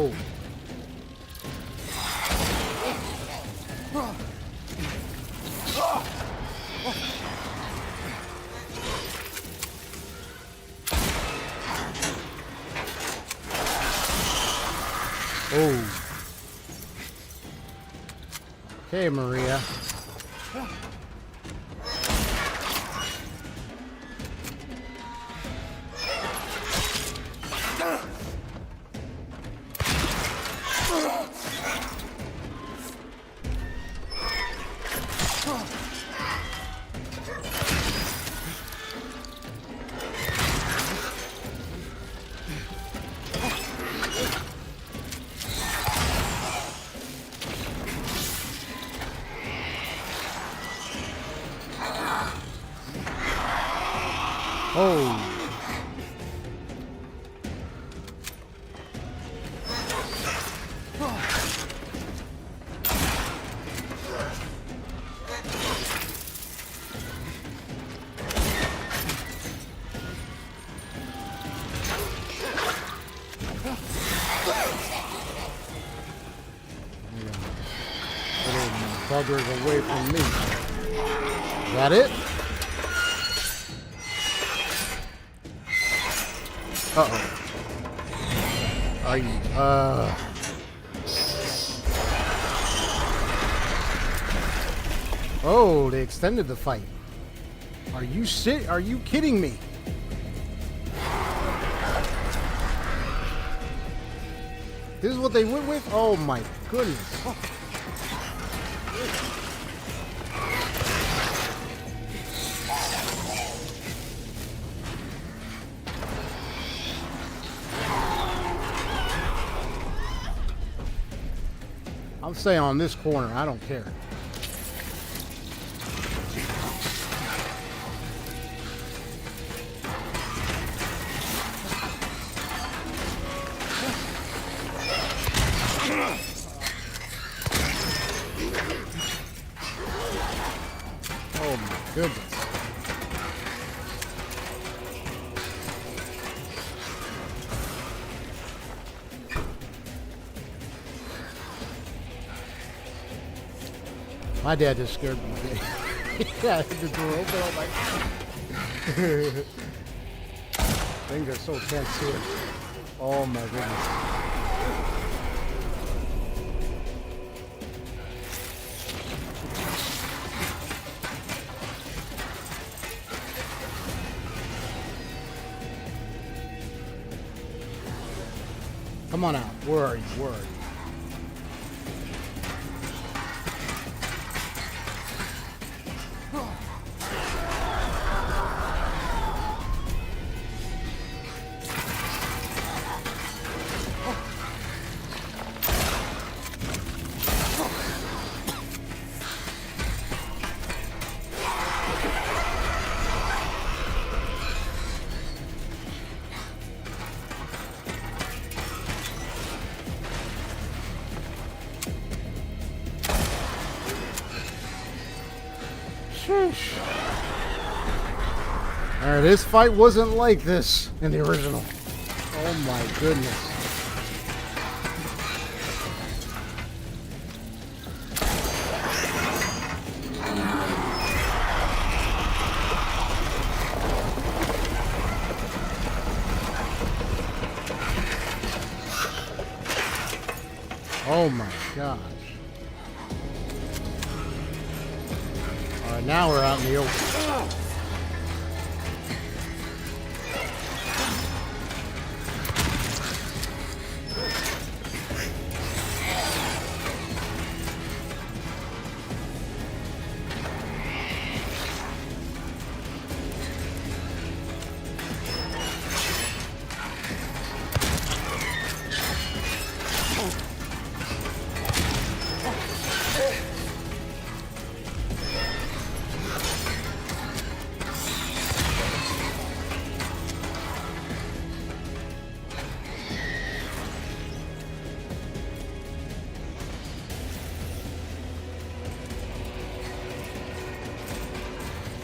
Oh. Oh. Okay, Maria. Oh. Buggers away from me. Is that it? Uh-oh. Are you, Oh, they extended the fight. Are you kidding me? This is what they went with? Oh my goodness. Oh. I'll stay on this corner. I don't care. Oh my goodness. My dad just scared me. Yeah, the door open. I'm like, things are so tense here. Oh my goodness. Come on out. Where are you? Where are you? Alright, this fight wasn't like this in the original. Oh my goodness. Oh my gosh. now we're out in the open.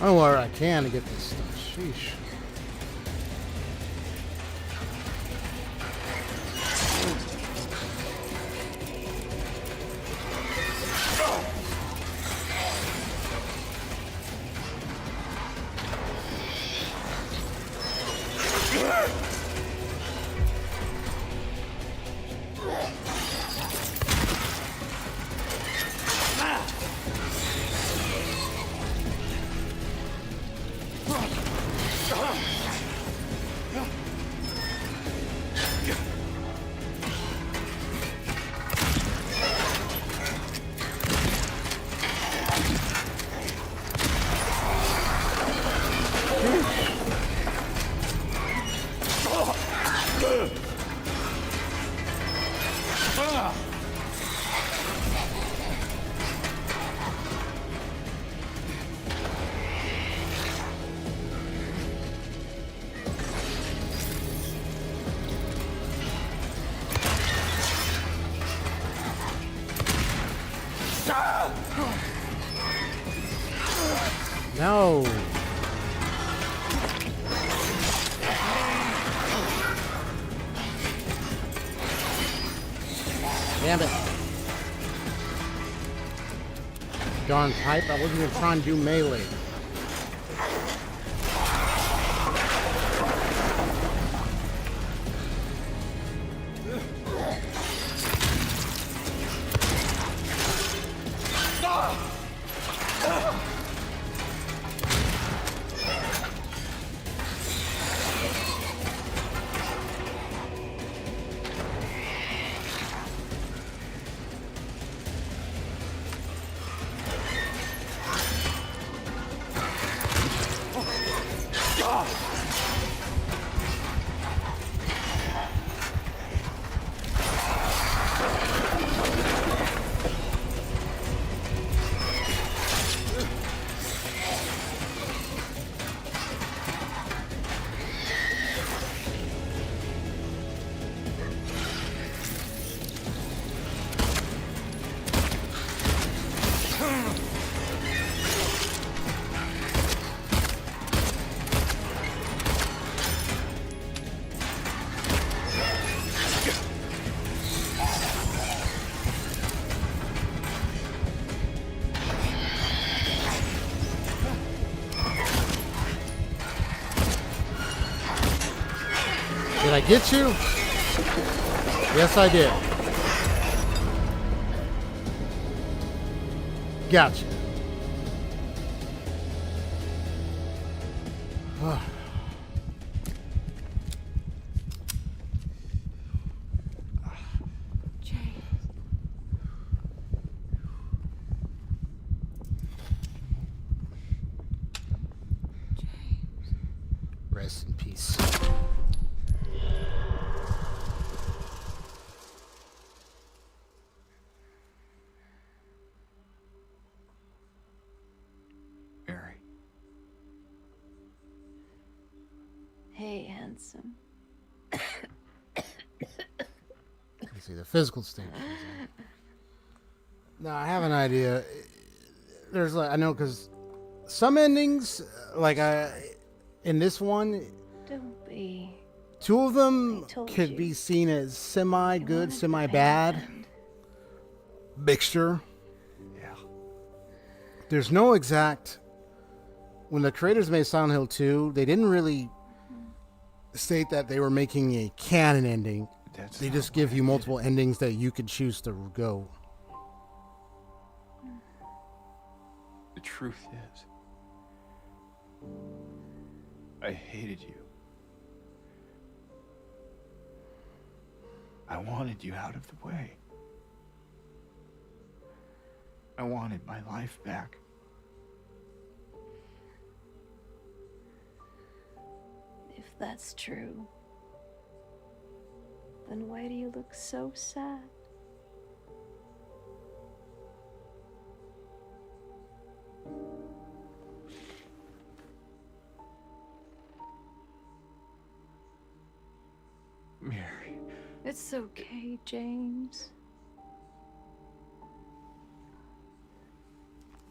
I don't know where I can to get this stuff. Sheesh. No. Damn it. Darn pipe, I wasn't even trying to do melee. Did I get you? Yes, I did. Gotcha. Rest in peace. Mary. Hey, handsome. Let's see the physical state. No, I have an idea. There's like I know because some endings, like in this one, Don't be. two of them I told could you. be seen as semi-good, You wanted the semi-bad band. mixture. Yeah. There's no exact. When the creators made Silent Hill 2, they didn't really state that they were making a canon ending. That's They not just what give I you did. multiple endings that you could choose to go. The truth is, I hated you. I wanted you out of the way. I wanted my life back. If that's true, then why do you look so sad? Mary. It's okay, James.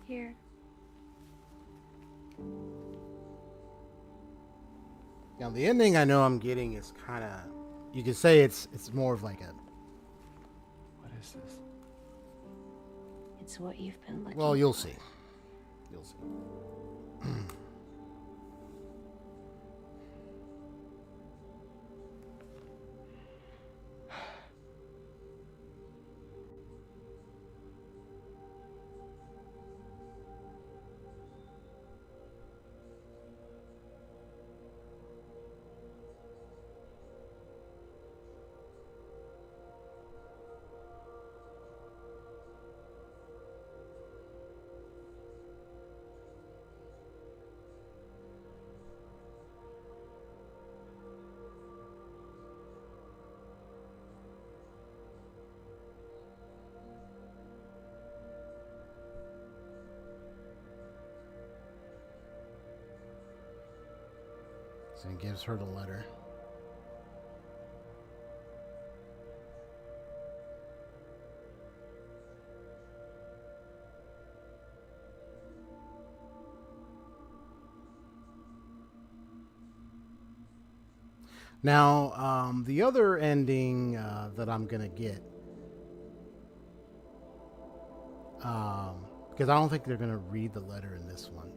Here. Now the ending I know I'm getting is kind of, you could say it's more of like a, What is this? It's what you've been looking well, you'll for. see. You'll see. So he gives her the letter. Now, the other ending that I'm gonna get, because I don't think they're gonna read the letter in this one,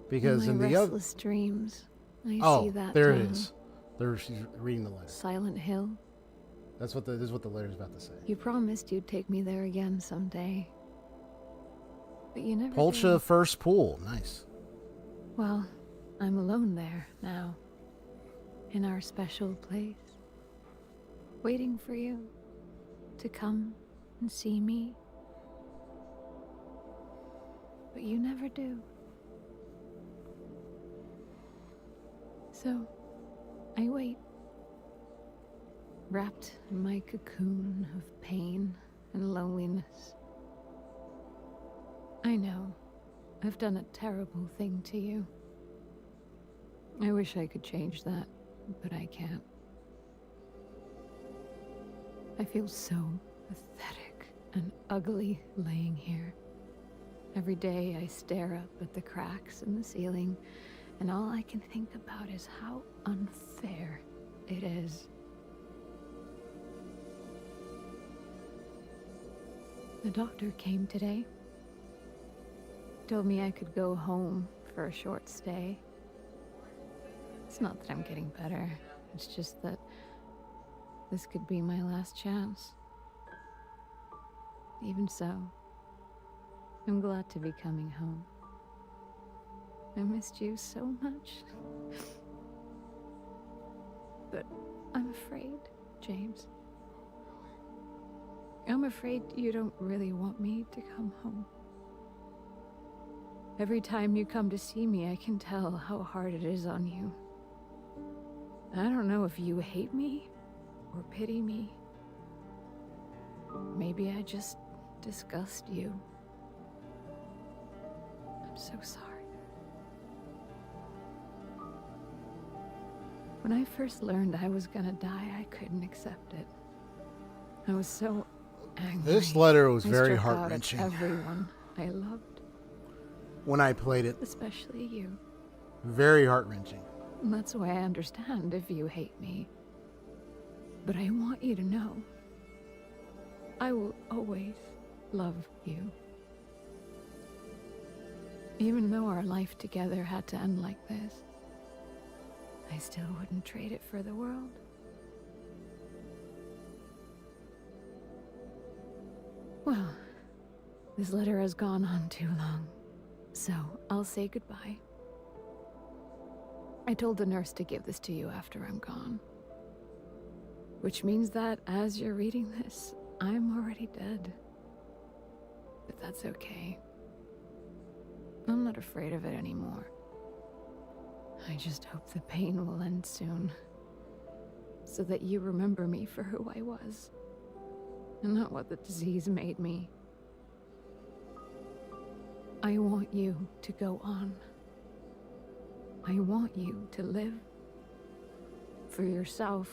because in my the other, restless dreams, I oh, see that there it down. is. There, she's reading the letter. Silent Hill. This is what the letter's about to say. You promised you'd take me there again someday, but you never Polcha did. first pool, nice. Well, I'm alone there now, in our special place, waiting for you to come and see me. But you never do. So, I wait, wrapped in my cocoon of pain and loneliness. I know I've done a terrible thing to you. I wish I could change that, but I can't. I feel so pathetic and ugly laying here. Every day I stare up at the cracks in the ceiling, and all I can think about is how unfair it is. The doctor came today. Told me I could go home for a short stay. It's not that I'm getting better. It's just that this could be my last chance. Even so, I'm glad to be coming home. I missed you so much. But I'm afraid, James. I'm afraid you don't really want me to come home. Every time you come to see me, I can tell how hard it is on you. I don't know if you hate me or pity me. Maybe I just disgust you. I'm so sorry. When I first learned I was gonna die, I couldn't accept it. I was so angry. This letter was I very struck out at heart-wrenching. everyone I loved, When I played it, especially you. very heart-wrenching. And that's why I understand if you hate me. But I want you to know, I will always love you. Even though our life together had to end like this, I still wouldn't trade it for the world. Well, this letter has gone on too long, so I'll say goodbye. I told the nurse to give this to you after I'm gone. Which means that as you're reading this, I'm already dead. But that's okay. I'm not afraid of it anymore. I just hope the pain will end soon. So that you remember me for who I was. And not what the disease made me. I want you to go on. I want you to live. For yourself.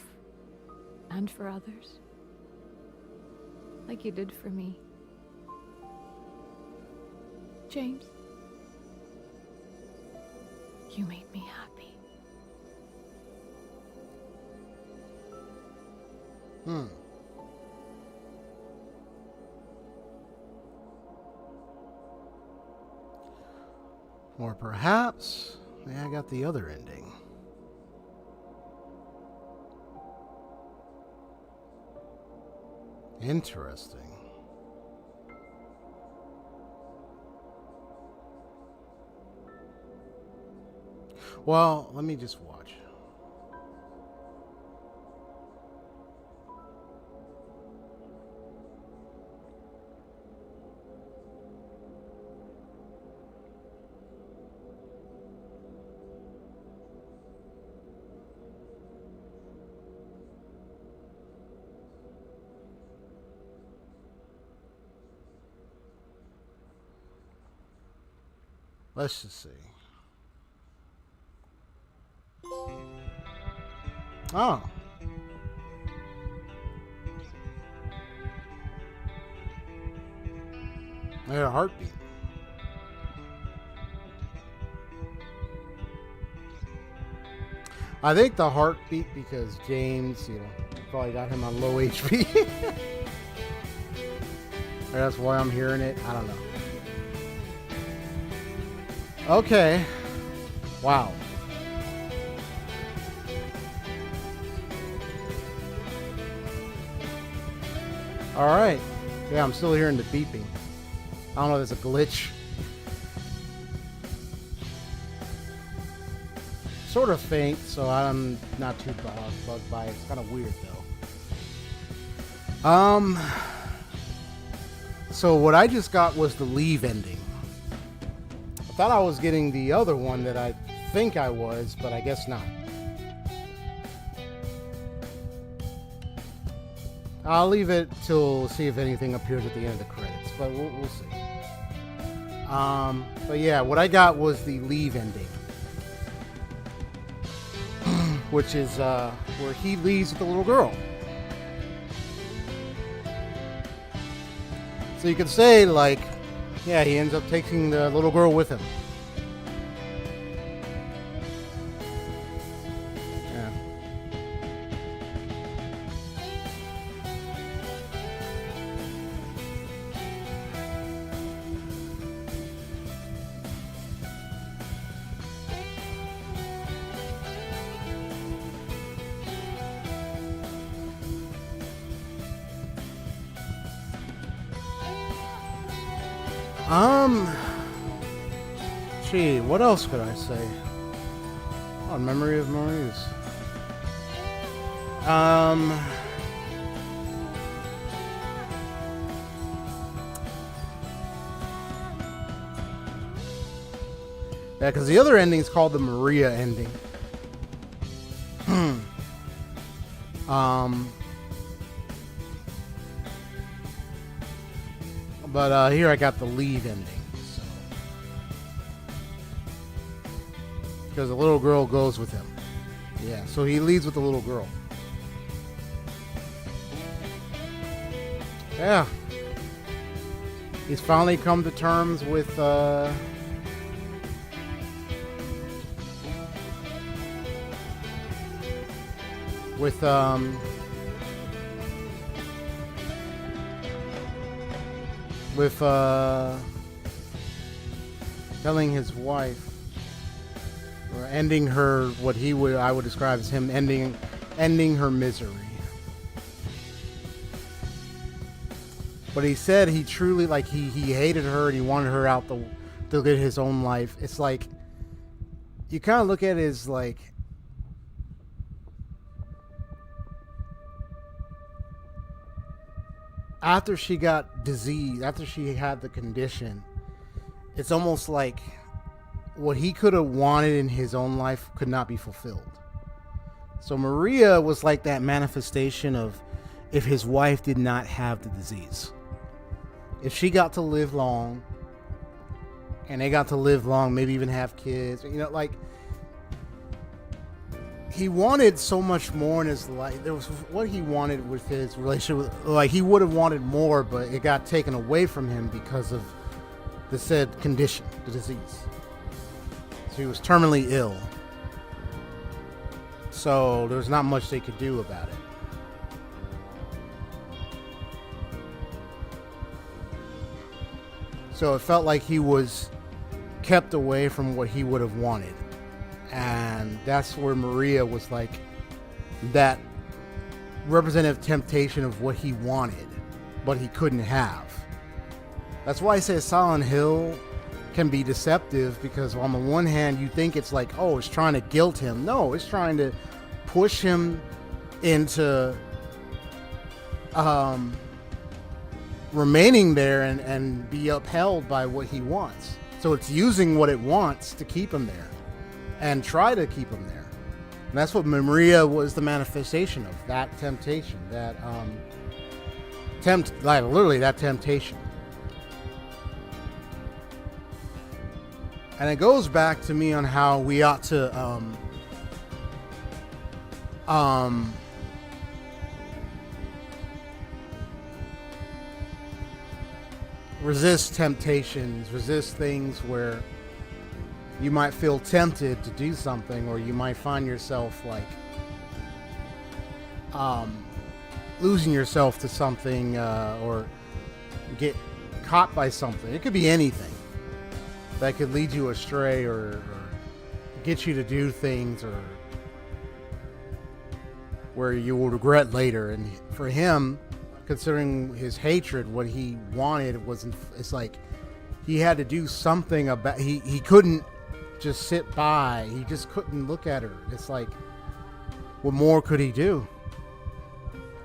And for others. Like you did for me. James. You made me happy. Or perhaps, I got the other ending. Interesting. Well, let me just watch. Let's just see. Oh. I had a heartbeat. I think the heartbeat because James, probably got him on low HP. That's why I'm hearing it. I don't know. Okay. Wow. All right. Yeah, I'm still hearing the beeping. I don't know if it's a glitch. Sort of faint, so I'm not too bugged by it. It's kind of weird, though. So what I just got was the leave ending. I thought I was getting the other one that I think I was, but I guess not. I'll leave it till see if anything appears at the end of the credits, but we'll see. But yeah, what I got was the leave ending, which is where he leaves with the little girl. So you could say, like, yeah, he ends up taking the little girl with him. Yeah. Gee, what else could I say? Oh, memory of Maurice. Yeah, because the other ending is called the Maria ending. But here I got the leave ending. So. Because the little girl goes with him. Yeah, so he leaves with the little girl. Yeah. He's finally come to terms with telling his wife, or ending her, what I would describe as him ending her misery. But he said he truly, like, he hated her and he wanted her out to get his own life. It's like you kind of look at it as like, after she got disease, after she had the condition, it's almost like what he could have wanted in his own life could not be fulfilled. So Maria was like that manifestation of if his wife did not have the disease. If she got to live long, and they got to live long, maybe even have kids, you know, like, he wanted so much more in his life. There was what he wanted with his relationship with, like, he would have wanted more, but it got taken away from him because of the said condition, the disease. So he was terminally ill. So there's not much they could do about it. So it felt like he was kept away from what he would have wanted. And that's where Maria was like that representative temptation of what he wanted, but he couldn't have. That's why I say Silent Hill can be deceptive, because on the one hand you think it's like, oh, it's trying to guilt him. No, it's trying to push him into remaining there and be upheld by what he wants. So it's using what it wants to keep him there and try to keep him there. And that's what Maria was the manifestation of, that temptation, that like literally that temptation. And it goes back to me on how we ought to resist temptations, resist things where you might feel tempted to do something, or you might find yourself like losing yourself to something, or get caught by something. It could be anything that could lead you astray, or get you to do things, or where you will regret later. And for him, considering his hatred, what he wanted wasn't, it's like he had to do something about, he couldn't just sit by, he just couldn't look at her. It's like, what more could he do?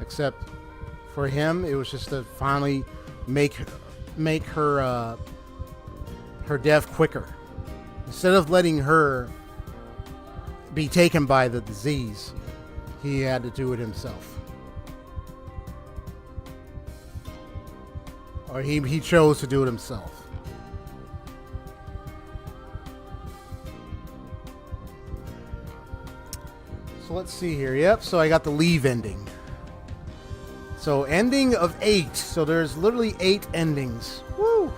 Except for him, it was just to finally make her her death quicker. Instead of letting her be taken by the disease, he had to do it himself. Or he chose to do it himself. So let's see here. Yep, so I got the leave ending. So ending of 8. So there's literally 8 endings. Woo!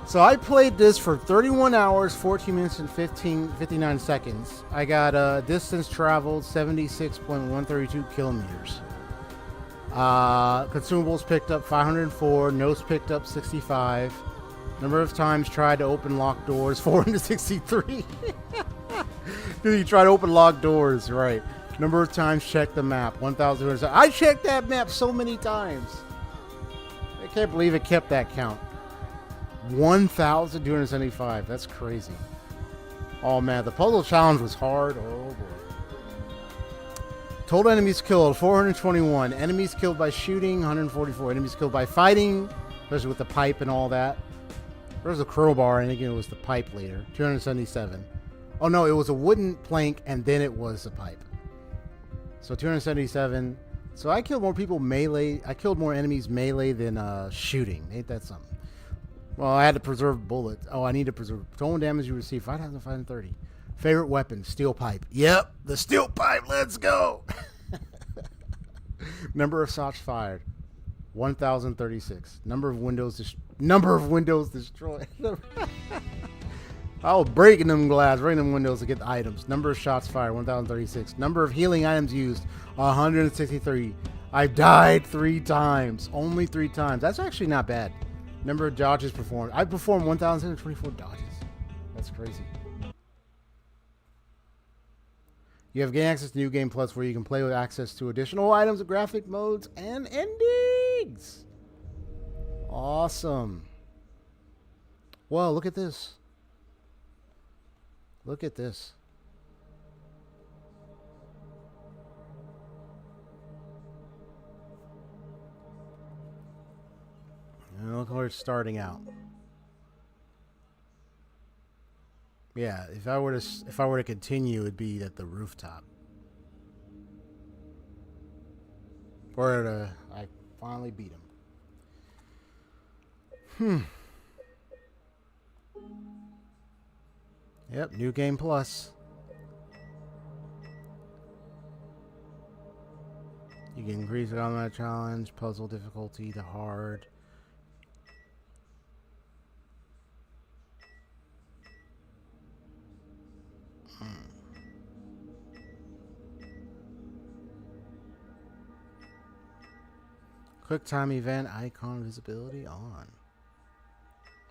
So I played this for 31 hours, 14 minutes, and 59 seconds. I got distance traveled 76.132 kilometers. Consumables picked up 504. Notes picked up 65. Number of times tried to open locked doors 463. Dude, you try to open locked doors, right? Number of times checked the map 1,200. I checked that map so many times. I can't believe it kept that count. 1,275. That's crazy. Oh man, the puzzle challenge was hard. Oh boy. Total enemies killed 421. Enemies killed by shooting 144. Enemies killed by fighting, especially with the pipe and all that. There was a crowbar, and again it was the pipe later. 277. Oh no, it was a wooden plank and then it was a pipe. So 277. So I killed more people melee. I killed more enemies melee than shooting. Ain't that something? Well, I had to preserve bullets. Oh, I need to preserve. Total damage you receive 5,530. Favorite weapon, steel pipe. Yep, the steel pipe. Let's go. Number of shots fired, 1,036. Number of windows destroyed. I was breaking them windows to get the items. Number of shots fired, 1,036. Number of healing items used, 163. I've died 3 times. Only 3 times. That's actually not bad. Number of dodges performed. I performed 1,724 dodges. That's crazy. You have gain access to New Game Plus, where you can play with access to additional items, graphic modes, and endings. Awesome. Well, look at this. Look at this. And look where it's starting out. Yeah, if I were to continue, it'd be at the rooftop. Where I finally beat him. Yep, new game plus. You can increase the combat challenge, puzzle difficulty to hard. Quick time event icon visibility on.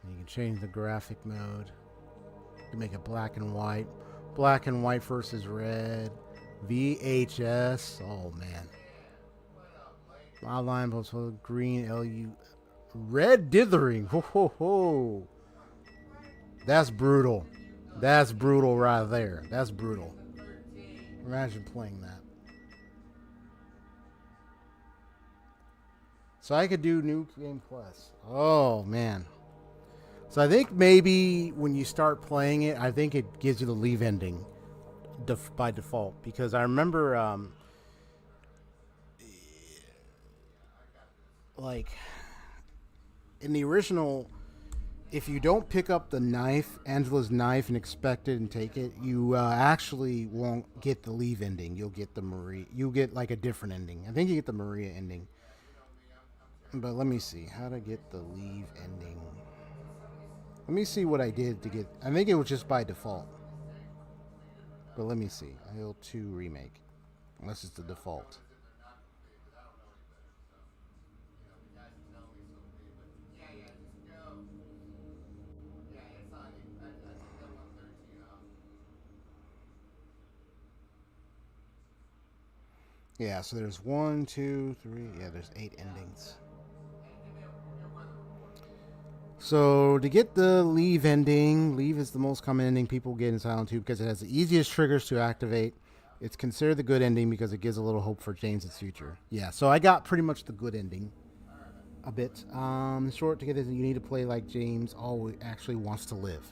And you can change the graphic mode. You can make it black and white. Black and white versus red. VHS. Oh man. Outline post green LU. Red dithering. Ho ho ho. That's brutal. That's brutal right there. That's brutal. Imagine playing that. So I could do new game plus. Oh man. So I think maybe when you start playing it, I think it gives you the leave ending by default, because I remember like in the original, if you don't pick up the knife, Angela's knife, and expect it and take it, you actually won't get the leave ending. You'll get the Maria. You'll get like a different ending. I think you get the Maria ending. But let me see how to get the leave ending. Let me see what I did to get. I think it was just by default. But let me see. SH2 Remake. Unless it's the default. Yeah, so there's 1, 2, 3. Yeah, there's 8 endings. So to get the leave ending, leave is the most common ending people get in Silent 2 because it has the easiest triggers to activate. It's considered the good ending because it gives a little hope for James's future. Yeah, so I got pretty much the good ending. A bit. Short to get it, you need to play like James always actually wants to live.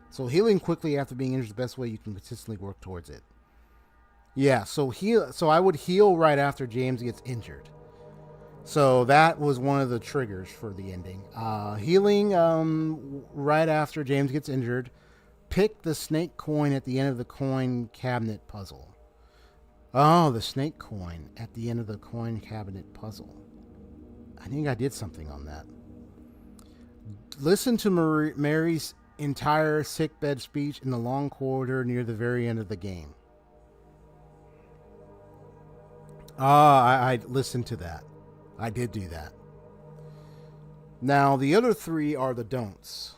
So healing quickly after being injured is the best way you can consistently work towards it. Yeah, so I would heal right after James gets injured. So that was one of the triggers for the ending. Healing right after James gets injured. Pick the snake coin at the end of the coin cabinet puzzle. Oh, the snake coin at the end of the coin cabinet puzzle. I think I did something on that. Listen to Mary's entire sickbed speech in the long corridor near the very end of the game. I listened to that. I did do that. Now, the other 3 are the don'ts.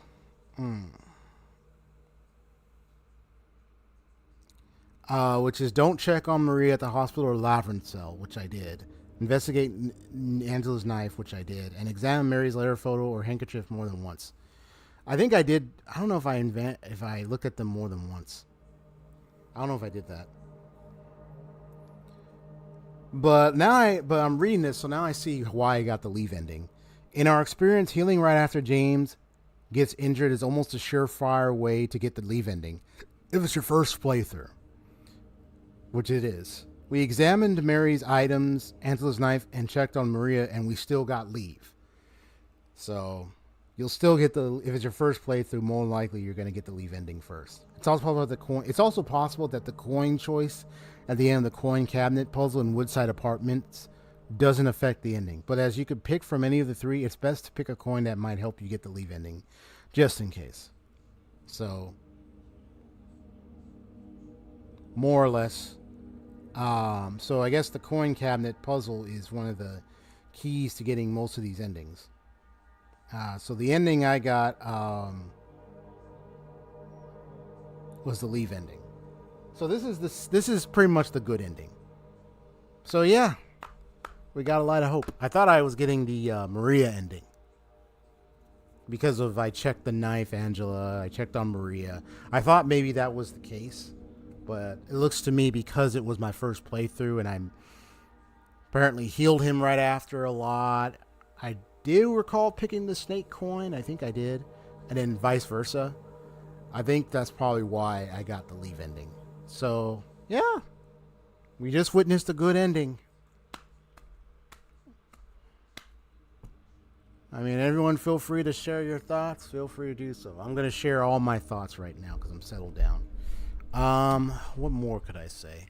Which is don't check on Maria at the hospital or labyrinth cell, which I did. Investigate Angela's knife, which I did. And examine Mary's letter photo or handkerchief more than once. I think I did. I don't know if I looked at them more than once. I don't know if I did that. But I'm reading this, so now I see why I got the leave ending. In our experience, healing right after James gets injured is almost a surefire way to get the leave ending. If it's your first playthrough, which it is. We examined Mary's items, Angela's knife, and checked on Maria, and we still got leave. So you'll still get if it's your first playthrough, more likely you're going to get the leave ending first. It's also possible that the coin choice at the end of the coin cabinet puzzle in Woodside Apartments doesn't affect the ending. But as you could pick from any of the 3, it's best to pick a coin that might help you get the leave ending, just in case. So, more or less. So I guess the coin cabinet puzzle is one of the keys to getting most of these endings. So the ending I got was the leave ending. So this is pretty much the good ending. So yeah, we got a lot of hope. I thought I was getting the Maria ending. because of I checked the knife, Angela. I checked on Maria. I thought maybe that was the case, but it looks to me because it was my first playthrough and I'm apparently healed him right after a lot. I do recall picking the snake coin. I think I did, and then vice versa. I think that's probably why I got the leave ending. So yeah, we just witnessed a good ending. I mean, everyone feel free to share your thoughts. Feel free to do so. I'm going to share all my thoughts right now because I'm settled down. What more could I say?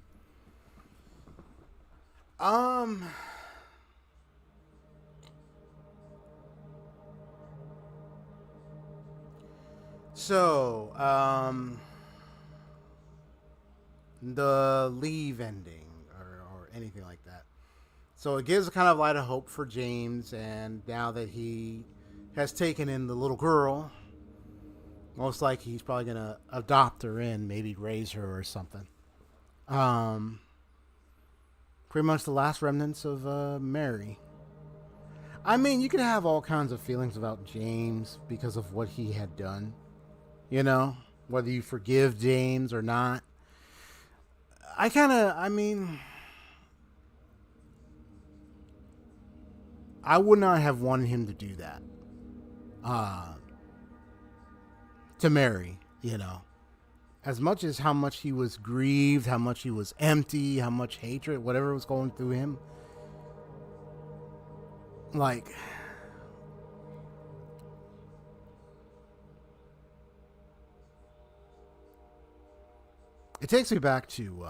So, the leave ending or anything like that. So it gives a kind of light of hope for James, and now that he has taken in the little girl, most likely he's probably going to adopt her in, maybe raise her or something. Pretty much the last remnants of Mary. I mean, you could have all kinds of feelings about James because of what he had done. You know, whether you forgive James or not. I would not have wanted him to do that. To Mary, you know. As much as how much he was grieved, how much he was empty, how much hatred, whatever was going through him. Like, it takes me back to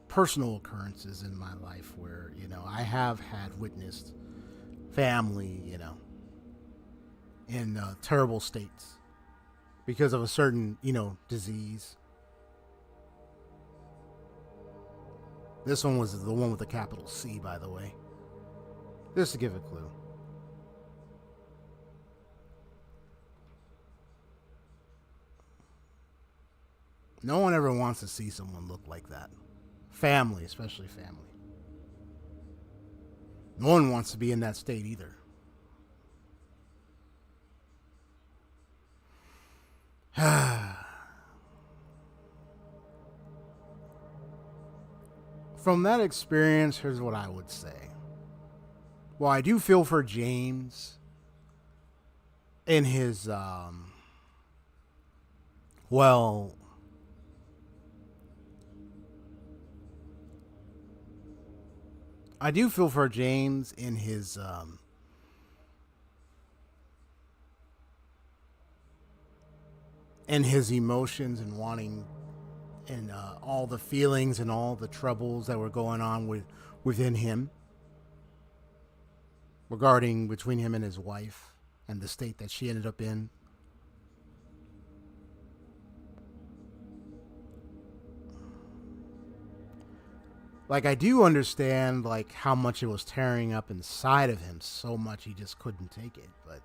personal occurrences in my life where, you know, I have had witnessed family, you know, in terrible states because of a certain, you know, disease. This one was the one with the capital C, by the way. Just to give a clue. No one ever wants to see someone look like that. Family, especially family. No one wants to be in that state either. From that experience, here's what I would say. Well, I do feel for James in his, I do feel for James in his emotions and wanting and all the feelings and all the troubles that were going on within him regarding between him and his wife and the state that she ended up in. Like, I do understand, like, how much it was tearing up inside of him so much he just couldn't take it, but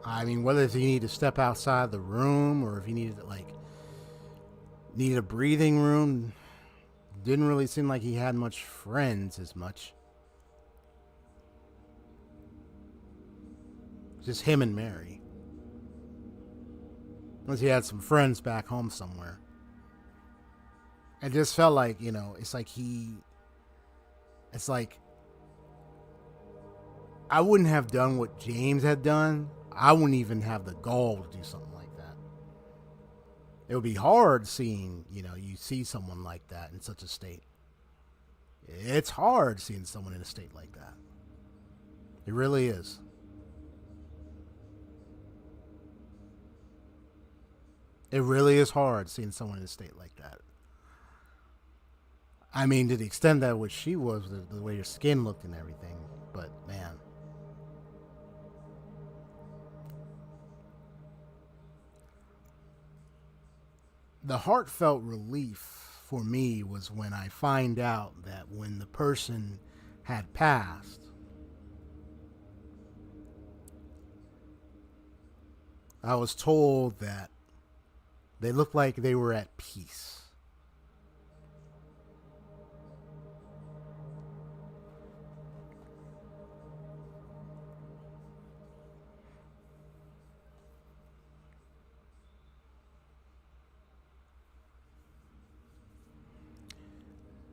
I mean, whether if he needed to step outside the room or if he needed a breathing room, didn't really seem like he had much friends as much. Just him and Mary. Unless he had some friends back home somewhere. It just felt like, you know, it's like I wouldn't have done what James had done. I wouldn't even have the gall to do something like that. It would be hard seeing, you know, you see someone like that in such a state. It's hard seeing someone in a state like that. It really is. It really is hard seeing someone in a state like that. I mean, to the extent that what she was, the way her skin looked and everything. But, man. The heartfelt relief for me was when I find out that when the person had passed, I was told that they looked like they were at peace.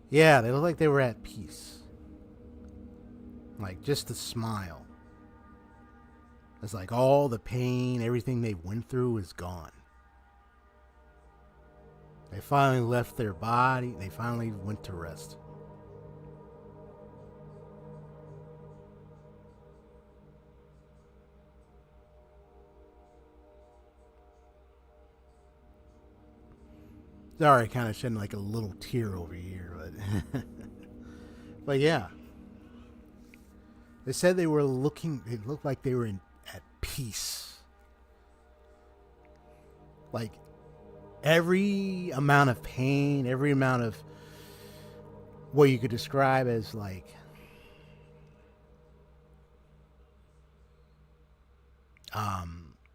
Yeah, they look like they were at peace. Like, just a smile. It's like all the pain, everything they went through is gone. They finally left their body. They finally went to rest. Sorry, kind of shedding like a little tear over here, but but yeah. They said they were looking. It looked like they were at peace. Like every amount of pain, every amount of what you could describe as like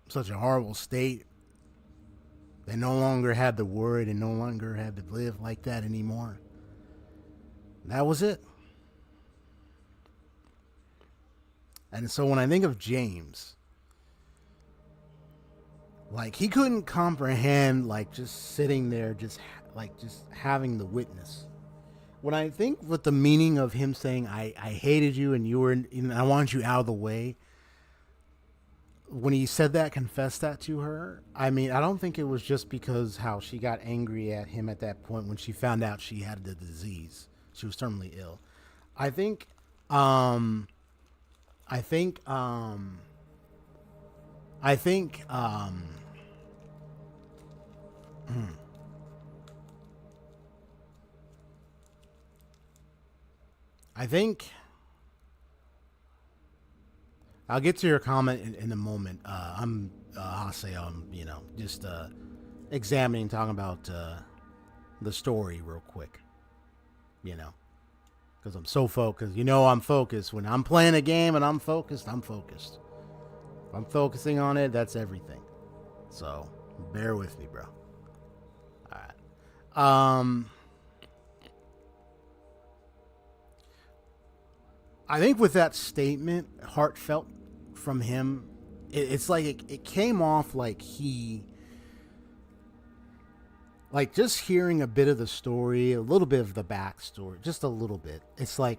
such a horrible state. They no longer had to worry. They no longer had to live like that anymore. That was it. And so when I think of James, like he couldn't comprehend like just sitting there, just having the witness. When I think with the meaning of him saying, I hated you and you were, and I want you out of the way. When he said that, confessed that to her, I mean, I don't think it was just because how she got angry at him at that point when she found out she had the disease. She was terminally ill. I think I think I'll get to your comment in a moment. I'm Hase. Just examining, talking about the story real quick. Because I'm so focused. I'm focused. When I'm playing a game and I'm focused, I'm focused. If I'm focusing on it, that's everything. So bear with me, bro. All right. I think with that statement, heartfelt from him, it's like it came off like just hearing a bit of the story, a little bit of the backstory, just a little bit. It's like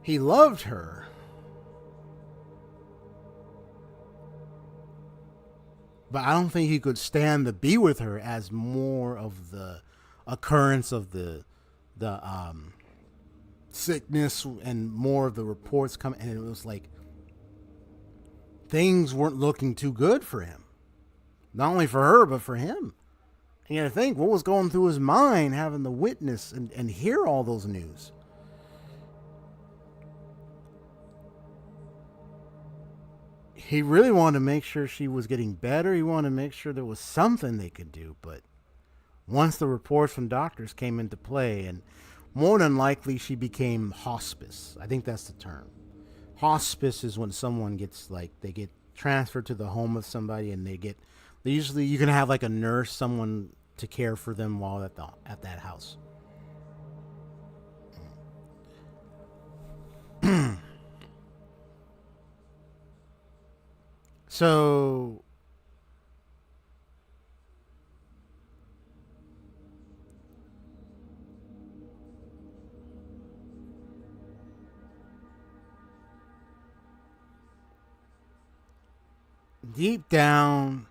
he loved her, but I don't think he could stand to be with her as more of the occurrence of the sickness and more of the reports coming, and it was like things weren't looking too good for him, not only for her but for him. And you gotta think what was going through his mind having the witness and hear all those news. He really wanted to make sure she was getting better. He wanted to make sure there was something they could do. But once the reports from doctors came into play, and more than likely she became hospice. I think that's the term. Hospice is when someone gets they get transferred to the home of somebody, and they usually you can have like a nurse, someone to care for them while at that house. So deep down,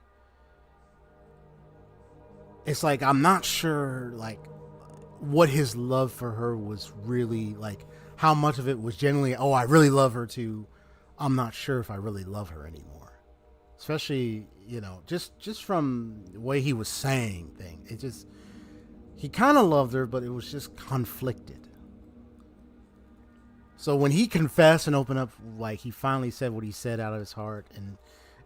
it's like I'm not sure what his love for her was really like, how much of it was genuinely, oh, I really love her, to I'm not sure if I really love her anymore. Especially, just from the way he was saying things. He kind of loved her, but it was just conflicted. So when he confessed and opened up, like he finally said what he said out of his heart and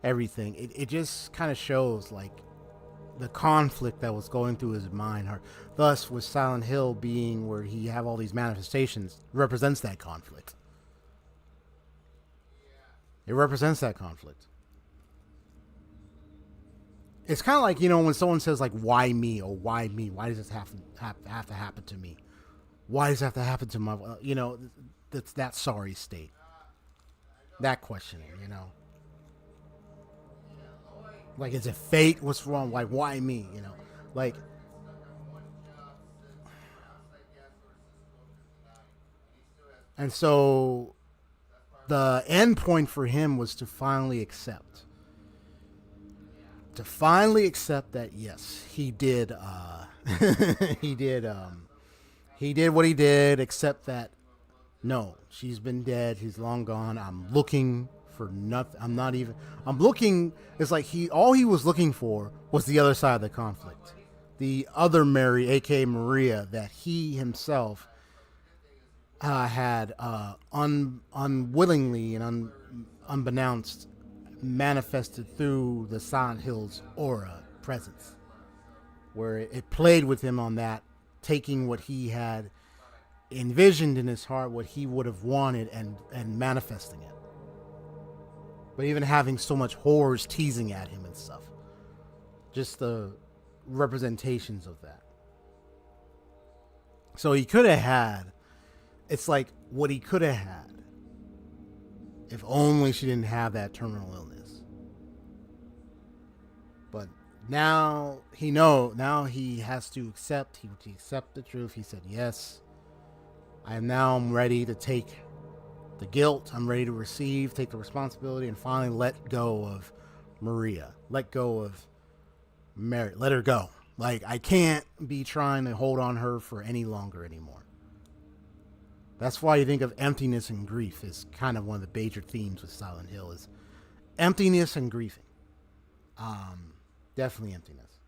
everything, it just kind of shows like the conflict that was going through his mind. Thus, with Silent Hill being where he have all these manifestations, represents that conflict. It represents that conflict. It's kind of like, when someone says like, why me? Or why me? Why does this have to happen to me? Why does it have to happen to my, that's that sorry state. That questioning, Like, is it fate? What's wrong? Like, why me? Like, And so the end point for him was to finally accept. To finally accept that, yes, he did, he did what he did, accept that, no, she's been dead, he's long gone, I'm looking for nothing, I'm looking, it's like all he was looking for was the other side of the conflict. The other Mary, aka Maria, that he himself had unwillingly and unbeknownst manifested through the Silent Hill's aura presence, where it played with him on that, taking what he had envisioned in his heart, what he would have wanted, and manifesting it. But even having so much horrors teasing at him and stuff. Just the representations of that. So he could have had, it's like what he could have had if only she didn't have that terminal illness. But now now he has to accept, accept the truth. He said, yes, I'm ready to take the guilt. I'm ready to receive, take the responsibility, and finally let go of Maria. Let go of Mary. Let her go. Like, I can't be trying to hold on her for any longer anymore. That's why you think of emptiness and grief is kind of one of the major themes with Silent Hill is emptiness and grieving. Definitely emptiness.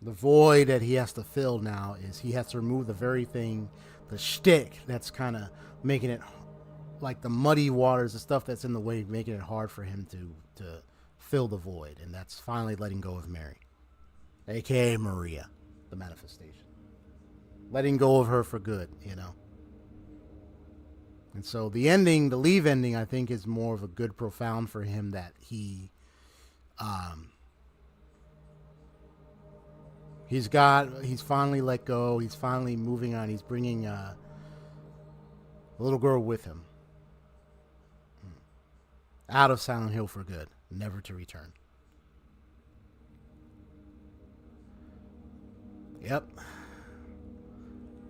The void that he has to fill now is he has to remove the very thing, the shtick that's kind of making it like the muddy waters, the stuff that's in the way, making it hard for him to fill the void. And that's finally letting go of Mary, aka Maria, the manifestation. Letting go of her for good, you know. And so the ending, the leave ending, I think is more of a good profound for him, that he's finally let go. He's finally moving on. He's bringing a little girl with him out of Silent Hill for good, never to return. Yep.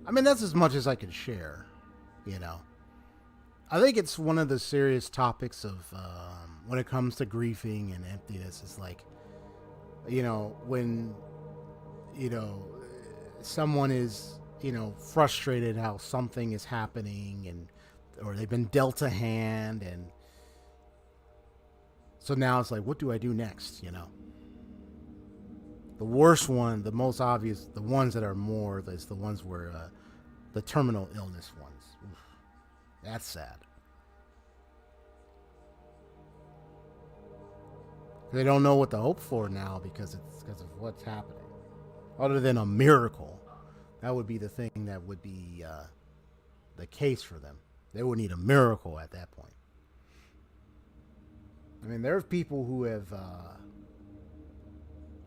I mean, that's as much as I can share, you know. I think it's one of the serious topics of when it comes to grieving and emptiness. It's like, you know, when, you know, someone is, you know, frustrated how something is happening, and or they've been dealt a hand, and so now it's like, what do I do next, you know? The worst one, the most obvious, the ones that are more, is the ones where the terminal illness ones. Oof, that's sad. They don't know what to hope for now because of what's happening. Other than a miracle, that would be the thing that would be the case for them. They would need a miracle at that point. I mean, there are people who have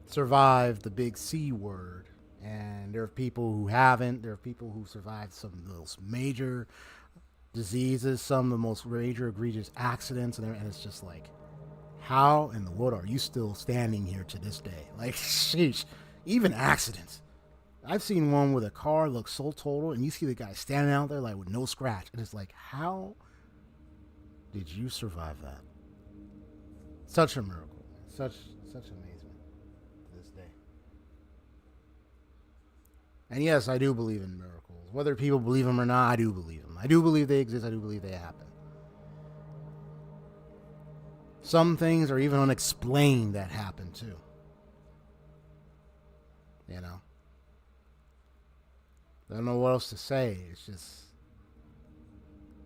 survived the big C word, and there are people who haven't. There are people who survived some of the most major diseases, some of the most major egregious accidents, and it's just like, how in the world are you still standing here to this day? Like, sheesh, even accidents. I've seen one where the car looks so total, and you see the guy standing out there like with no scratch, and it's like, how did you survive that? Such a miracle, such amazement to this day. And yes, I do believe in miracles. Whether people believe them or not, I do believe them. I do believe they exist. I do believe they happen. Some things are even unexplained that happen too. You know? I don't know what else to say. It's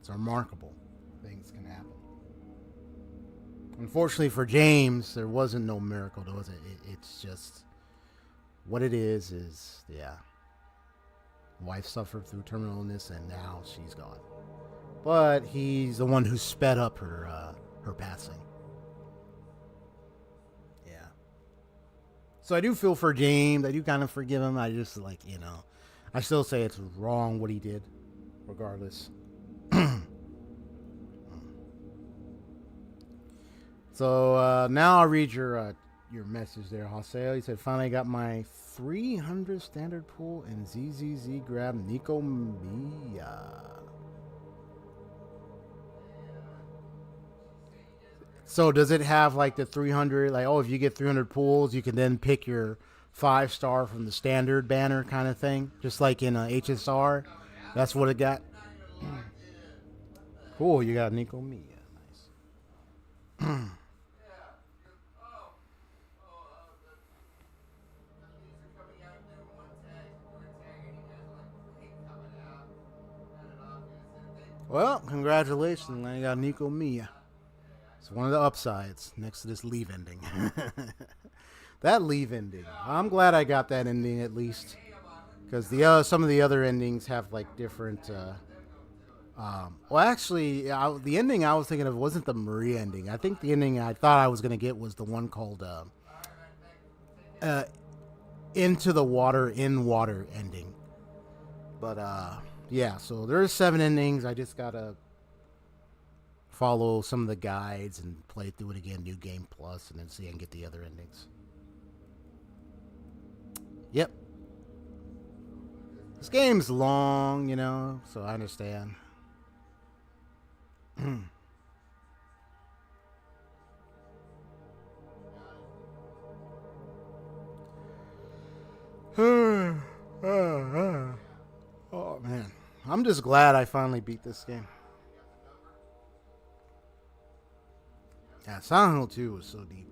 remarkable. Things can happen. Unfortunately for James, there wasn't no miracle, was it? It's just what it is, yeah. Wife suffered through terminal illness, and now she's gone. But he's the one who sped up her passing. Yeah. So I do feel for James. I do kind of forgive him. I just, like, you know, I still say it's wrong what he did, regardless. So now I'll read your your message there, Jose. He said, finally got my 300 standard pull and ZZZ grab Nico Mia. So does it have like the 300, like, oh, if you get 300 pulls, you can then pick your 5-star from the standard banner kind of thing? Just like in HSR? That's what it got? Cool, you got Nico Mia. Nice. Well, congratulations, I got Nico Mia. It's one of the upsides next to this leave ending. That leave ending. I'm glad I got that ending at least, because the some of the other endings have like different. Well, actually, the ending I was thinking of wasn't the Maria ending. I think the ending I thought I was gonna get was the one called Into the Water, in Water ending. But yeah, so there's 7 endings. I just gotta follow some of the guides and play through it again, New Game Plus, and then see if I can get the other endings. Yep. This game's long, you know, so I understand. Oh, man. I'm just glad I finally beat this game. Yeah, Silent Hill 2 was so deep.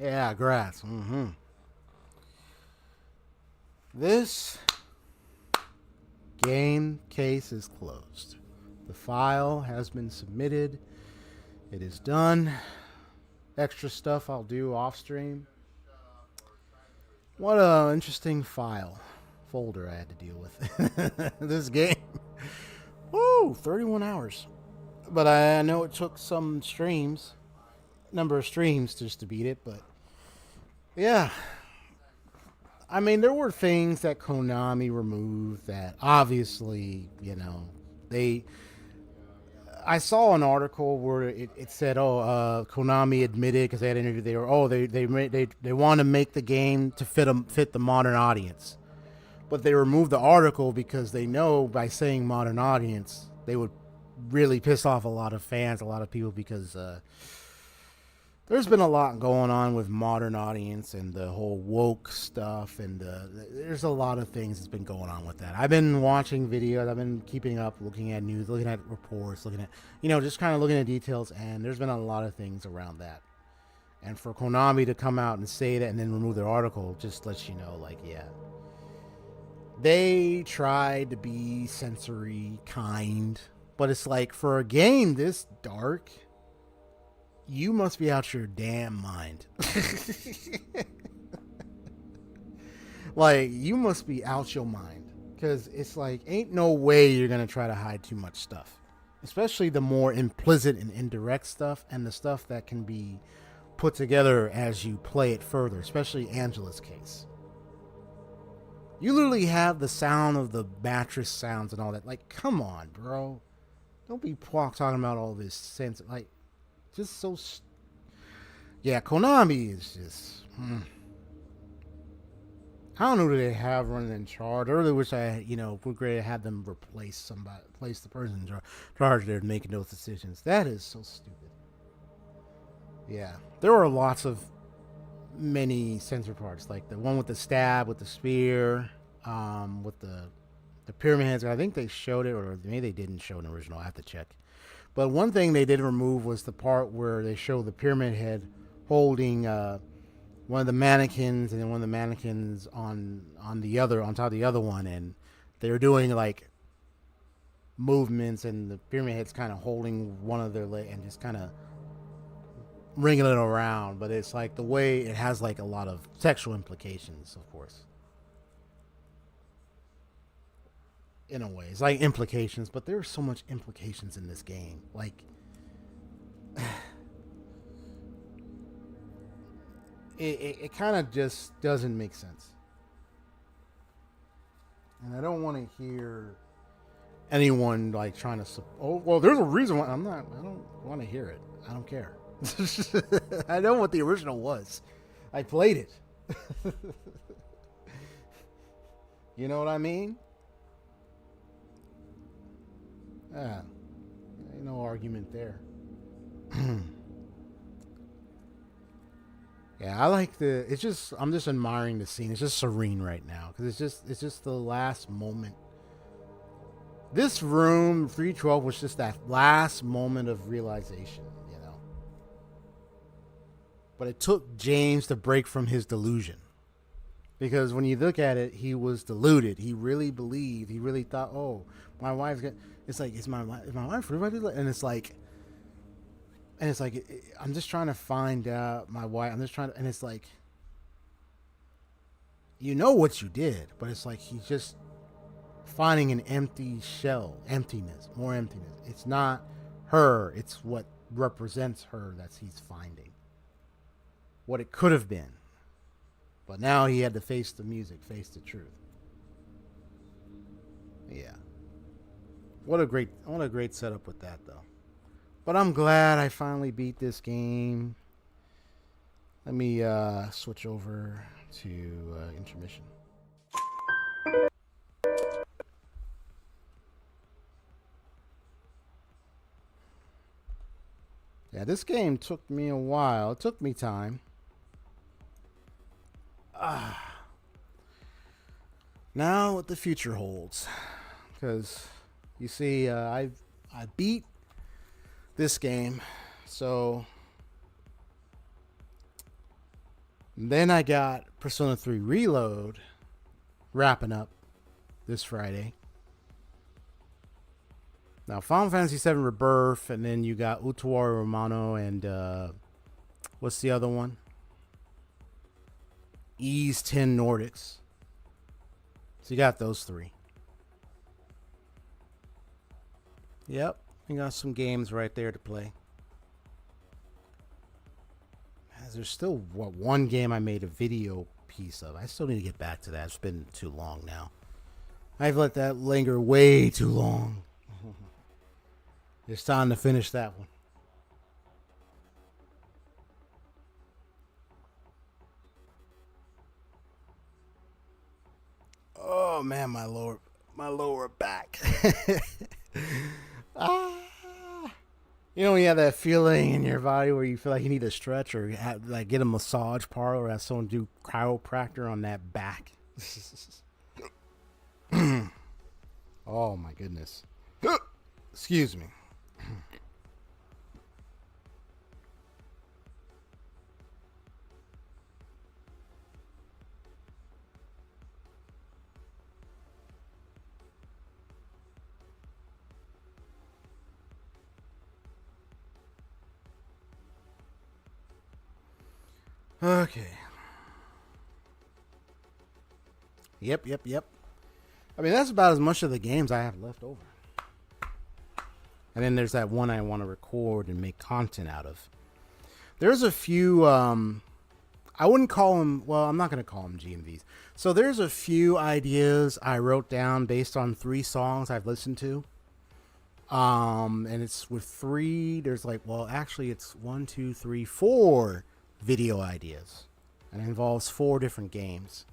Yeah, grass. This game case is closed. The file has been submitted. It is done. Extra stuff I'll do off stream. What a interesting folder I had to deal with. This game. Woo, 31 hours. But I know it took some number of streams just to beat it, but yeah. I mean, there were things that Konami removed that obviously, you know, I saw an article where it said, Konami admitted, because they had an interview, they want to make the game to fit the modern audience, but they removed the article because they know by saying modern audience they would really piss off a lot of fans, a lot of people, because there's been a lot going on with modern audience and the whole woke stuff, and there's a lot of things that's been going on with that. I've been watching videos, I've been keeping up, looking at news, looking at reports, looking at, just kind of looking at details, and there's been a lot of things around that. And for Konami to come out and say that and then remove their article just lets you know, like, yeah. They tried to be sensory, kind, but it's like, for a game this dark, you must be out your damn mind. Like, you must be out your mind. Because it's like, ain't no way you're going to try to hide too much stuff. Especially the more implicit and indirect stuff, and the stuff that can be put together as you play it further. Especially Angela's case. You literally have the sound of the mattress sounds and all that. Like, come on, bro. Don't be talking about all this sense. Like, just so. Yeah, Konami is just. I don't know who they have running in charge. I really wish we're great to have them replace the person in charge there making those decisions. That is so stupid. Yeah, there are many sensor parts, like the one with the stab, with the spear, with the pyramid heads. I think they showed it, or maybe they didn't show an original. I have to check. But one thing they did remove was the part where they show the pyramid head holding one of the mannequins, and then one of the mannequins on top of the other one, and they were doing like movements, and the pyramid head's kind of holding one of their legs and just kind of wringing it around. But it's like the way it has like a lot of sexual implications, of course. in a way. It's like implications, but there's so much implications in this game. Like, it kind of just doesn't make sense. And I don't want to hear anyone like trying to, oh, well, there's a reason why I don't want to hear it. I don't care. I know what the original was. I played it. You know what I mean? Yeah. No argument there. Yeah, I like I'm just admiring the scene. It's just serene right now because it's just the last moment. This room 312 was just that last moment of realization, you know. But it took James to break from his delusion. Because when you look at it, he was deluded. He really believed. He really thought, "Oh, my wife's got." It's like, is my wife really? And it's like, I'm just trying to find out my wife. I'm just trying to, and it's like, you know what you did, but it's like he's just finding an empty shell, emptiness, more emptiness. It's not her. It's what represents her that he's finding. What it could have been. But now he had to face the music, face the truth. Yeah. What a great setup with that, though. But I'm glad I finally beat this game. Let me switch over to intermission. Yeah, this game took me a while. It took me time. Now what the future holds, because you see, I beat this game, so then I got Persona 3 Reload wrapping up this Friday. Now Final Fantasy VII Rebirth, and then you got Utuari Romano and what's the other one? Ease 10 Nordics. So you got those three. Yep, you got some games right there to play. There's still one game I made a video piece of. I still need to get back to that. It's been too long now. I've let that linger way too long. It's time to finish that one. Oh man, my lower back. You know, when you have that feeling in your body where you feel like you need to stretch or have, like, get a massage parlor or have someone do chiropractor on that back. Oh my goodness. Excuse me. Okay. Yep. I mean, that's about as much of the games I have left over. And then there's that one I want to record and make content out of. There's a few, I wouldn't call them, well, I'm not going to call them GMVs. So there's a few ideas I wrote down based on 3 songs I've listened to. And it's with 3, there's like, well, actually it's 1, 2, 3, 4 video ideas. And it involves 4 different games.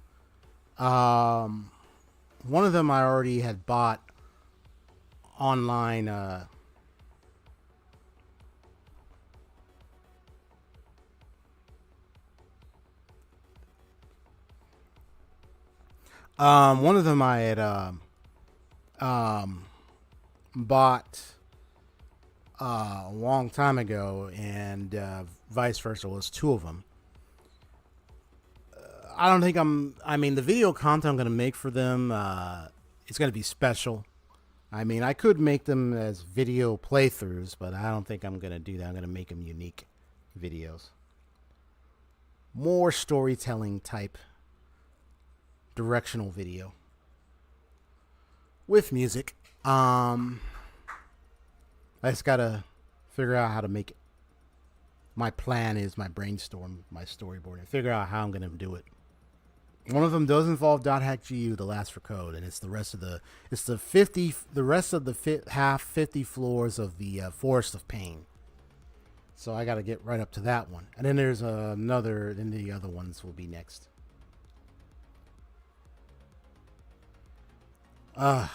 One of them I already had bought online, one of them I had bought a long time ago, and vice versa was 2 of them. I don't think I mean, the video content I'm going to make for them, it's going to be special. I mean, I could make them as video playthroughs, but I don't think I'm going to do that. I'm going to make them unique videos. More storytelling type directional video. with music. I just gotta figure out how to make it. My plan is my brainstorm, my storyboard, and figure out how I'm gonna do it. One of them does involve .hack.gu, the last for code, and it's the rest of the half 50 floors of the Forest of Pain. So I got to get right up to that one, and then there's another. Then the other ones will be next. I'm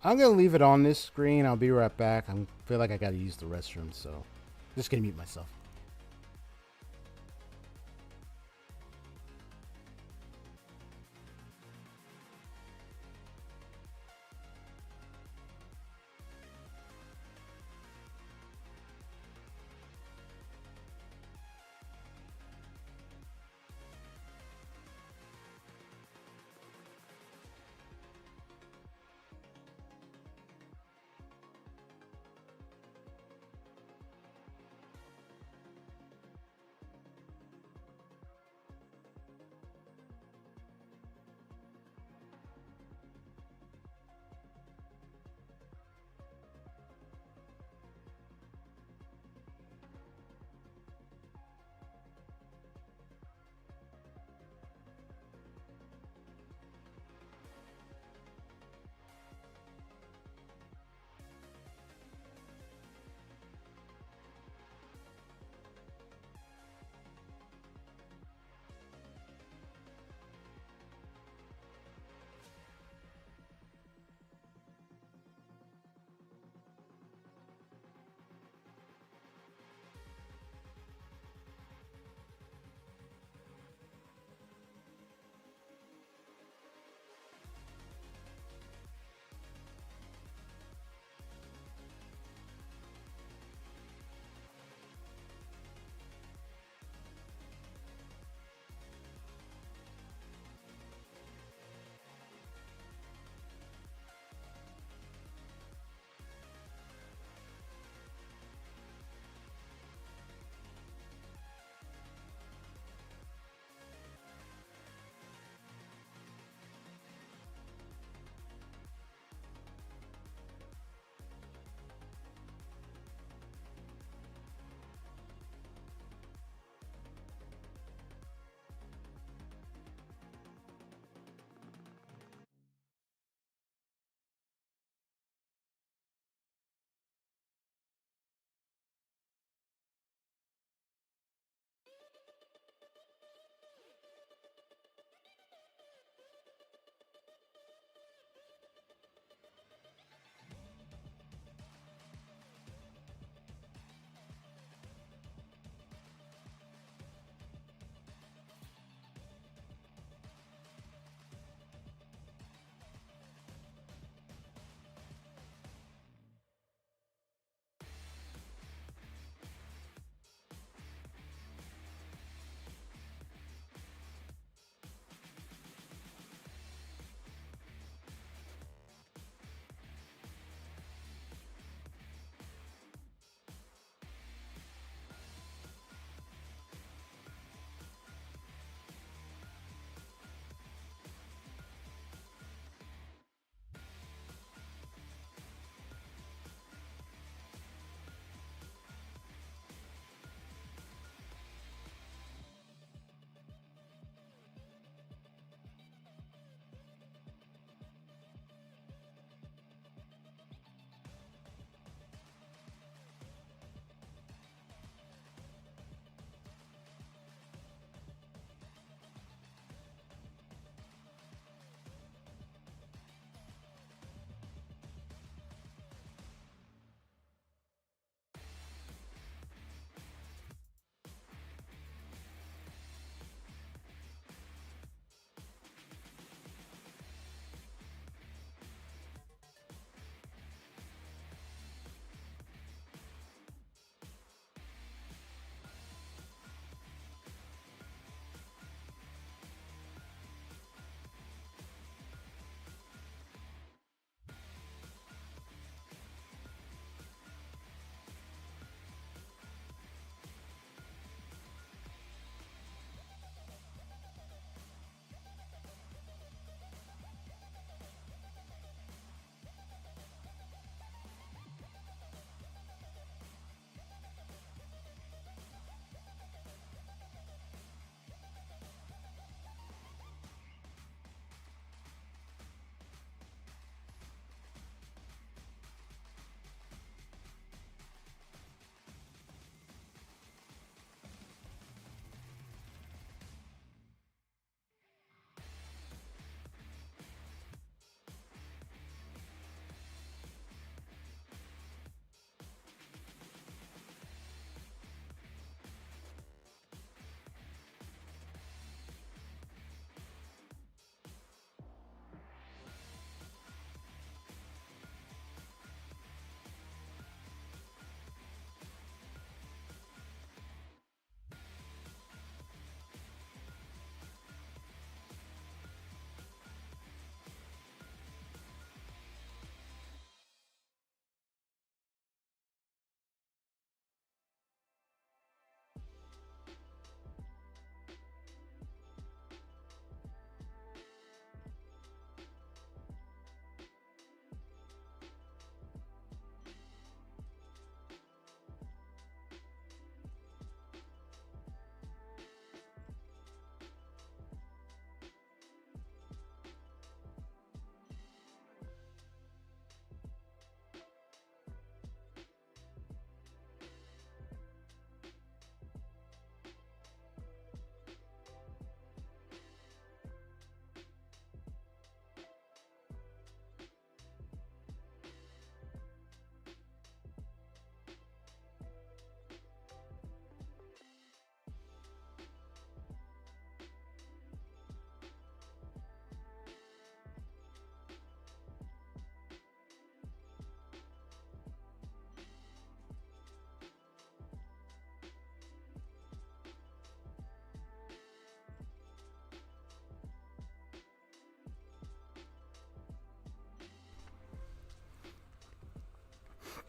gonna leave it on this screen. I'll be right back. I feel like I got to use the restroom, so just gonna mute myself.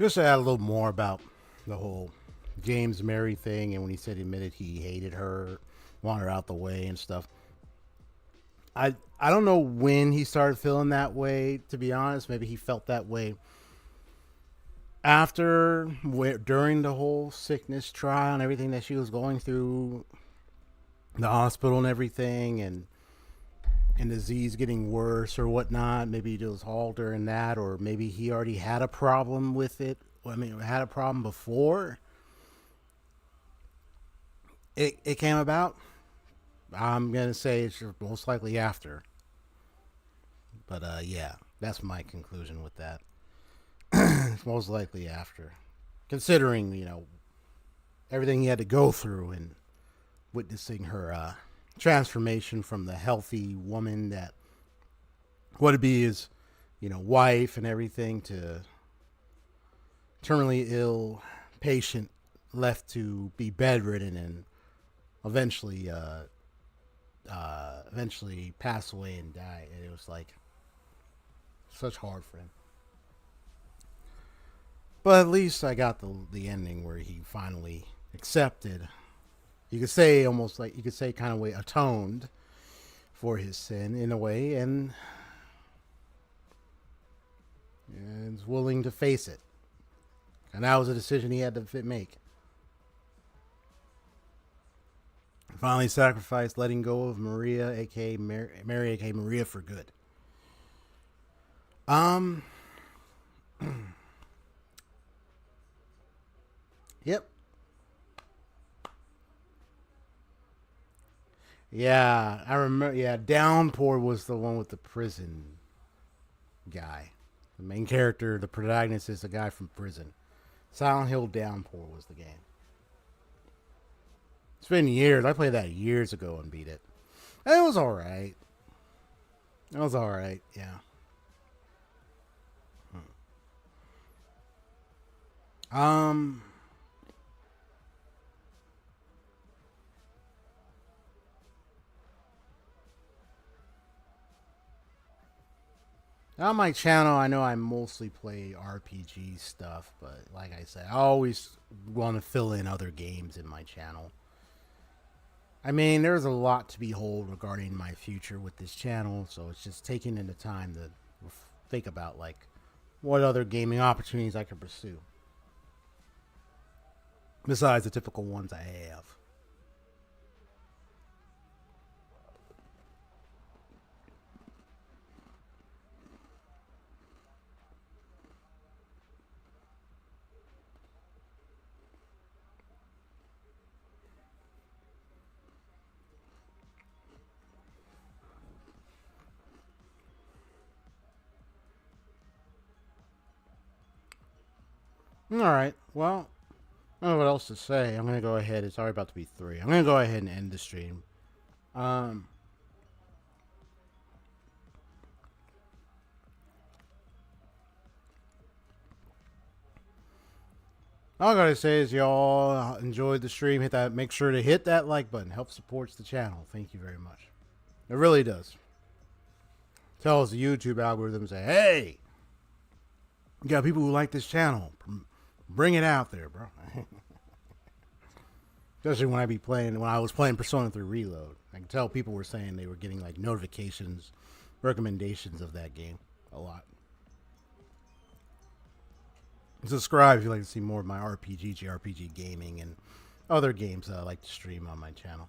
Just to add a little more about the whole James Mary thing, and when he said he admitted he hated her, wanted her out the way and stuff. I don't know when he started feeling that way, to be honest. Maybe he felt that way during the whole sickness trial and everything that she was going through, the hospital and everything, and disease getting worse or whatnot. Maybe it was all during that, or maybe he already had a problem with it. I mean, had a problem before it came about. I'm gonna say it's most likely after. But yeah, that's my conclusion with that. It's most likely after, considering everything he had to go through and witnessing her transformation from the healthy woman that would be his wife and everything to terminally ill patient left to be bedridden and eventually pass away and die. And it was like such hard for him. But at least I got the ending where he finally accepted. You could say kind of way atoned for his sin in a way, and is willing to face it. And that was a decision he had to make. Finally sacrificed letting go of Maria, aka Mary, aka Maria, for good. Yep. Yeah, I remember. Yeah, Downpour was the one with the prison guy. The main character, the protagonist, is a guy from prison. Silent Hill Downpour was the game. It's been years. I played that years ago and beat it. It was alright. It was alright, yeah. On my channel, I know I mostly play RPG stuff, but like I said, I always want to fill in other games in my channel. I mean, there's a lot to behold regarding my future with this channel, so it's just taking in the time to think about, like, what other gaming opportunities I could pursue. Besides the typical ones I have. Alright, well, I don't know what else to say. I'm going to go ahead. It's already about to be 3. I'm going to go ahead and end the stream. All I gotta say is y'all enjoyed the stream. Make sure to hit that like button. Help supports the channel. Thank you very much. It really does. Tells the YouTube algorithm, say, hey, you got people who like this channel. Bring it out there, bro. Especially when I was playing Persona 3 Reload. I can tell people were saying they were getting like notifications, recommendations of that game a lot. Subscribe if you'd like to see more of my JRPG gaming and other games that I like to stream on my channel.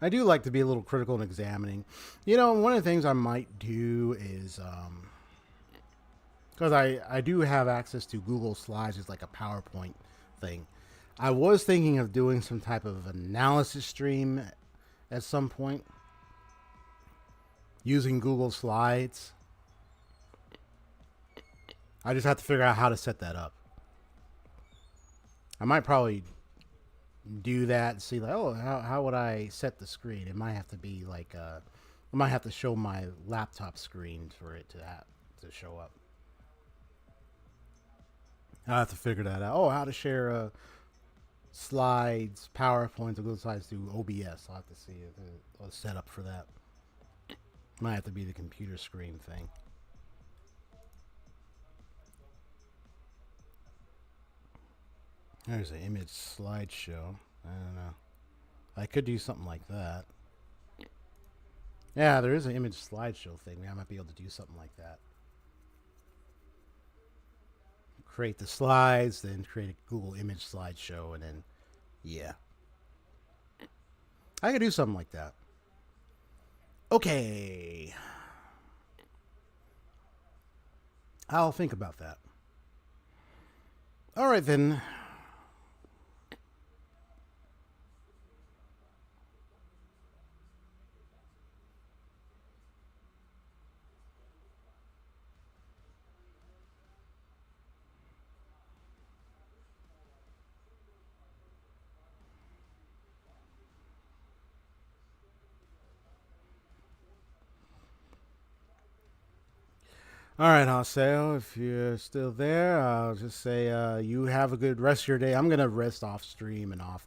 I do like to be a little critical and examining. One of the things I might do is, because I do have access to Google Slides, it's like a PowerPoint thing. I was thinking of doing some type of analysis stream at some point using Google Slides. I just have to figure out how to set that up. I might probably do that and see, like, oh, how would I set the screen? It might have to be like, I might have to show my laptop screen for it to show up. I'll have to figure that out. Oh, how to share slides, PowerPoint, or Google Slides through OBS. I'll have to see a setup for that. Might have to be the computer screen thing. There's an image slideshow. I don't know. I could do something like that. Yeah, there is an image slideshow thing. I might be able to do something like that. Create the slides, then create a Google image slideshow, and then, yeah. I could do something like that. Okay. I'll think about that. All right, then. All right, Haseo, if you're still there, I'll just say you have a good rest of your day. I'm going to rest off stream and off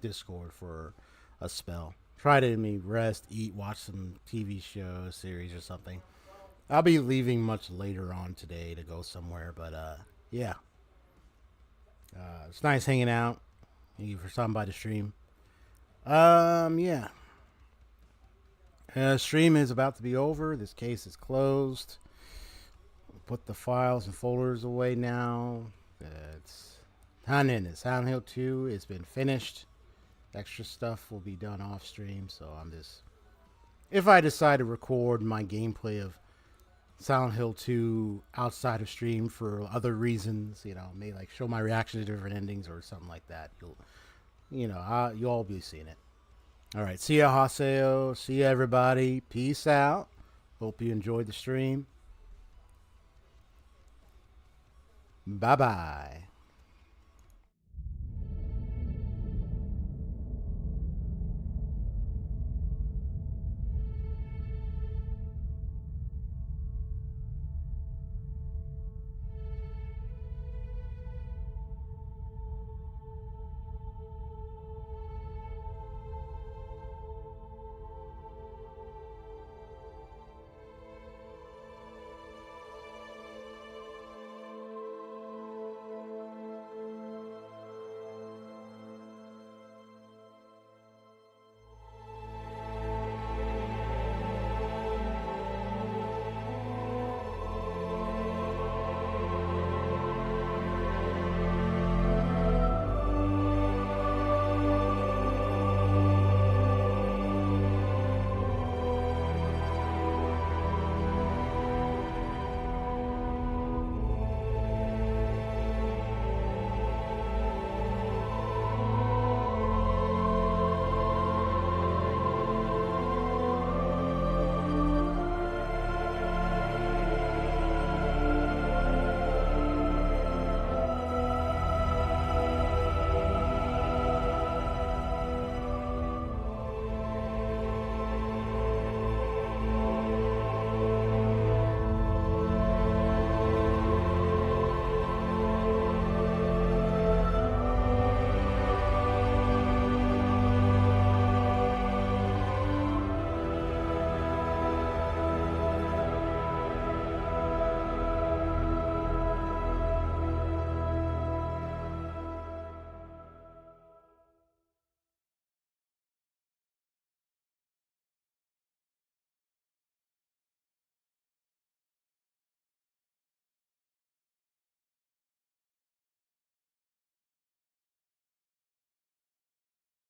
Discord for a spell. Try to rest, eat, watch some TV show, series, or something. I'll be leaving much later on today to go somewhere, but yeah. It's nice hanging out. Thank you for stopping by the stream. Yeah. Stream is about to be over. This case is closed. Put the files and folders away now. It's done in it. Silent Hill 2 has been finished. Extra stuff will be done off stream, so I'm just... If I decide to record my gameplay of Silent Hill 2 outside of stream for other reasons, you know, maybe like show my reaction to different endings or something like that, you'll all be seeing it. All right, see ya, Haseo. See ya, everybody. Peace out. Hope you enjoyed the stream. Bye-bye.